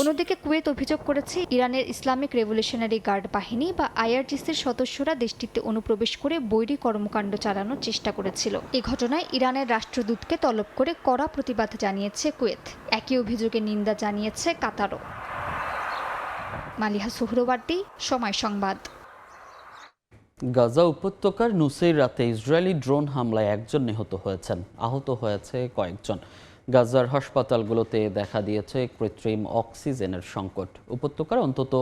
অন্যদিকে কুয়েত অভিযোগ করেছে, ইরানের ইসলামিক রেভলিউশনারি গার্ড বাহিনী বা আইআরজিসির সদস্যরা দেশটিতে অনুপ্রবেশ করে বৈরী কর্মকাণ্ড চালানোর চেষ্টা করেছিল। এই ঘটনায় ইরানের রাষ্ট্রদূতকে তলব করে কড়া প্রতিবাদ জানিয়েছে কুয়েত। একই অভিযোগে নিন্দা জানিয়েছে কাতারও। মালিহা সুহরওয়ার্দী, সময় সংবাদ। গাজা উপত্যকার নুসেইরাতে ইসরায়েলি ড্রোন হামলায় একজন নিহত হয়েছেন, আহত হয়েছে কয়েকজন। গাজার হাসপাতালগুলোতে দেখা দিয়েছে কৃত্রিম অক্সিজেনের সংকট। উপত্যকার অন্তত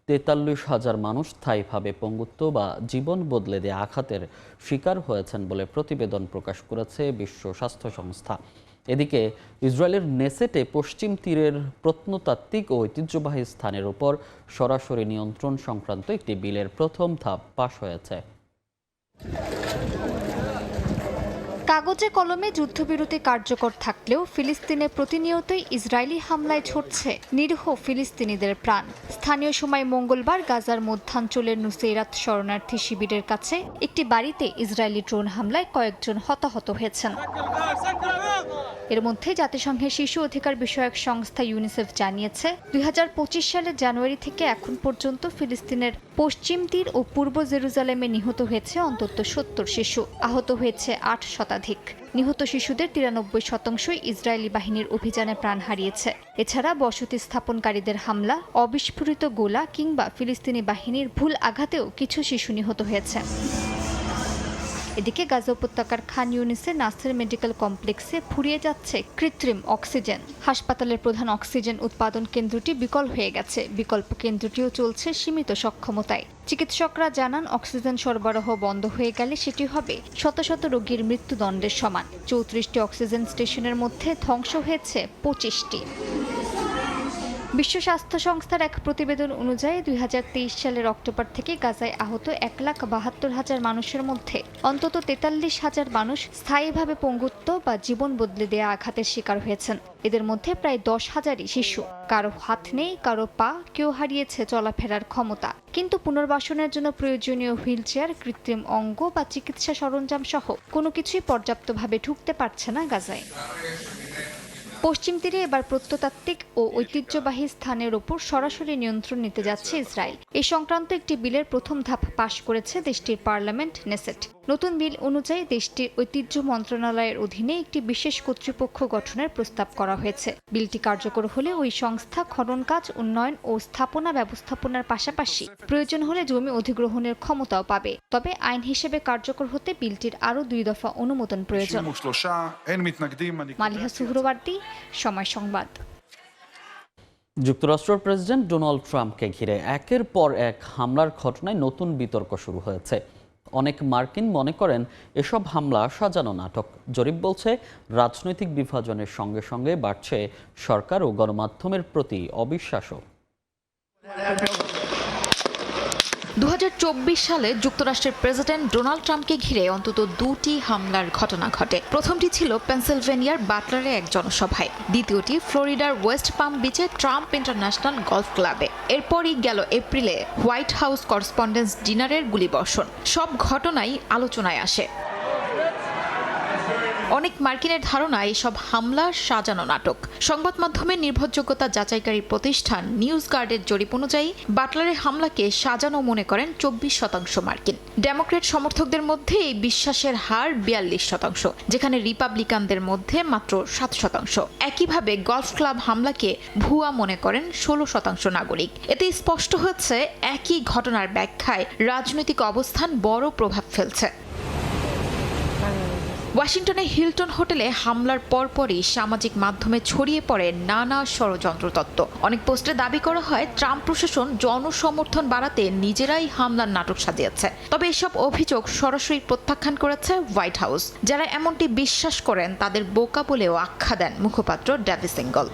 43,000 মানুষ স্থায়ীভাবে পঙ্গুত্ব বা জীবন বদলে দেয়া আঘাতের শিকার হয়েছেন বলে প্রতিবেদন প্রকাশ করেছে বিশ্ব স্বাস্থ্য সংস্থা। এদিকে ইসরায়েলের নেসেটে পশ্চিম তীরের প্রত্নতাত্ত্বিক ও ঐতিহ্যবাহী স্থানের উপর সরাসরি নিয়ন্ত্রণ সংক্রান্ত একটি বিলের প্রথম ধাপ পাশ হয়েছে। কাগজে কলমে যুদ্ধবিরতি কার্যকর থাকলেও ফিলিস্তিনে প্রতিনিয়তই ইসরায়েলি হামলায় ঝরছে নিরীহ ফিলিস্তিনিদের প্রাণ। স্থানীয় সময় মঙ্গলবার গাজার মধ্যাঞ্চলের নুসেইরাত শরণার্থী শিবিরের কাছে একটি বাড়িতে ইসরায়েলি ড্রোন হামলায় কয়েকজন হতাহত হয়েছেন। এর মধ্যে জাতিসংঘের শিশু অধিকার বিষয়ক সংস্থা ইউনিসেফ জানিয়েছে, 2025 সালের জানুয়ারি থেকে এখন পর্যন্ত ফিলিস্তিনের পশ্চিম তীর ও পূর্ব জেরুজালেমে নিহত হয়েছে অন্তত 70 শিশু, আহত হয়েছে 8 শতাধিক। নিহত শিশুদের 93% ইসরায়েলি বাহিনীর অভিযানে প্রাণ হারিয়েছে। এছাড়া বসতি স্থাপনকারীদের হামলা, অবিস্ফোরিত গোলা কিংবা ফিলিস্তিনি বাহিনীর ভুল আঘাতেও কিছু শিশু নিহত হয়েছে। এদিকে গাজা উপত্যকার খান ইউনিসে নাসের মেডিকেল কমপ্লেক্সে ফুরিয়ে যাচ্ছে কৃত্রিম অক্সিজেন। হাসপাতালের প্রধান অক্সিজেন উৎপাদন কেন্দ্রটি বিকল হয়ে গেছে। বিকল্প কেন্দ্রটিও চলছে সীমিত সক্ষমতায়। চিকিৎসকরা জানান, অক্সিজেন সরবরাহ বন্ধ হয়ে গেলে সেটি হবে শত শত রোগীর মৃত্যুদণ্ডের সমান। 34টি অক্সিজেন স্টেশনের মধ্যে ধ্বংস হয়েছে 25টি। বিশ্ব স্বাস্থ্য সংস্থার এক প্রতিবেদন অনুযায়ী 2023 সালের অক্টোবর থেকে গাজায় আহত 1,72,000 মানুষের মধ্যে অন্তত 43,000 মানুষ স্থায়ীভাবে পঙ্গুত্ব বা জীবন বদলে দেয়া আঘাতের শিকার হয়েছেন। এদের মধ্যে প্রায় 10,000ই শিশু। কারো হাত নেই, কারো পা, কেউ হারিয়েছে চলাফেরার ক্ষমতা। কিন্তু পুনর্বাসনের জন্য প্রয়োজনীয় হুইলচেয়ার, কৃত্রিম অঙ্গ বা চিকিৎসা সরঞ্জাম সহ কোনো কিছুই পর্যাপ্তভাবে ঢুকতে পারছে না গাজায়। পশ্চিম তীরে এবার প্রত্নতাত্ত্বিক ও ঐতিহ্যবাহী স্থানের ওপর সরাসরি নিয়ন্ত্রণ নিতে যাচ্ছে ইসরায়েল। এই সংক্রান্ত একটি বিলের প্রথম ধাপ পাশ করেছে দেশটির পার্লামেন্ট নেসেট। নতুন বিল অনুযায়ী দেশটির ঐতিহ্য মন্ত্রণালয়ের অধীনে একটি বিশেষ কর্তৃপক্ষ গঠনের প্রস্তাব করা হয়েছে। বিলটি কার্যকর হলে ওই সংস্থা খনন কাজ, উন্নয়ন ও স্থাপনা ব্যবস্থাপনার পাশাপাশি প্রয়োজন হলে জমি অধিগ্রহণের ক্ষমতাও পাবে। তবে আইন হিসেবে কার্যকর হতে বিলটির আরও 2 দফা অনুমোদন প্রয়োজন। মালিহা সুহরওয়ার্দী, সময় সংবাদ। যুক্তরাষ্ট্রের প্রেসিডেন্ট ডোনাল্ড ট্রাম্পকে ঘিরে একের পর এক হামলার ঘটনায় নতুন বিতর্ক শুরু হয়েছে। অনেক মার্কিন মনে করেন এসব হামলা সাজানো নাটক। জরিপ বলছে রাজনৈতিক বিভাজনের সঙ্গে সঙ্গে বাড়ছে সরকার ও গণমাধ্যমের প্রতি অবিশ্বাসও। 2024 সালে যুক্তরাষ্ট্রের প্রেসিডেন্ট ডোনাল্ড ট্রাম্পকে ঘিরে অন্তত 2টি হামলার ঘটনা ঘটে। প্রথমটি ছিল পেনসিলভেনিয়ার বাটলারে এক জনসভায়, দ্বিতীয়টি ফ্লোরিডার ওয়েস্ট পাম বিচে ট্রাম্প ইন্টারন্যাশনাল গলফ ক্লাবে। এরপরই গেল এপ্রিলে হোয়াইট হাউস করেসপন্ডেন্স ডিনারের গুলিবর্ষণ। সব ঘটনাই আলোচনায় আসে। অনেক মার্কিনের ধারণা এসব হামলা সাজানো নাটক। সংবাদ মাধ্যমের নির্ভরযোগ্যতা যাচাইকারী প্রতিষ্ঠান নিউজ গার্ডের জরিপ অনুযায়ী বাটলারের হামলাকে সাজানো মনে করেন 24% মার্কিন। ডেমোক্র্যাট সমর্থকদের মধ্যে এই বিশ্বাসের হার 42%, যেখানে রিপাবলিকানদের মধ্যে মাত্র 7%। একইভাবে গলফ ক্লাব হামলাকে ভুয়া মনে করেন 16% নাগরিক। এতে স্পষ্ট হচ্ছে একই ঘটনার ব্যাখ্যায় রাজনৈতিক অবস্থান বড় প্রভাব ফেলছে। ওয়াশিংটনে হিলটন হোটেলে হামলার পরপরই সামাজিক মাধ্যমে ছড়িয়ে পড়ে নানা ষড়যন্ত্র তত্ত্ব। অনেক পোস্টে দাবি করা হয় ট্রাম্প প্রশাসন জনসমর্থন বাড়াতে নিজেরাই হামলার নাটক সাজিয়েছে। তবে এসব অভিযোগ সরাসরি প্রত্যাখ্যান করেছে হোয়াইট হাউস। যারা এমনটি বিশ্বাস করেন তাদের বোকা বলেও আখ্যা দেন মুখপাত্র ডেভিস এঙ্গল।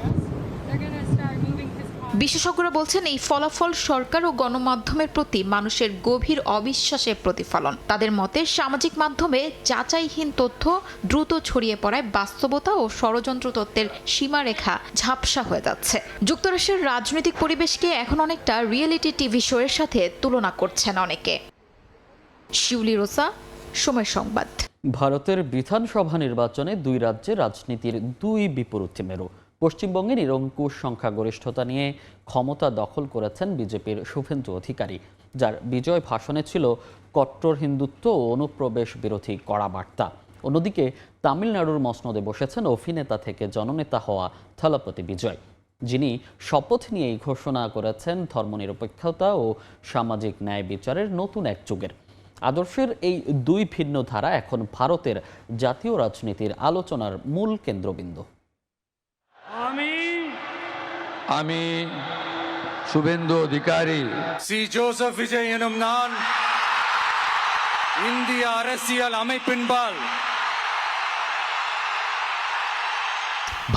বিশেষজ্ঞরা বলছেন এই ফলাফল সরকার ও গণমাধ্যমের প্রতি মানুষের গভীর অবিশ্বাসের প্রতিফলন। তাদের মতে সামাজিক মাধ্যমে যাচাইহীন তথ্য দ্রুত ছড়িয়ে পড়ায় বাস্তবতা ও ষড়যন্ত্র তত্ত্বের সীমারেখা ঝাপসা হয়ে যাচ্ছে। যুক্তরাষ্ট্রের রাজনৈতিক পরিবেশকে এখন অনেকটা রিয়েলিটি টিভি শো এর সাথে তুলনা করছেন অনেকে। শিউলি রোসা, সময় সংবাদ। ভারতের বিধানসভা নির্বাচনে 2 রাজ্যে রাজনীতির 2 বিপরীত মেরু। পশ্চিমবঙ্গে নিরঙ্কুশ সংখ্যাগরিষ্ঠতা নিয়ে ক্ষমতা দখল করেছেন বিজেপির শুভেন্দু অধিকারী, যার বিজয় ভাষণে ছিল কট্টর হিন্দুত্ব ও অনুপ্রবেশ বিরোধী কড়া বার্তা। অন্যদিকে তামিলনাড়ুর মসনদে বসেছেন অভিনেতা থেকে জননেতা হওয়া থলপতি বিজয়, যিনি শপথ নিয়েই ঘোষণা করেছেন ধর্মনিরপেক্ষতা ও সামাজিক ন্যায় বিচারের নতুন এক যুগের। আদর্শের এই 2 ভিন্ন ধারা এখন ভারতের জাতীয় রাজনীতির আলোচনার মূল কেন্দ্রবিন্দু। আমি শুভেন্দু অধিকারী சி ஜோசப் விஜய் எனும் நான் இந்திய அரசியல் அமைப்பின்பால்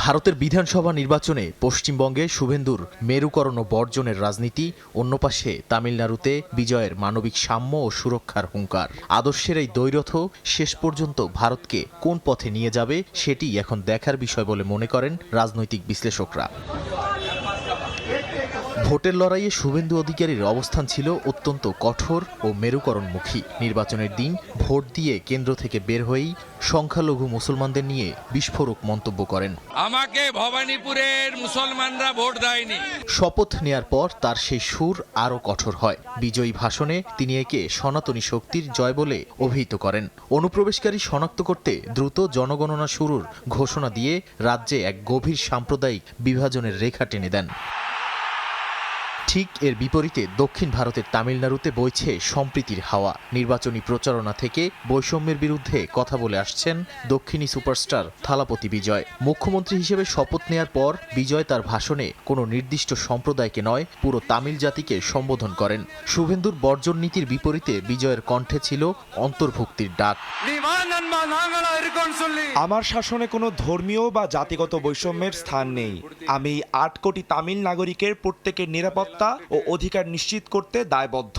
ভারতের বিধানসভা নির্বাচনে পশ্চিমবঙ্গে শুভেন্দুর মেরুকরণ ও বর্জনের রাজনীতি, অন্য পাশে তামিলনাড়ুতে বিজয়ের মানবিক সাম্য ও সুরক্ষার হুঙ্কার। আদর্শের এই দ্বৈরথ শেষ পর্যন্ত ভারতকে কোন পথে নিয়ে যাবে সেটি এখন দেখার বিষয় বলে মনে করেন রাজনৈতিক বিশ্লেষকরা। ভোটের লড়াইয়ে শুভেন্দু অধিকারীর অবস্থান ছিল অত্যন্ত কঠোর ও মেরুকরণমুখী। নির্বাচনের দিন ভোট দিয়ে কেন্দ্র থেকে বের হয়েই সংখ্যালঘু মুসলমানদের নিয়ে বিস্ফোরক মন্তব্য করেন। আমাকে ভবানীপুরের মুসলমানরা ভোট দেয়নি। শপথ নেয়ার পর তার সেই সুর আরও কঠোর হয়। বিজয়ী ভাষণে তিনি একে সনাতনী শক্তির জয় বলে অভিহিত করেন। অনুপ্রবেশকারী শনাক্ত করতে দ্রুত জনগণনা শুরুর ঘোষণা দিয়ে রাজ্যে এক গভীর সাম্প্রদায়িক বিভাজনের রেখা টেনে দেন। ঠিক এর বিপরীতে দক্ষিণ ভারতের তামিলনাড়ুতে বইছে সম্প্রীতির হাওয়া। নির্বাচনী প্রচারণা থেকে বৈষম্যের বিরুদ্ধে কথা বলে আসছেন দক্ষিণী সুপারস্টার থালাপতি বিজয়। মুখ্যমন্ত্রী হিসেবে শপথ নেয়ার পর বিজয় তার ভাষণে কোনো নির্দিষ্ট সম্প্রদায়কে নয়, পুরো তামিল জাতিকে সম্বোধন করেন। শুভেন্দুর বর্জন নীতির বিপরীতে বিজয়ের কণ্ঠে ছিল অন্তর্ভুক্তির ডাক। আমার শাসনে কোনো ধর্মীয় বা জাতিগত বৈষম্যের স্থান নেই। আমি 8 কোটি তামিল নাগরিকের প্রত্যেকের নিরাপত্তা ও অধিকার নিশ্চিত করতে দায়বদ্ধ।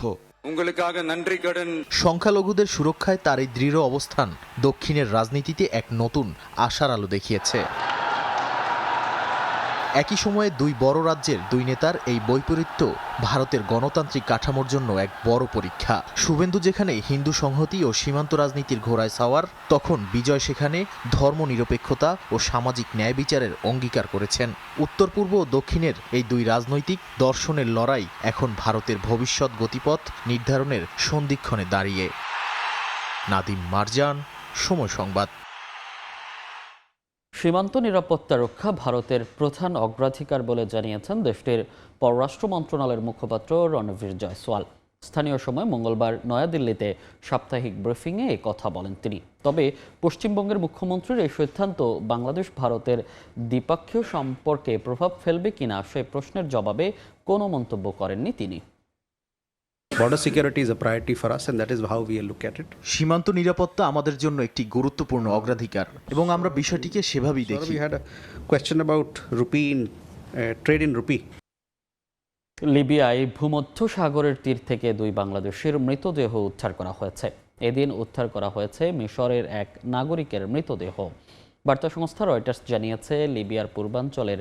সংখ্যালঘুদের সুরক্ষায় তার এই দৃঢ় অবস্থান দক্ষিণের রাজনীতিতে এক নতুন আশার আলো দেখিয়েছে। একই সময়ে দুই বড় রাজ্যের দুই নেতার এই বৈপরীত্য ভারতের গণতান্ত্রিক কাঠামোর জন্য এক বড় পরীক্ষা। শুভেন্দু যেখানে হিন্দু সংহতি ও সীমান্ত রাজনীতির ঘোড়ায় সাওয়ার, তখন বিজয় সেখানে ধর্মনিরপেক্ষতা ও সামাজিক ন্যায় বিচারের অঙ্গীকার করেছেন। উত্তর পূর্ব ও দক্ষিণের এই দুই রাজনৈতিক দর্শনের লড়াই এখন ভারতের ভবিষ্যৎ গতিপথ নির্ধারণের সন্ধিক্ষণে দাঁড়িয়ে। নাদিম মারজান, সময় সংবাদ। সীমান্ত নিরাপত্তা রক্ষা ভারতের প্রধান অগ্রাধিকার বলে জানিয়েছেন দেশটির পররাষ্ট্র মন্ত্রণালয়ের মুখপাত্র রণবীর জয়সওয়াল। স্থানীয় সময় মঙ্গলবার নয়াদিল্লিতে সাপ্তাহিক ব্রিফিংয়ে এ কথা বলেন তিনি। তবে পশ্চিমবঙ্গের মুখ্যমন্ত্রীর এই সিদ্ধান্ত বাংলাদেশ ভারতের দ্বিপক্ষীয় সম্পর্কে প্রভাব ফেলবে কিনা সে প্রশ্নের জবাবে কোনো মন্তব্য করেননি তিনি। Border security is a priority for us and that is how we look at it. সীমান্ত নিরাপত্তা আমাদের জন্য একটি গুরুত্বপূর্ণ অগ্রাধিকার এবং আমরা বিষয়টিকে সেভাবেই দেখি। We had a question about rupee in trade in rupee. লিবিয়ায় ভূমধ্য সাগরের তীর থেকে দুই বাংলাদেশের মৃতদেহ উদ্ধার করা হয়েছে। এদিন উদ্ধার করা হয়েছে মিশরের এক নাগরিকের মৃতদেহ। বার্তা সংস্থা রয়টার্স জানিয়েছে লিবিয়ার পূর্বাঞ্চলের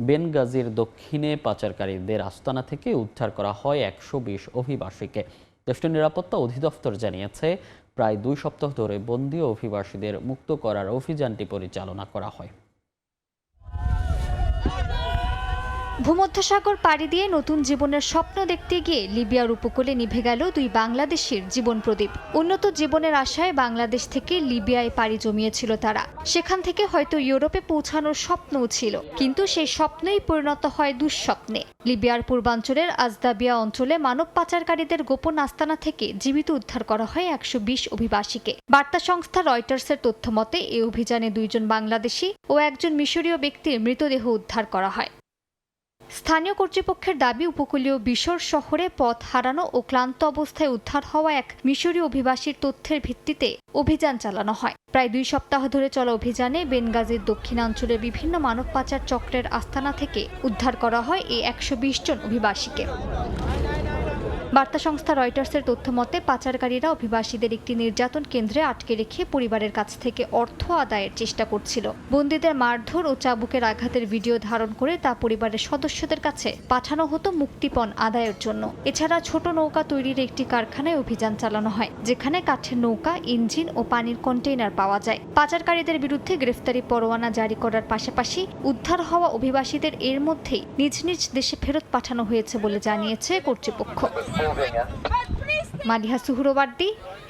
বেনগাজির দক্ষিণে পাচারকারীদের আস্তানা থেকে উদ্ধার করা হয় 120 অভিবাসীকে। দেশটির নিরাপত্তা অধিদপ্তর জানিয়েছে প্রায় 2 সপ্তাহ ধরে বন্দী অভিবাসীদের মুক্ত করার অভিযানটি পরিচালনা করা হয়। ভূমধ্যসাগর পাড়ি দিয়ে নতুন জীবনের স্বপ্ন দেখতে গিয়ে লিবিয়ার উপকূলে নিভে গেল দুই বাংলাদেশির জীবন প্রদীপ। উন্নত জীবনের আশায় বাংলাদেশ থেকে লিবিয়ায় পাড়ি জমিয়েছিল তারা। সেখান থেকে হয়তো ইউরোপে পৌঁছানোর স্বপ্নও ছিল, কিন্তু সেই স্বপ্নই পরিণত হয় দুঃস্বপ্নে। লিবিয়ার পূর্বাঞ্চলের আজদাবিয়া অঞ্চলে মানব পাচারকারীদের গোপন আস্তানা থেকে জীবিত উদ্ধার করা হয় 120 অভিবাসীকে। বার্তা সংস্থা রয়টার্সের তথ্য মতে এই অভিযানে 2 জন বাংলাদেশি ও 1 জন মিশরীয় ব্যক্তির মৃতদেহ উদ্ধার করা হয়। স্থানীয় কর্তৃপক্ষের দাবি, উপকূলীয় বিশর শহরে পথ হারানো ও ক্লান্ত অবস্থায় উদ্ধার হওয়া এক মিশরীয় অভিবাসীর তথ্যের ভিত্তিতে অভিযান চালানো হয়। প্রায় 2 সপ্তাহ ধরে চলা অভিযানে বেনগাজির দক্ষিণাঞ্চলের বিভিন্ন মানব পাচার চক্রের আস্তানা থেকে উদ্ধার করা হয় এই 120 জন অভিবাসীকে। বার্তা সংস্থা রয়টার্সের তথ্য মতে পাচারকারীরা অভিবাসীদের একটি নির্যাতন কেন্দ্রে আটকে রেখে পরিবারের কাছ থেকে অর্থ আদায়ের চেষ্টা করছিল। বন্দীদের মারধর ও চাবুকের আঘাতের ভিডিও ধারণ করে তা পরিবারের সদস্যদের কাছে পাঠানো হতো মুক্তিপণ আদায়ের জন্য। এছাড়া ছোট নৌকা তৈরির একটি কারখানায় অভিযান চালানো হয়, যেখানে কাঠের নৌকা, ইঞ্জিন ও পানির কন্টেইনার পাওয়া যায়। পাচারকারীদের বিরুদ্ধে গ্রেফতারি পরোয়ানা জারি করার পাশাপাশি উদ্ধার হওয়া অভিবাসীদের এর মধ্যেই নিজ নিজ দেশে ফেরত পাঠানো হয়েছে বলে জানিয়েছে কর্তৃপক্ষ। মালিহা সুহরওয়ার্দী,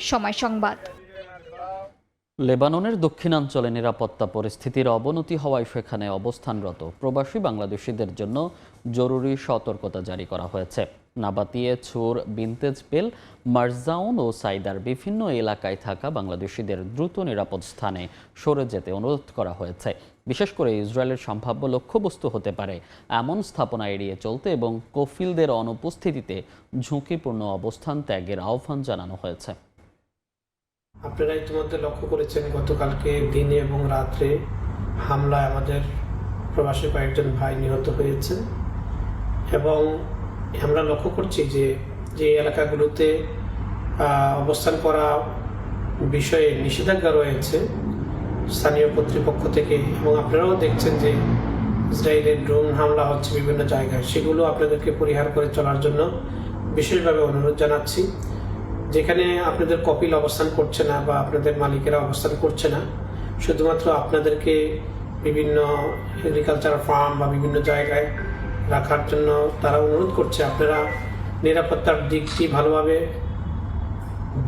সময় সংবাদ। লেবাননের দক্ষিণাঞ্চলে নিরাপত্তা পরিস্থিতির অবনতি হওয়ায় সেখানে অবস্থানরত প্রবাসী বাংলাদেশিদের জন্য জরুরি সতর্কতা জারি করা হয়েছে। নাবাতিয়ে, ছুর, বিনতেজ পেল, মারজাউন ও সাইদার বিভিন্ন এলাকায় থাকা বাংলাদেশিদের দ্রুত নিরাপদ স্থানে সরে যেতে অনুরোধ করা হয়েছে। বিশেষ করে ইসরায়েলের সম্ভাব্য লক্ষ্যবস্তু হতে পারে এমন স্থাপনা এড়িয়ে চলতে এবং কফিলদের অনুপস্থিতিতে ঝুঁকিপূর্ণ অবস্থান ত্যাগের আহ্বান জানানো হয়েছে। আপনারা ইতিমধ্যে লক্ষ্য করেছেন গতকালকে দিনে এবং রাত্রে হামলায় আমাদের প্রবাসী কয়েকজন ভাই নিহত হয়েছেন এবং আমরা লক্ষ্য করছি যে এলাকাগুলোতে অবস্থান করা বিষয়ে নিষেধাজ্ঞা রয়েছে স্থানীয় কর্তৃপক্ষ থেকে, এবং আপনারাও দেখছেন যে ইসরায়েলের ড্রোন হামলা হচ্ছে বিভিন্ন জায়গায়, সেগুলো আপনাদেরকে পরিহার করে চলার জন্য বিশেষভাবে অনুরোধ জানাচ্ছি। যেখানে আপনাদের কপিল অবস্থান করছে না বা আপনাদের মালিকেরা অবস্থান করছে না, শুধুমাত্র আপনাদেরকে বিভিন্ন এগ্রিকালচার ফার্ম বা বিভিন্ন জায়গায় রাখার জন্য তারা অনুরোধ করছে। আপনারা নিরাপত্তার দিকটি ভালোভাবে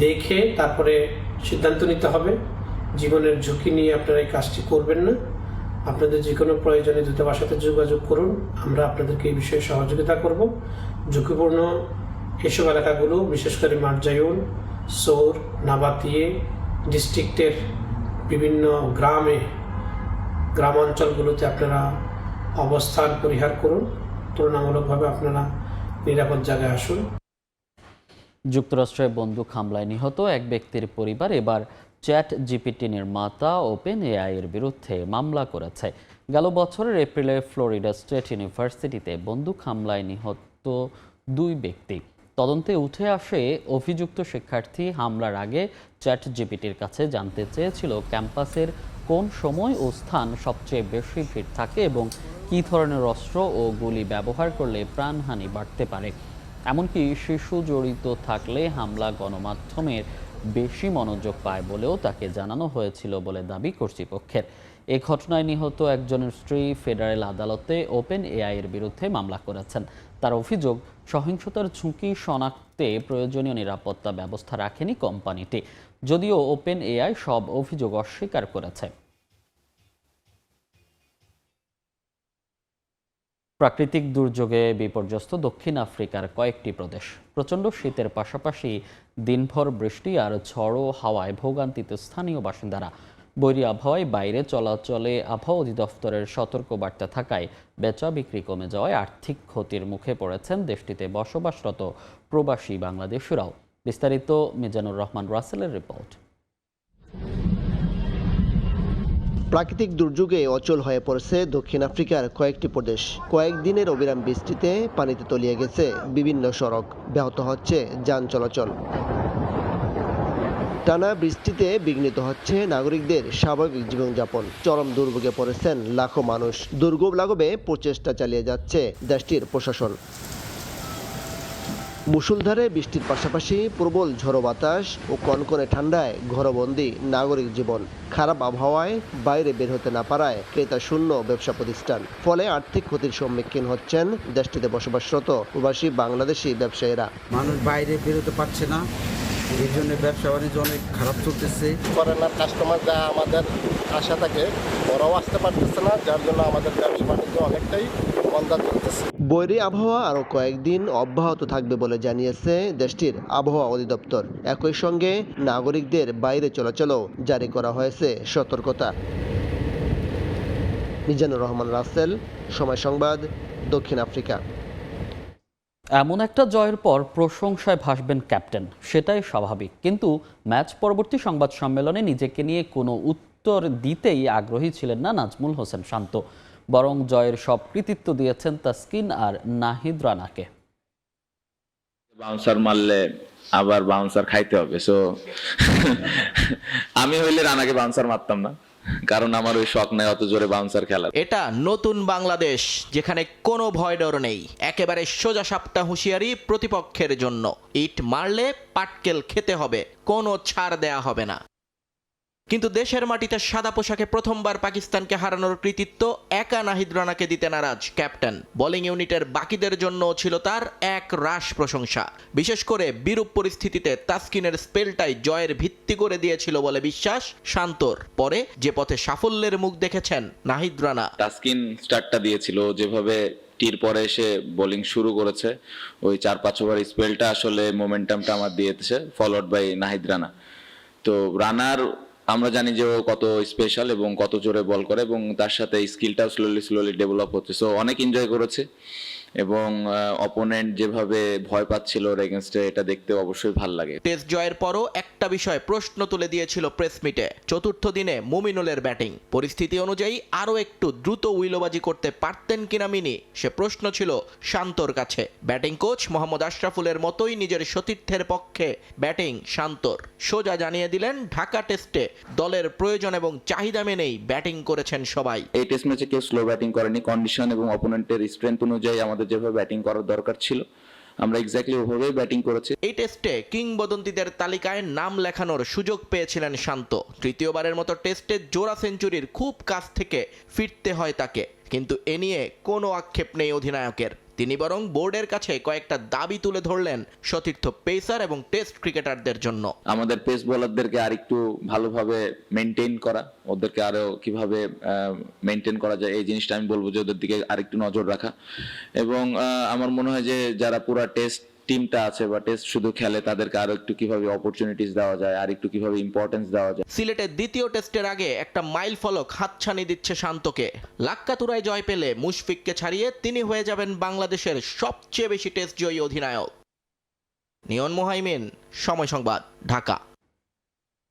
দেখে তারপরে সিদ্ধান্ত নিতে হবে। জীবনের ঝুঁকি নিয়ে আপনারা এই কাজটি করবেন না। আপনাদের যে কোনো প্রয়োজনে দূতাবাসের সাথে যোগাযোগ করুন, আমরা আপনাদেরকে এই বিষয়ে সহযোগিতা করব। ঝুঁকিপূর্ণ এসব এলাকাগুলো বিশেষ করে মারজায়ুন, সোর, নাবাতিয়ে ডিস্ট্রিক্টের বিভিন্ন গ্রামাঞ্চলগুলোতে আপনারা অবস্থান পরিহার করুন। তুলনামূলকভাবে আপনারা নিরাপদ জায়গায় আসুন। যুক্তরাষ্ট্রে বন্দুক হামলায় নিহত এক ব্যক্তির পরিবার এবার চ্যাট জিপিটি নির্মাতা ওপেন এআই এর বিরুদ্ধে মামলা করেছে। গেল বছরের এপ্রিলে ফ্লোরিডা স্টেট ইউনিভার্সিটিতে বন্দুক হামলায় নিহত 2 ব্যক্তি। তদন্তে উঠে আসে অভিযুক্ত শিক্ষার্থী হামলার আগে চ্যাট জিপিটির কাছে জানতে চেয়েছিল ক্যাম্পাসের কোন সময় ও স্থান সবচেয়ে বেশি ভিড় থাকে এবং কী ধরনের অস্ত্র ও গুলি ব্যবহার করলে প্রাণহানি বাড়তে পারে। এমনকি শিশু জড়িত থাকলে হামলা গণমাধ্যমের বেশি মনোযোগ পায় বলেও তাকে জানানো হয়েছিল বলে দাবি কর্তৃপক্ষের। এ ঘটনায় নিহত একজনের স্ত্রী ফেডারেল আদালতে ওপেন এআই এর বিরুদ্ধে মামলা করেছেন। তার অভিযোগ, সহিংসতার ঝুঁকি শনাক্তে প্রয়োজনীয় নিরাপত্তা ব্যবস্থা রাখেনি কোম্পানিটি, যদিও ওপেন এআই সব অভিযোগ অস্বীকার করেছে। প্রাকৃতিক দুর্যোগে বিপর্যস্ত দক্ষিণ আফ্রিকার কয়েকটি প্রদেশ। প্রচণ্ড শীতের পাশাপাশি দিনভর বৃষ্টি আর ঝড়ো হাওয়ায় ভোগান্তিতে স্থানীয় বাসিন্দারা। বৈরী আবহাওয়ায় বাইরে চলাচলে আবহাওয়া অধিদপ্তরের সতর্কবার্তা থাকায় বেচা বিক্রি কমে যাওয়ায় আর্থিক ক্ষতির মুখে পড়েছেন দেশটিতে বসবাসরত প্রবাসী বাংলাদেশিরাও। বিস্তারিত মিজানুর রহমান রাসেলের রিপোর্ট। প্রাকৃতিক দুর্যোগে অচল হয়ে পড়েছে দক্ষিণ আফ্রিকার কয়েকটি প্রদেশ। কয়েকদিনের অবিরাম বৃষ্টিতে পানিতে তলিয়ে গেছে বিভিন্ন সড়ক, ব্যাহত হচ্ছে যান চলাচল। টানা বৃষ্টিতে বিঘ্নিত হচ্ছে নাগরিকদের স্বাভাবিক জীবনযাপন। চরম দুর্ভোগে পড়েছেন লাখো মানুষ। দুর্ভোগ লাঘবে প্রচেষ্টা চালিয়ে যাচ্ছে দেশটির প্রশাসন। মুষলধারে বৃষ্টির পাশাপাশি প্রবল ঝড়ো বাতাস ও কনকনে ঠান্ডায় ঘরবন্দি নাগরিক জীবন। খারাপ আবহাওয়ায় বাইরে বের হতে না পারায় ক্রেতা শূন্য ব্যবসা প্রতিষ্ঠান। ফলে আর্থিক ক্ষতির সম্মুখীন হচ্ছেন দেশটিতে বসবাসরত প্রবাসী বাংলাদেশি ব্যবসায়ীরা। মানুষ বাইরে বেরোতে পারছে না, এর জন্য ব্যবসা বাণিজ্য অনেক খারাপ চলতেছে। ফরেনার কাস্টমার যা আমাদের আশা থাকে ওরাও আসতে পারতেছে না, যার জন্য আমাদের ব্যবসা বাণিজ্য অনেকটাই মন্দা চলতেছে। বৈরী আবহাওয়া আরও কয়েকদিন অব্যাহত থাকবে বলে জানিয়েছে দেশটির আবহাওয়া অধিদপ্তর। একই সঙ্গে নাগরিকদের বাইরে চলাচলও জারি করা হয়েছে সতর্কতা। মিজানুর রহমান রাসেল, সময় সংবাদ, দক্ষিণ আফ্রিকা। এমন একটা জয়ের পর প্রশংসায় ভাসবেন ক্যাপ্টেন, সেটাই স্বাভাবিক। কিন্তু ম্যাচ পরবর্তী সংবাদ সম্মেলনে নিজেকে নিয়ে কোনো উত্তর দিতেই আগ্রহী ছিলেন না নাজমুল হোসেন শান্ত, বরং জয়ের সব কৃতিত্ব দিয়েছেন তাসকিন আর নাহিদ রানাকে। বাউন্সার মারলে আবার বাউন্সার খাইতে হবে, সো আমি হইলে রানাকে বাউন্সার মারতাম না, কারণ আমার ওই শখ নাই অত জোরে বাউন্সার খেলা। এটা নতুন বাংলাদেশ, যেখানে কোনো ভয় ডর নেই, একেবারে সোজা সাপটা হুঁশিয়ারি প্রতিপক্ষের জন্য। ইট মারলে পাটকেল খেতে হবে, কোনো ছাড় দেয়া হবে না। কিন্তু দেশের মাটিতে সাদা পোশাকে প্রথমবার পাকিস্তানকে হারানোর কৃতিত্ব একা নাহিদ রানাকে দিতে নারাজ ক্যাপ্টেন। বোলিং ইউনিটের বাকিদের জন্য ছিল তার এক রাশ প্রশংসা। বিশেষ করে বিরূপ পরিস্থিতিতে তাসকিনের স্পেলটাই জয়ের ভিত্তি করে দিয়েছিল বলে বিশ্বাস শান্তর। পরে যে পথে সাফল্যের মুখ দেখেছেন নাহিদ রানা। তাসকিন স্টার্টটা দিয়েছিল, যেভাবে টির পরে এসে বোলিং শুরু করেছে, ওই 4-5 ওভার স্পেলটা আসলে মোমেন্টামটা আমার দিয়েছে, ফলোড বাই নাহিদ রানা। তো রানার আমরা জানি যে ও কত স্পেশাল এবং কত জোরে বল করে, এবং তার সাথে স্কিলটাও স্লোলি ডেভেলপ হচ্ছে। সো অনেক এনজয় করেছে, এবং অপোনেন্ট যেভাবে ভয় পাচ্ছিল ওর এগেইনস্টে, এটা দেখতে অবশ্যই ভালো লাগে। টেস্ট জয়ের পরও একটা বিষয় প্রশ্ন তুলে দিয়েছিল প্রেস মিটে, চতুর্থ দিনে মুমিনুলের ব্যাটিং। পরিস্থিতি অনুযায়ী আরও একটু দ্রুত উইলোবাজি করতে পারতেন কিনা মিনি, সে প্রশ্ন ছিল শান্তর কাছে। ব্যাটিং কোচ মোহাম্মদ আশরাফুলের মতোই নিজের সতীর্থের পক্ষে ব্যাটিং শান্তর। সোজা জানিয়ে দিলেন ঢাকা টেস্টে দলের প্রয়োজন এবং চাহিদা মেনেই ব্যাটিং করেছেন সবাই। এই টেস্ট ম্যাচে কেউ স্লো ব্যাটিং করেনি, কন্ডিশন এবং অপোনেন্টের স্ট্রেংথ অনুযায়ী আমাদের যেভাবে ব্যাটিং করার দরকার ছিল আমরা এক্স্যাক্টলি ওভাবেই ব্যাটিং করেছি। এই টেস্টে কিংবদন্তিদের তালিকায় নাম লেখানোর সুযোগ পেয়েছিলেন শান্ত। তৃতীয়বারের মতো টেস্টে জোড়া সেঞ্চুরির খুব কাছ থেকে ফিরতে হয় তাকে, কিন্তু এ নিয়ে কোনো আক্ষেপ নেই অধিনায়কের। তিনি বরং বোর্ডের কাছে কয়েকটা দাবি তুলে ধরলেন সতীর্থ পেসার এবং টেস্ট ক্রিকেটারদের জন্য। আমাদের পেস বোলারদেরকে আরেকটু ভালোভাবে মেনটেন করা, ওদেরকে আরো কিভাবে মেনটেন করা যায় এই জিনিসটা আমি বলবো যে ওদের দিকে আরেকটু নজর রাখা। এবং আমার মনে হয় যে যারা পুরো টেস্ট টিমটা আছে বা টেস্ট শুধু খেলে তাদেরকে আরো একটু কিভাবে অপরচুনিটিস দেওয়া যায়, আর একটু কিভাবে ইম্পর্টেন্স দেওয়া যায়। সিলেটের দ্বিতীয় টেস্টের আগে একটা মাইল ফলক হাতছানি দিচ্ছে শান্তকে। লাক্কাতুরায় জয় পেলে মুশফিককে ছাড়িয়ে তিনি হয়ে যাবেন বাংলাদেশের সবচেয়ে বেশি টেস্ট জয়ী অধিনায়ক। নিয়ন মোহাইমিন, সময় সংবাদ, ঢাকা।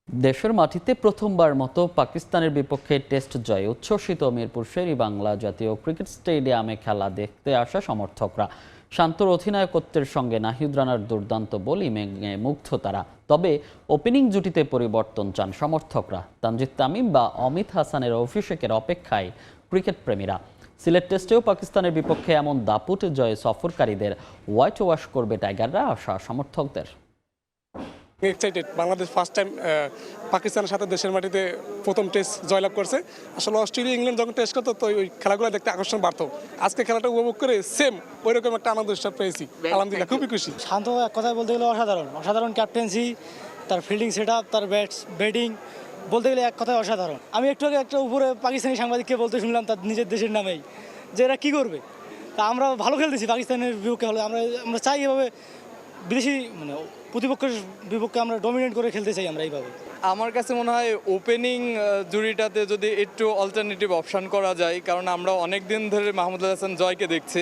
দেশের মাটিতে প্রথমবার মতো পাকিস্তানের বিপক্ষে টেস্ট জয় উচ্ছ্বসিত মিরপুর শের-ই-বাংলা জাতীয় ক্রিকেট স্টেডিয়ামে খেলা দেখতে আসা সমর্থকরা। শান্তর অধিনায়কত্বের সঙ্গে নাহিদ রানার দুর্দান্ত বোলিংয়ে মুগ্ধ তারা। তবে ওপেনিং জুটিতে পরিবর্তন চান সমর্থকরা। তানজিদ তামিম বা অমিত হাসানের অভিষেকের অপেক্ষায় ক্রিকেট প্রেমীরা। সিলেট টেস্টেও পাকিস্তানের বিপক্ষে এমন দাপুট জয়ে সফরকারীদের হোয়াইট ওয়াশ করবে টাইগাররা, আশা সমর্থকদের। এক্সাইটেড, বাংলাদেশ ফার্স্ট টাইম পাকিস্তানের সাথে দেশের মাটিতে প্রথম টেস্ট জয়লাভ করছে। আসলে অস্ট্রেলিয়া ইংল্যান্ড যখন টেস্ট করতো তো ওই খেলাগুলো দেখতে আকর্ষণ বাড়তো। আজকে খেলাটা উপভোগ করে সেম ওই রকম একটা আনন্দ উৎসব পেয়েছি, আলহামদুলিল্লাহ খুবই খুশি। শান্ত এক কথায় বলতে গেলে অসাধারণ ক্যাপ্টেন্সি, তার ফিল্ডিং সেট আপ, তার ব্যাটিং বলতে গেলে এক কথায় অসাধারণ। আমি একটু আগে একটা উপরে পাকিস্তানি সাংবাদিককে বলতে শুনলাম তার নিজের দেশের নামেই যে এরা কী করবে। তা আমরা ভালো খেলতেছি পাকিস্তানের বিপক্ষে, হলে আমরা চাই এভাবে বিদেশি প্রতিপক্ষের বিপক্ষে আমরা ডমিনেট করে খেলতে চাই আমরা এইভাবে। আমার কাছে মনে হয় ওপেনিং জুড়িটাতে যদি একটু অল্টারনেটিভ অপশন করা যায়, কারণ আমরা অনেক দিন ধরে মাহমুদুল হাসান জয়কে দেখছি,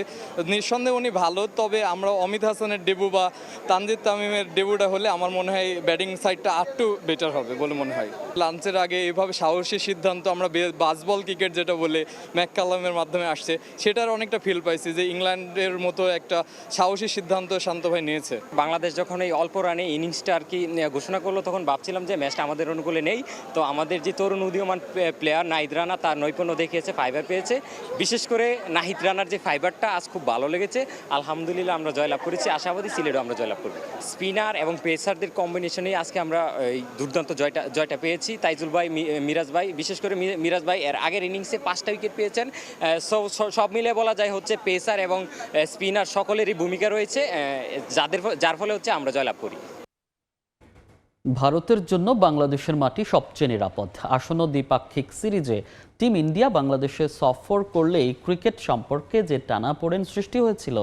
নিঃসন্দেহে উনি ভালো, তবে আমরা অমিত হাসানের ডেবু বা তানজিদ তামিমের ডেবুটা হলে আমার মনে হয় ব্যাটিং সাইডটা আরটু বেটার হবে বলে মনে হয়। লাঞ্চের আগে এভাবে সাহসী সিদ্ধান্ত, আমরা বাসবল ক্রিকেট যেটা বলে ম্যাককালামের মাধ্যমে আসছে, সেটার অনেকটা ফিল পাইছি যে ইংল্যান্ডের মতো একটা সাহসী সিদ্ধান্ত শান্ত ভাই নিয়েছে। বাংলাদেশ যখন এই অল্প রানে ইনিংসটা আর কি ঘোষণা করলো, তখন ভাবছিলাম যে ম্যাচটা আমাদের অনুকূলে নেই। তো আমাদের যে তরুণ উদীয়মান প্লেয়ার নাহিদ রানা তার নৈপুণ্য দেখিয়েছে, ফাইবার পেয়েছে। বিশেষ করে নাহিদ রানার যে ফাইবারটা আজ খুব ভালো লেগেছে। আলহামদুলিল্লাহ আমরা জয়লাভ করেছি, আশাবাদী সিলেটও আমরা জয়লাভ করব। স্পিনার এবং পেসারদের কম্বিনেশনেই আজকে আমরা এই দুর্দান্ত জয়টা পেয়েছি। তাইজুল ভাই, মিরাজ ভাই, বিশেষ করে মিরাজ ভাই এর আগের ইনিংসে 5টা উইকেট পেয়েছেন। সব মিলে বলা যায় হচ্ছে পেসার এবং স্পিনার সকলেরই ভূমিকা রয়েছে, যার ফলে হচ্ছে আমরা জয়লাভ করি। ভারতের জন্য বাংলাদেশের মাটি সবচেয়ে নিরাপদ। আসন্ন দ্বিপাক্ষিক সিরিজে টিম ইন্ডিয়া বাংলাদেশে সফর করলেই ক্রিকেট সম্পর্কে যে টানাপোড়েন সৃষ্টি হয়েছিল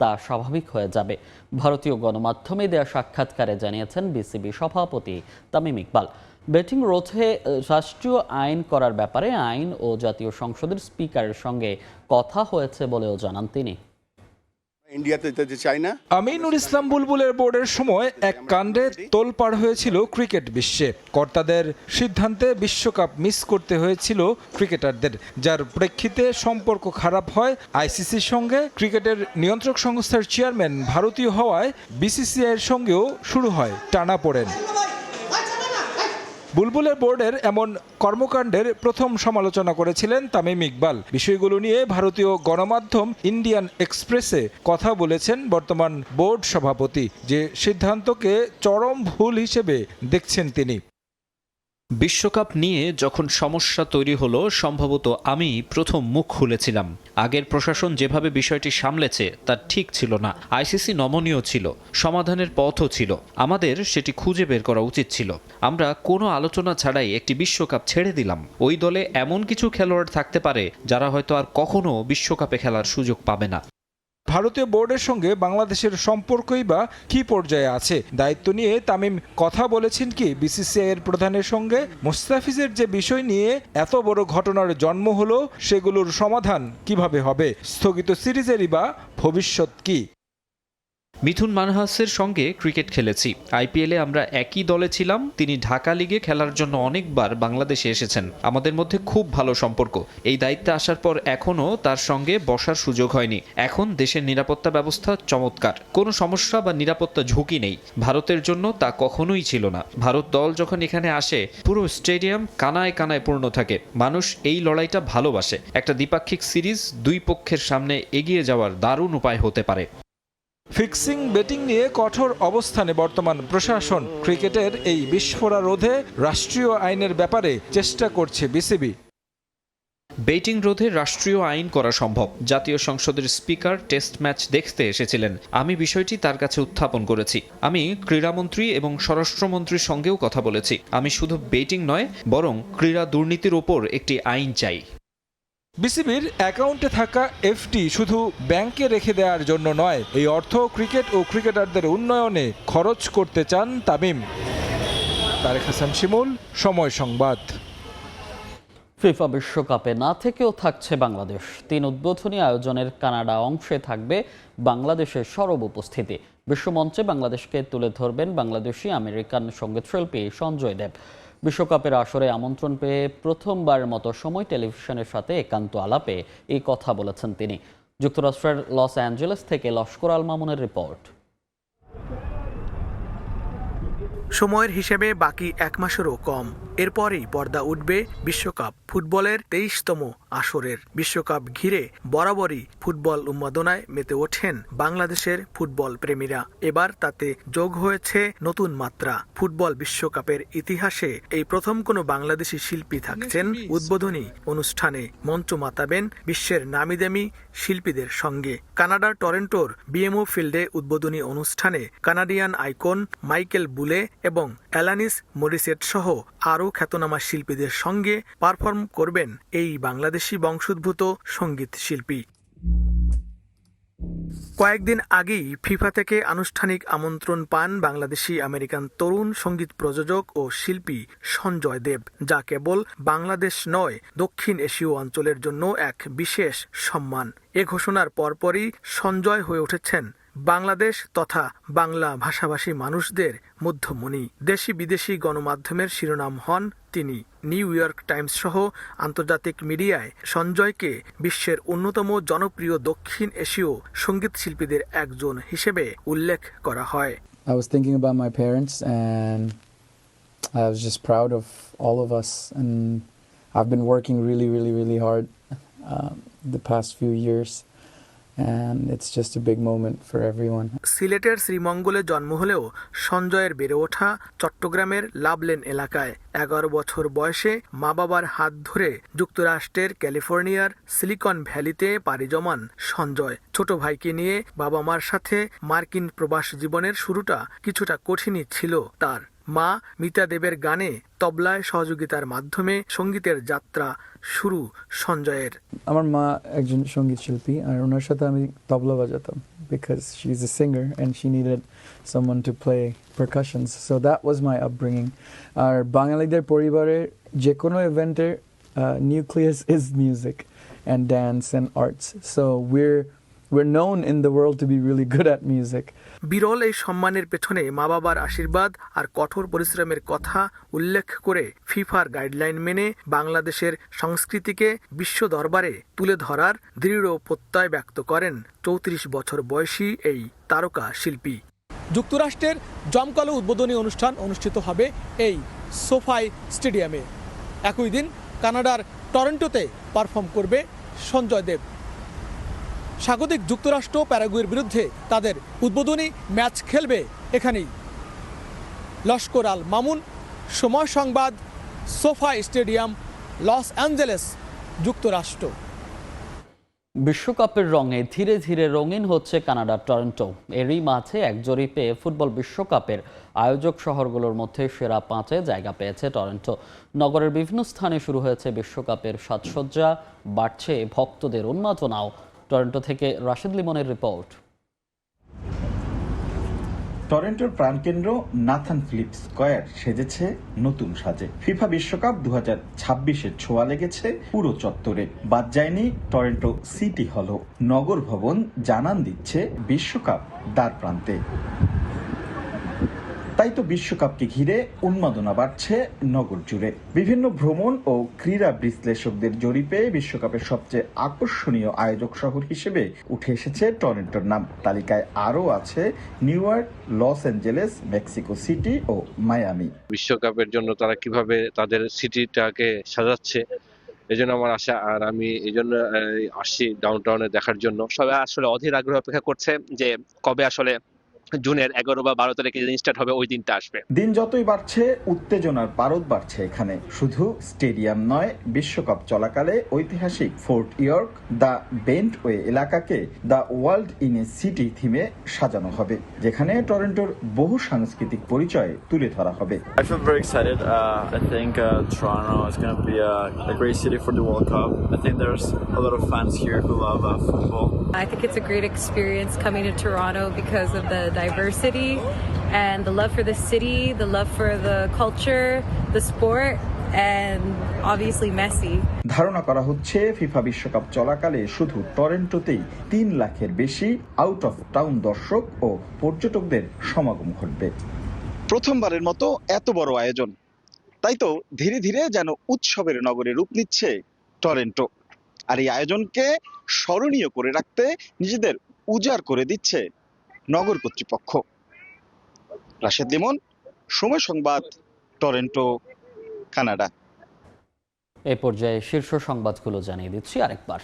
তা স্বাভাবিক হয়ে যাবে। ভারতীয় গণমাধ্যমে দেওয়া সাক্ষাৎকারে জানিয়েছেন বিসিবি সভাপতি তামিম ইকবাল। ব্যাটিং রোধে রাষ্ট্রীয় আইন করার ব্যাপারে আইন ও জাতীয় সংসদের স্পিকারের সঙ্গে কথা হয়েছে বলেও জানান তিনি। ইন্ডিয়াতে যেতে চাই না। আমিনুল ইসলাম বুলবুলের বোর্ডের সময় এক কাণ্ডে তোলপাড় হয়েছিল ক্রিকেট বিশ্বে। কর্তাদের সিদ্ধান্তে বিশ্বকাপ মিস করতে হয়েছিল ক্রিকেটারদের, যার প্রেক্ষিতে সম্পর্ক খারাপ হয় আইসিসির সঙ্গে। ক্রিকেটের নিয়ন্ত্রক সংস্থার চেয়ারম্যান ভারতীয় হওয়ায় বিসিসিআইয়ের সঙ্গেও শুরু হয় টানাপোড়েন। বুলবুলের বোর্ডের এমন কর্মকাণ্ডের প্রথম সমালোচনা করেছিলেন তামিম ইকবাল। বিষয়গুলো নিয়ে ভারতীয় গণমাধ্যম ইন্ডিয়ান এক্সপ্রেসে কথা বলেছেন বর্তমান বোর্ড সভাপতি, যে সিদ্ধান্তকে চরম ভুল হিসেবে দেখছেন তিনি। বিশ্বকাপ নিয়ে যখন সমস্যা তৈরি হলো, সম্ভবত আমি প্রথম মুখ খুলেছিলাম। আগের প্রশাসন যেভাবে বিষয়টি সামলেছে তা ঠিক ছিল না। আইসিসি নমনীয় ছিল, সমাধানের পথও ছিল। আমাদের সেটি খুঁজে বের করা উচিত ছিল। আমরা কোনো আলোচনা ছাড়াই একটি বিশ্বকাপ ছেড়ে দিলাম। ওই দলে এমন কিছু খেলোয়াড় থাকতে পারে যারা হয়তো আর কখনো বিশ্বকাপে খেলার সুযোগ পাবে না। ভারতীয় বোর্ডের সঙ্গে বাংলাদেশের সম্পর্কই বা কী পর্যায়ে আছে? দায়িত্ব নিয়ে তামিম কথা বলেছেন কি বিসিসিআই এর প্রধানের সঙ্গে? মুস্তাফিজের যে বিষয় নিয়ে এত বড় ঘটনার জন্ম হলো, সেগুলোর সমাধান কিভাবে হবে? স্থগিত সিরিজেরই বা ভবিষ্যৎ কি? মিথুন মানহাসের সঙ্গে ক্রিকেট খেলেছি। আইপিএলে আমরা একই দলে ছিলাম। তিনি ঢাকা লিগে খেলার জন্য অনেকবার বাংলাদেশে এসেছেন। আমাদের মধ্যে খুব ভালো সম্পর্ক। এই দায়িত্বে আসার পর এখনও তার সঙ্গে বসার সুযোগ হয়নি। এখন দেশের নিরাপত্তা ব্যবস্থা চমৎকার, কোনো সমস্যা বা নিরাপত্তা ঝুঁকি নেই। ভারতের জন্য তা কখনোই ছিল না। ভারত দল যখন এখানে আসে, পুরো স্টেডিয়াম কানায় কানায় পূর্ণ থাকে। মানুষ এই লড়াইটা ভালোবাসে। একটা দ্বিপাক্ষিক সিরিজ দুই পক্ষের সামনে এগিয়ে যাওয়ার দারুণ উপায় হতে পারে। ফিক্সিং ব্যাটিং নিয়ে কঠোর অবস্থানে বর্তমান প্রশাসন। ক্রিকেটের এই বিস্ফোরা রোধে রাষ্ট্রীয় আইনের ব্যাপারে চেষ্টা করছে বিসিবি। বেটিং রোধে রাষ্ট্রীয় আইন করা সম্ভব। জাতীয় সংসদের স্পিকার টেস্ট ম্যাচ দেখতে এসেছিলেন। আমি বিষয়টি তার কাছে উত্থাপন করেছি। আমি ক্রীড়ামন্ত্রী এবং স্বরাষ্ট্রমন্ত্রীর সঙ্গেও কথা বলেছি। আমি শুধু বেটিং নয়, বরং ক্রীড়া দুর্নীতির ওপর একটি আইন চাই। বিসিবির অ্যাকাউন্টে থাকা এফটি শুধু ব্যাংকে রেখে দেওয়ার জন্য নয়, এই অর্থ ক্রিকেট ও ক্রিকেটারদের উন্নয়নে খরচ করতে চান তামিম। তারেক হাসান শিমুল, সময় সংবাদ। ফিফা বিশ্বকাপে না থেকেও থাকছে বাংলাদেশ। 3 উদ্বোধনী আয়োজনের কানাডা অংশে থাকবে বাংলাদেশের সরব উপস্থিতি। বিশ্বমঞ্চে বাংলাদেশকে তুলে ধরবেন বাংলাদেশি আমেরিকান সঙ্গীতশিল্পী সঞ্জয় দেব। বিশ্বকাপের আসরে আমন্ত্রণ পেয়ে প্রথমবার মতো সময় টেলিভিশনের সাথে একান্ত আলাপে এই কথা বলেছেন তিনি। যুক্তরাষ্ট্রের লস অ্যাঞ্জেলেস থেকে লস্কর আল মামুনের রিপোর্ট। সময়ের হিসেবে বাকি 1 মাসেরও কম, এরপরেই পর্দা উঠবে বিশ্বকাপ ফুটবলের 23তম আসরের। বিশ্বকাপ ঘিরে বরাবরই ফুটবল উন্মাদনায় মেতে ওঠেন বাংলাদেশের ফুটবল প্রেমীরা। এবার তাতে যোগ হয়েছে নতুন মাত্রা। ফুটবল বিশ্বকাপের ইতিহাসে এই প্রথম কোনো বাংলাদেশি শিল্পী থাকছেন উদ্বোধনী অনুষ্ঠানে। মঞ্চ মাতাবেন বিশ্বের নামিদামি শিল্পীদের সঙ্গে। কানাডার টরেন্টোর বিএমও ফিল্ডে উদ্বোধনী অনুষ্ঠানে কানাডিয়ান আইকন মাইকেল বুলে এবং অ্যালানিস মরিসেট সহ আরও খ্যাতনামা শিল্পীদের সঙ্গে পারফর্ম করবেন এই বাংলাদেশি বংশোদ্ভূত সঙ্গীত শিল্পী। কয়েকদিন আগেই ফিফা থেকে আনুষ্ঠানিক আমন্ত্রণ পান বাংলাদেশি আমেরিকান তরুণ সঙ্গীত প্রযোজক ও শিল্পী সঞ্জয় দেব, যা কেবল বাংলাদেশ নয়, দক্ষিণ এশীয় অঞ্চলের জন্য এক বিশেষ সম্মান। এ ঘোষণার পরপরই সঞ্জয় হয়ে উঠেছেন বাংলাদেশ তথা বাংলা ভাষাভাষী মানুষদের মধ্যমণি। দেশি বিদেশি গণমাধ্যমের শিরোনাম হন তিনি। নিউ ইয়র্ক টাইমস সহ আন্তর্জাতিক মিডিয়ায় সঞ্জয়কে বিশ্বের অন্যতম জনপ্রিয় দক্ষিণ এশীয় সঙ্গীত শিল্পীদের একজন হিসেবে উল্লেখ করা হয়। I was thinking about my parents and I was just proud of all of us, and I've been working really hard the past few years. And it's just a big moment for everyone. সিলেটের শ্রীমঙ্গলে জন্ম হলেও সঞ্জয়ের বেড়ে ওঠা চট্টগ্রামের লাভলেন এলাকায়। 11 বছর বয়সে মা বাবার হাত ধরে যুক্তরাষ্ট্রের ক্যালিফোর্নিয়ার সিলিকন ভ্যালিতে পাড়ি জমান সঞ্জয়। ছোট ভাইকে নিয়ে বাবা মার সাথে মার্কিন প্রবাস জীবনের শুরুটা কিছুটা কঠিনই ছিল তার। মা মিতা দেবের গানে তবলায় সহযোগিতার মাধ্যমে সঙ্গীতের যাত্রা শুরু সঞ্জয়ের। আমার মা একজন সঙ্গীত শিল্পী আর ওনার সাথে আমি তবলা বাজাতাম because she's a singer and she needed someone to play percussions, so that was my upbringing. আর বাঙালিদের পরিবারে যে কোনো ইভেন্টের nucleus is music and dance and arts, so we're known in the world to be really good at music. বিরল এই সম্মানের পেছনে মা বাবার আশীর্বাদ আর কঠোর পরিশ্রমের কথা উল্লেখ করে ফিফার গাইডলাইন মেনে বাংলাদেশের সংস্কৃতিকে বিশ্ব দরবারে তুলে ধরার দৃঢ় প্রত্যয় ব্যক্ত করেন 34 বছর বয়সী এই তারকা শিল্পী। যুক্তরাষ্ট্রের জমকালো উদ্বোধনী অনুষ্ঠান অনুষ্ঠিত হবে এই সোফাই স্টেডিয়ামে। একই দিন কানাডার টরন্টোতে পারফর্ম করবে সঞ্জয় দেব। স্বাগতিক যুক্তরাষ্ট্র প্যারাগুয়ের বিরুদ্ধে তাদের উদ্বোধনী ম্যাচ খেলবে এখানেই। লস্কর আল মামুন, সময় সংবাদ, সোফাই স্টেডিয়াম, লস অ্যাঞ্জেলেস, যুক্তরাষ্ট্র। বিশ্বকাপের রঙে ধীরে ধীরে রঙিন হচ্ছে কানাডার টরন্টো। এরই মাঝে এক জরিপে ফুটবল বিশ্বকাপের আয়োজক শহরগুলোর মধ্যে সেরা 5-এ জায়গা পেয়েছে টরন্টো। নগরের বিভিন্ন স্থানে শুরু হয়েছে বিশ্বকাপের সাজসজ্জা, বাড়ছে ভক্তদের উন্মাদনাও। টরন্টো থেকে রাশেদ লিমনের রিপোর্ট। টরন্টোর প্রাণকেন্দ্র নাথান ফিলিপ স্কয়ার সেজেছে নতুন সাজে। ফিফা বিশ্বকাপ 2026-এর ছোঁয়া লেগেছে পুরো চত্বরে। বাদ যায়নি টরন্টো সিটি হলও। নগর ভবন জানান দিচ্ছে বিশ্বকাপ দ্বার প্রান্তে। তাই তো বিশ্বকাপকে ঘিরে উন্মাদনা বাড়ছে নগর জুড়ে। বিভিন্ন ভ্রমণ ও ক্রীড়া বিশ্লেষকদের জরিপে বিশ্বকাপের সবচেয়ে আকর্ষণীয় আয়োজক শহর হিসেবে উঠে এসেছে টরন্টোর নাম। তালিকায় আরও আছে New York, Los Angeles, Mexico City ও মায়ামি। বিশ্বকাপের জন্য তারা কিভাবে তাদের সিটিটাকে সাজাচ্ছে এজন্য আমার আশা, আর আমি এই জন্য আসছি ডাউনটাউনে দেখার জন্য। সবাই আসলে অধীর আগ্রহ অপেক্ষা করছে যে কবে আসলে জুনের 11 বা 12 তারিখে স্টার্ট হবে ওই দিনটা আসবে। দিন যতই বাড়ছে উত্তেজনার পারদ বাড়ছে এখানে। শুধু স্টেডিয়াম নয়, বিশ্বকাপ চলাকালে ঐতিহাসিক ফোর্ট ইয়র্ক, দ্য বেন্টওয়ে এলাকাকে the world in a city থিমে সাজানো হবে, যেখানে টরন্টোর বহু সাংস্কৃতিক পরিচয় তুলে ধরা হবে। I feel very excited. I think Toronto is going to be a great city for the World Cup. I think there's a lot of fans here who love football. I think it's a great experience coming to Toronto because of the diversity and the love for the city, the love for the culture, the sport, and obviously Messi. ধারণা করা হচ্ছে ফিফা বিশ্বকাপ চলাকালে শুধু টরন্টোতেই 3 লাখের বেশি আউট অফ টাউন দর্শক ও পর্যটকদের সমাগম ঘটবে। প্রথমবারের মতো এত বড় আয়োজন, তাই তো ধীরে ধীরে যেন উৎসবের নগরে রূপ নিচ্ছে টরন্টো। আর এই আয়োজনকে স্মরণীয় করে রাখতে নিজেদের উজাড় করে দিচ্ছে নগর কর্তৃপক্ষ। রাশেদ লিমন, সময় সংবাদ, টরন্টো, কানাডা। এ পর্যায়ে শীর্ষ সংবাদগুলো জানিয়ে দিচ্ছি আরেকবার।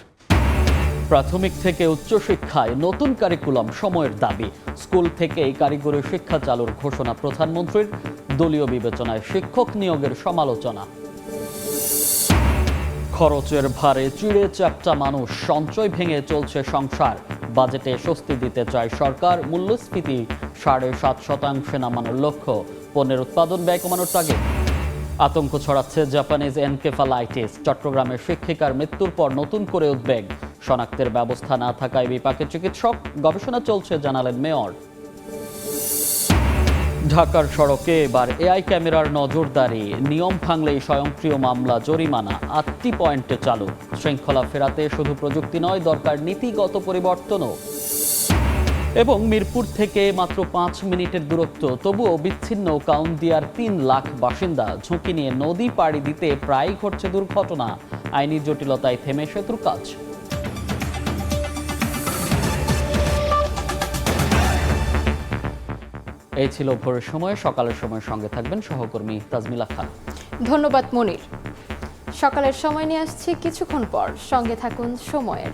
প্রাথমিক থেকে উচ্চশিক্ষায় নতুন কারিকুলাম সময়ের দাবি। স্কুল থেকেই কারিগরি শিক্ষা চালুর ঘোষণা প্রধানমন্ত্রীর। দলীয় বিবেচনায় শিক্ষক নিয়োগের সমালোচনা। খরচের ভারে চিড়ে চ্যাপ্টা মানুষ, সঞ্চয় ভেঙে চলছে সংসার। বাজেটে স্বস্তি দিতে চায় সরকার। মূল্যস্ফীতি 7.5% নামানোর লক্ষ্য। পণ্যের উৎপাদন ব্যয় কমানোর তাগিদ। আতঙ্ক ছড়াচ্ছে জাপানিজ এনকেফালাইটিস। চট্টগ্রামের শিক্ষিকার মৃত্যুর পর নতুন করে উদ্বেগ। শনাক্তের ব্যবস্থা না থাকায় বিপাকে চিকিৎসক। গবেষণা চলছে জানালেন মেয়র। ঢাকার সড়কে এবার এআই ক্যামেরার নজরদারি। নিয়ম ভাঙলেই স্বয়ংক্রিয় মামলা, জরিমানা। 8টি পয়েন্টে চালু। শৃঙ্খলা ফেরাতে শুধু প্রযুক্তি নয়, দরকার নীতিগত পরিবর্তনও। এবং মিরপুর থেকে মাত্র 5 মিনিটের দূরত্ব, তবুও বিচ্ছিন্ন কাউন্দিয়ার 3 লাখ বাসিন্দা। ঝুঁকি নিয়ে নদী পাড়ি দিতে প্রায়ই ঘটছে দুর্ঘটনা। আইনি জটিলতায় থেমে সেতুর কাজ। এই ছিল ভোরের সময়। সকালের সময় সঙ্গে থাকবেন সহকর্মী তাজমিলা খান। ধন্যবাদ মনির। সকালের সময় নিয়ে আসছি কিছুক্ষণ পর, সঙ্গে থাকুন সময়ের।